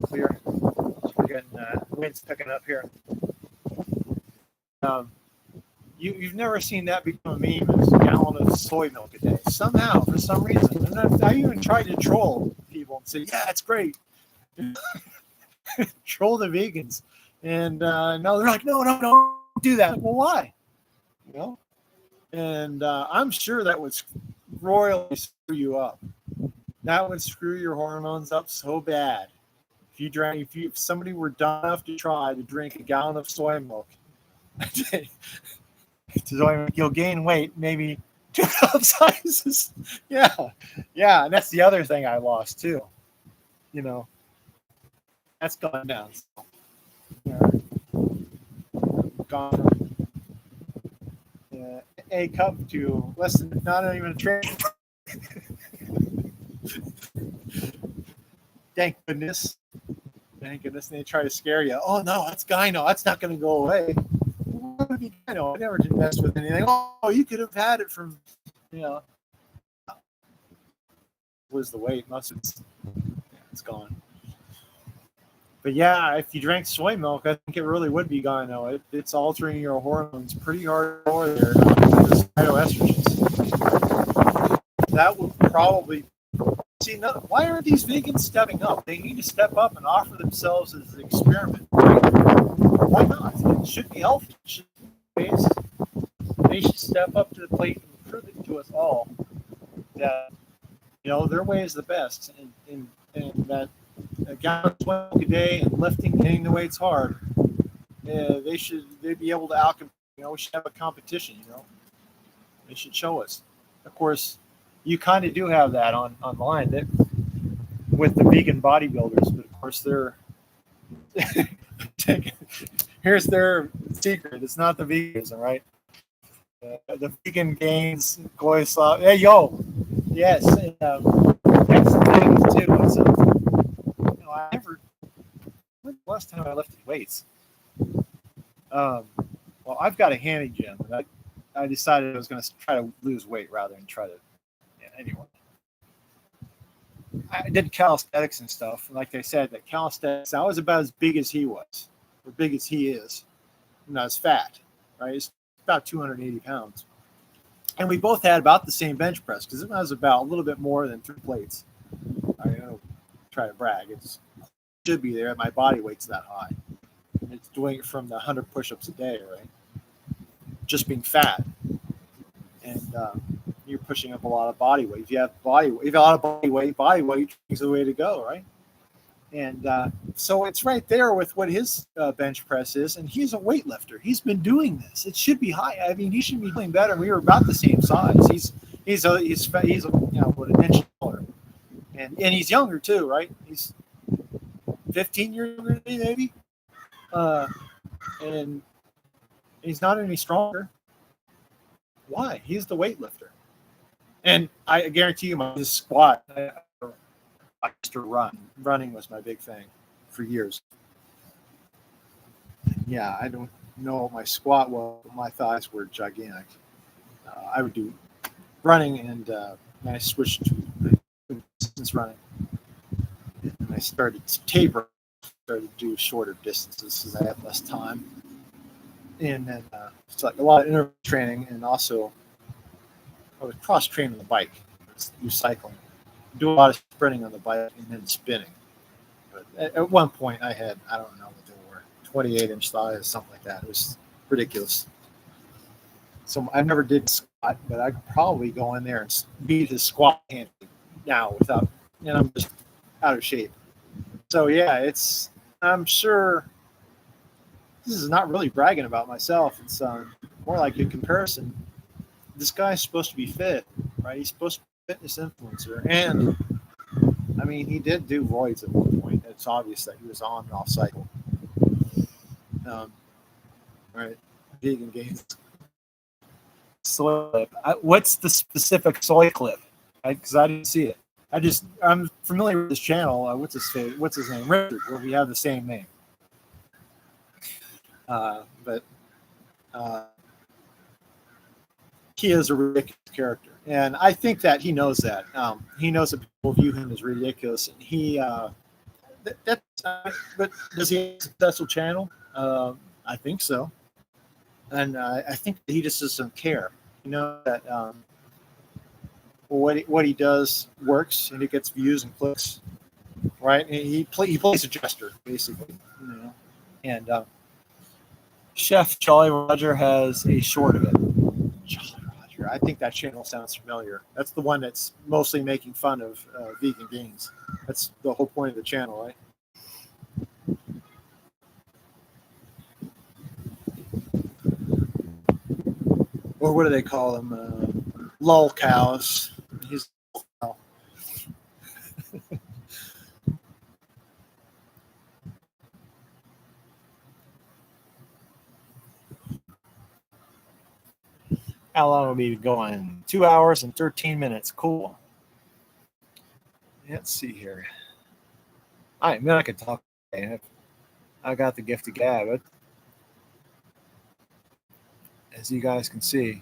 Clear. We're getting winds picking up here. You've never seen that become a meme as a gallon of soy milk a day. Somehow, for some reason. And I even tried to troll people and say, yeah, it's great. Troll the vegans. And no, they're like, no, don't do that. Well, why? And I'm sure that would royally screw you up. That would screw your hormones up so bad. If somebody were dumb enough to try to drink a gallon of soy milk, you'll gain weight maybe 2 cup sizes. Yeah, and that's the other thing I lost too. That's gone down. Gone from a cup to less than not even a tray. Thank goodness. And they try to scare you. Oh, no, that's gyno. That's not going to go away. What would be gyno? I never did mess with anything. Oh, you could have had it from, was the weight. It's gone. But yeah, if you drank soy milk, I think it really would be gyno. It's altering your hormones pretty hard over there. Phytoestrogens. That would probably. See, why aren't these vegans stepping up? They need to step up and offer themselves as an experiment. Why not? It should be healthy. They should step up to the plate and prove it to us all that their way is the best, and that a gallon of milk a day and lifting, hitting the weights hard. They'd be able to outcompete. We should have a competition. They should show us. Of course. You kind of do have that online with the vegan bodybuilders, but of course they're here's their secret. It's not the veganism, right? The vegan gains, Goyslav. Hey, yo, yes. And, that's the thing too. I never. When the last time I lifted weights? Well, I've got a handy gym, and I decided I was going to try to lose weight rather than try to. Anyway, I did calisthenics and stuff. And like I said, that calisthenics, I was about as big as he was, or big as he is, and I was fat, right? He's about 280 pounds. And we both had about the same bench press because it was about a little bit more than 3 plates. I don't try to brag. It should be there. My body weight's that high. It's doing it from the 100 push-ups a day, right? Just being fat. And you're pushing up a lot of body weight. If you have a lot of body weight is the way to go, right? And so it's right there with what his bench press is, and he's a weightlifter. He's been doing this. It should be high. I mean, he should be doing better. We were about the same size. He's an inch taller, and he's younger too, right? He's 15 years younger than me, maybe, and he's not any stronger. Why? He's the weightlifter, and I guarantee you, his squat. I used to run. Running was my big thing for years. Yeah, I don't know what my squat was. My thighs were gigantic. I would do running, and I switched to distance running. And I started to taper, started to do shorter distances because I had less time. And then it's like a lot of interval training, and also I would cross train on the bike, do cycling. Do a lot of sprinting on the bike and then spinning. But at one point, I don't know what they were, 28-inch thighs, something like that. It was ridiculous. So I never did squat, but I could probably go in there and beat his squat handling now without, and I'm just out of shape. So yeah, I'm sure this is not really bragging about myself. It's more like a comparison. This guy's supposed to be fit, right? He's supposed to be fitness influencer, and I mean, he did do roids at one point. It's obvious that he was on and off cycle. Right, vegan gains. Soy clip. What's the specific soy clip? Because I didn't see it. I'm familiar with this channel. What's his name? Richard. Where we have the same name. But he is a ridiculous character. And I think that he knows that. He knows that people view him as ridiculous. And but does he have a successful channel? I think so. And I think that he just doesn't care. You know that what he does works, and it gets views and clicks, right? And he plays a jester, basically. You know? And Chef Jolly Roger has a short of it. I think that channel sounds familiar. That's the one that's mostly making fun of vegan gains. That's the whole point of the channel, right? Or what do they call them? Lol cows. He's cow. How long will we be going? 2 hours and 13 minutes. Cool. Let's see here. I mean, I could talk. I got the gift of gab, but as you guys can see,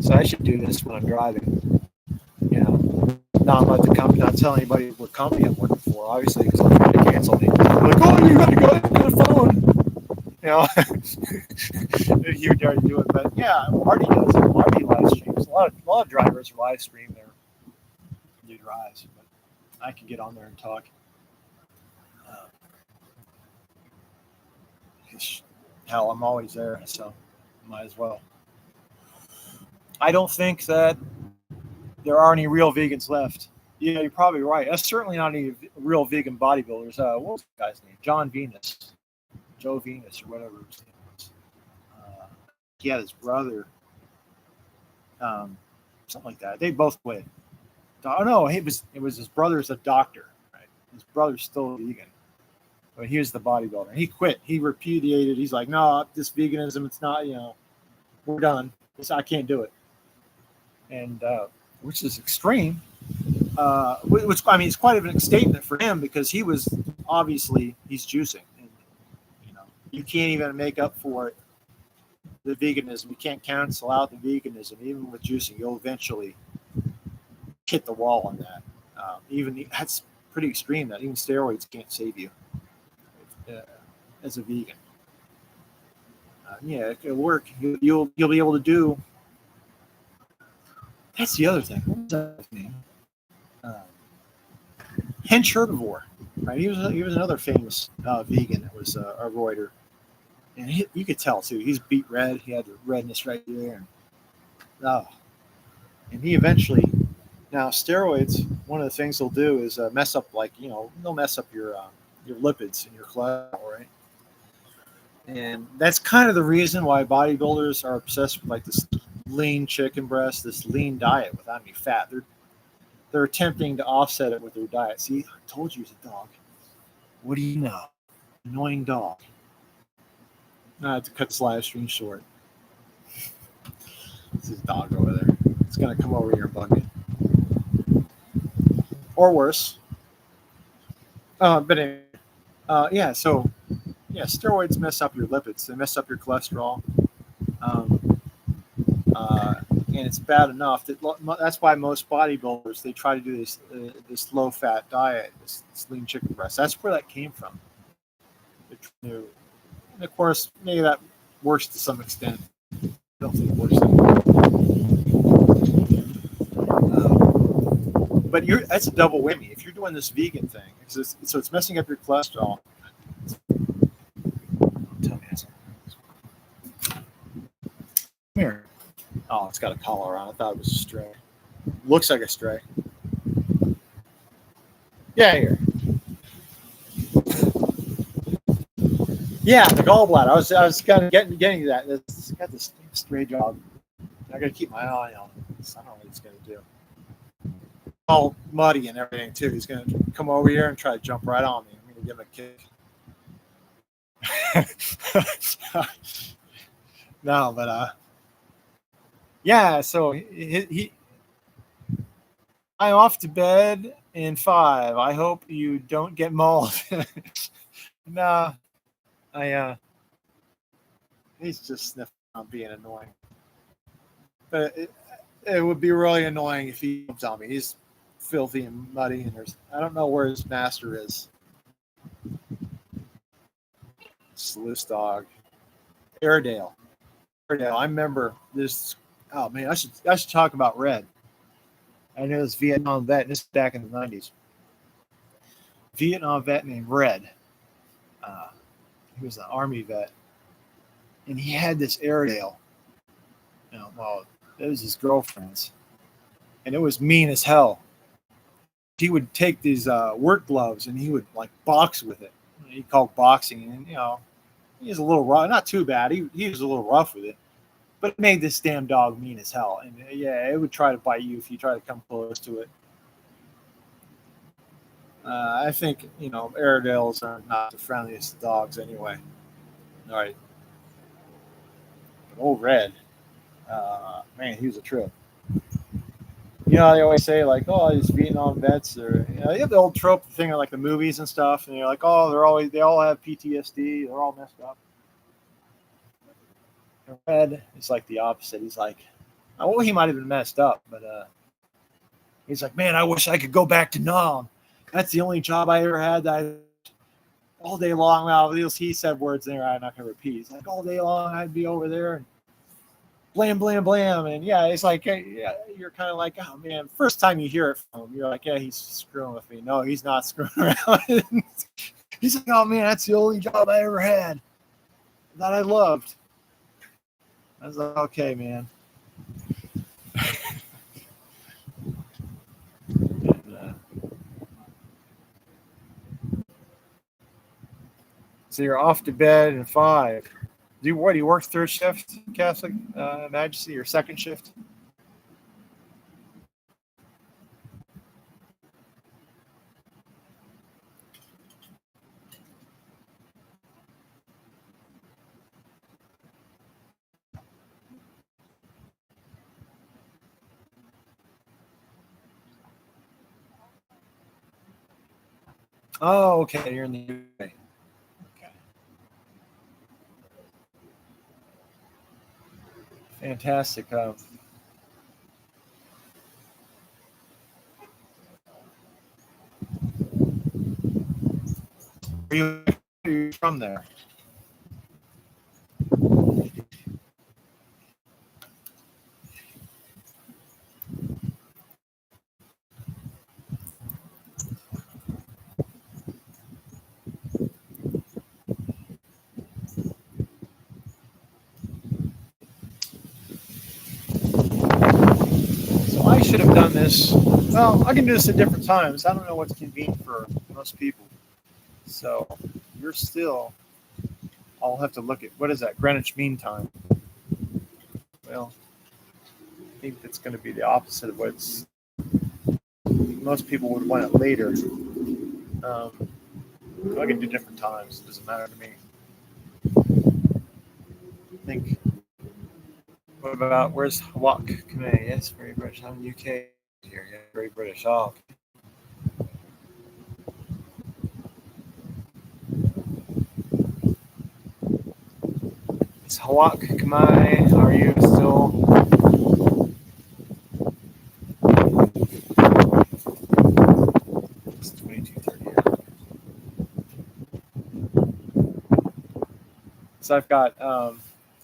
so I should do this when I'm driving. You know, not tell anybody what company I'm working for, obviously, because I'm trying to cancel me. Like, oh, you gotta go to the phone. You know, you dare to do it, but yeah, Marty does it. Marty live streams. A lot of drivers live stream their drives, but I can get on there and talk. Hell, I'm always there, so might as well. I don't think that there are any real vegans left. Yeah, you're probably right. That's certainly not any real vegan bodybuilders. What was the guy's name? Joe Venus, or whatever his name was. He had his brother, something like that. They both quit. Oh no, it was his brother's a doctor. Right? His brother's still a vegan, but he was the bodybuilder. He quit. He repudiated. He's like, no, this veganism, it's not. You know, we're done. I can't do it. And which is extreme. Which I mean, it's quite a statement for him because he was obviously he's juicing. And, you know, you can't even make up for it. The veganism, you can't cancel out the veganism. Even with juicing, you'll eventually hit the wall on that. That's pretty extreme. That even steroids can't save you as a vegan. Yeah, it could work. You'll be able to do. That's the other thing. What was that name? Uh, Hench Herbivore, right? He was another famous vegan that was a Reuter, and you could tell too. He's beet red. He had the redness right there, and he eventually. Now steroids. One of the things they'll do is mess up, like they'll mess up your lipids and your cholesterol, right? And that's kind of the reason why bodybuilders are obsessed with like this lean chicken breast, this lean diet without any fat. They're attempting to offset it with their diet. See, I told you he's a dog. What do you know? Annoying dog. I have to cut this live stream short. This is a dog over there. It's gonna come over here and bug me. Or worse. But anyway, yeah. So yeah, steroids mess up your lipids. They mess up your cholesterol. Um, and it's bad enough that's why most bodybuilders they try to do this low fat diet, this lean chicken breast. That's where that came from. And of course, maybe that works to some extent. I don't think it works. But that's a double whammy. If you're doing this vegan thing, so it's messing up your cholesterol. Tell me that's come here. Oh, it's got a collar on. I thought it was a stray. Looks like a stray. Yeah, here. Yeah, the gallbladder. I was kind of getting to that. It's got this stray dog. I got to keep my eye on it. I don't know what he's going to do. All muddy and everything too. He's going to come over here and try to jump right on me. I'm going to give him a kick. No, but yeah. So I'm off to bed in 5. I hope you don't get mauled. Nah, he's just sniffing on being annoying. But it would be really annoying if he jumps on me. He's filthy and muddy, and I don't know where his master is. Sluice dog, Airedale. I remember this. Oh man, I should talk about Red. I know this Vietnam vet. And this is back in the 90s. Vietnam vet named Red. He was an army vet, and he had this Airedale. Well, it was his girlfriend's, and it was mean as hell. He would take these work gloves and he would like box with it. He called boxing, and he was a little rough. Not too bad. He was a little rough with it, but it made this damn dog mean as hell. And yeah, it would try to bite you if you try to come close to it. I think Airedales are not the friendliest dogs anyway. All right, but old Red, man, he was a trip. They always say like, oh, these Vietnam vets, or you have the old trope thing of like the movies and stuff, and you're like, oh, they all have PTSD, they're all messed up. And Red is like the opposite. He's like, well, he might have been messed up, but he's like, man, I wish I could go back to Nam. That's the only job I ever had that all day long. Well, he said words there I'm not going to repeat. He's like, all day long I'd be over there and blam, blam, blam. And yeah, it's like, yeah, you're kind of like, oh man, first time you hear it from him, you're like, yeah, he's screwing with me. No, he's not screwing around. He's like, oh man, that's the only job I ever had that I loved. I was like, okay, man. So you're off to bed in 5. Do you work third shift, Catholic Majesty, or second shift? Oh, okay. You're in the UK. Okay. Fantastic. Are you from there? I should have done this. Well, I can do this at different times. I don't know what's convenient for most people. So you're still, I'll have to look at, what is that, Greenwich Mean Time? Well, I think that's going to be the opposite of what's, most people would want it later. I can do different times. It doesn't matter to me. I think, what about, where's Hawak Kame? Yes, very British. I'm UK here. Yeah, very British. Oh, it's Hawak Kame. Are you still? It's 22:30. So I've got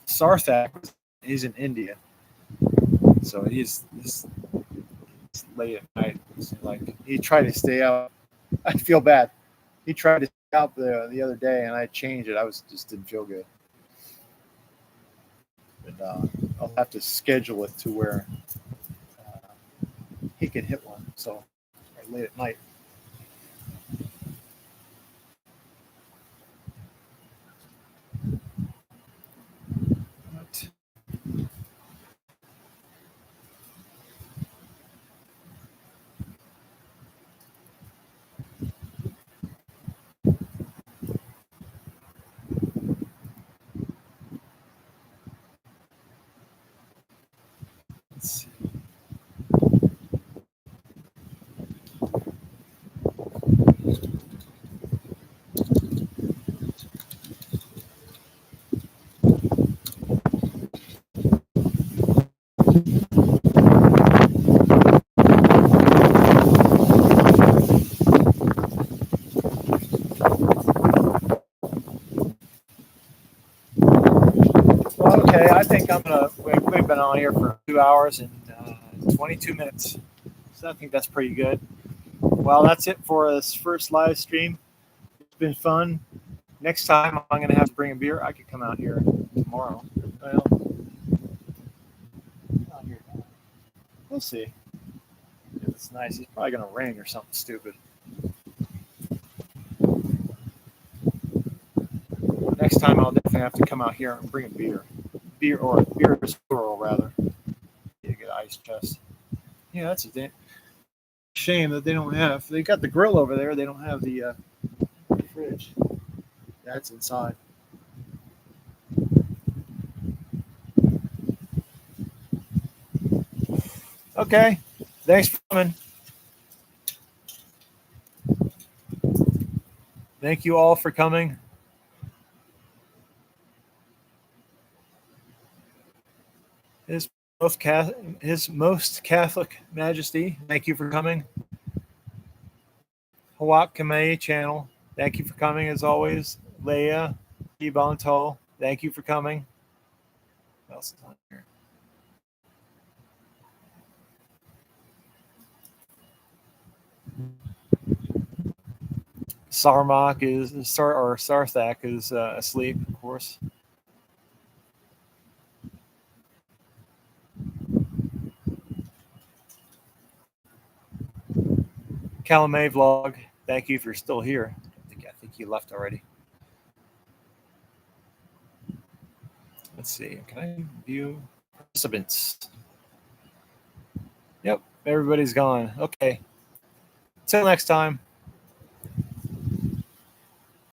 Sarthak. He's in India, so he's late at night. So like he tried to stay out. I feel bad. He tried to stay out the other day, and I changed it. I just didn't feel good. But I'll have to schedule it to where he can hit one. So late at night. But let's see. Well, okay, I think we've been on here for 2 hours and 22 minutes. So I think that's pretty good. Well, that's it for this first live stream. It's been fun. Next time I'm going to have to bring a beer. I could come out here tomorrow. Well, not here. We'll see. If it's nice. It's probably going to rain or something stupid. Next time I'll definitely have to come out here and bring a beer. Beer is plural, rather. You get ice chest. Yeah, that's a shame that they don't have. They got the grill over there. They don't have the fridge. That's inside. Okay. Thanks for coming. Thank you all for coming. His most Catholic Majesty, thank you for coming. Hawak Kame channel, thank you for coming as always. Leia Ibanto, thank you for coming. What else is on here? Sarthak is asleep, of course. Calumet vlog, thank you if you're still here. I think you left already. Let's see. Can I view participants? Yep, everybody's gone. Okay. Till next time.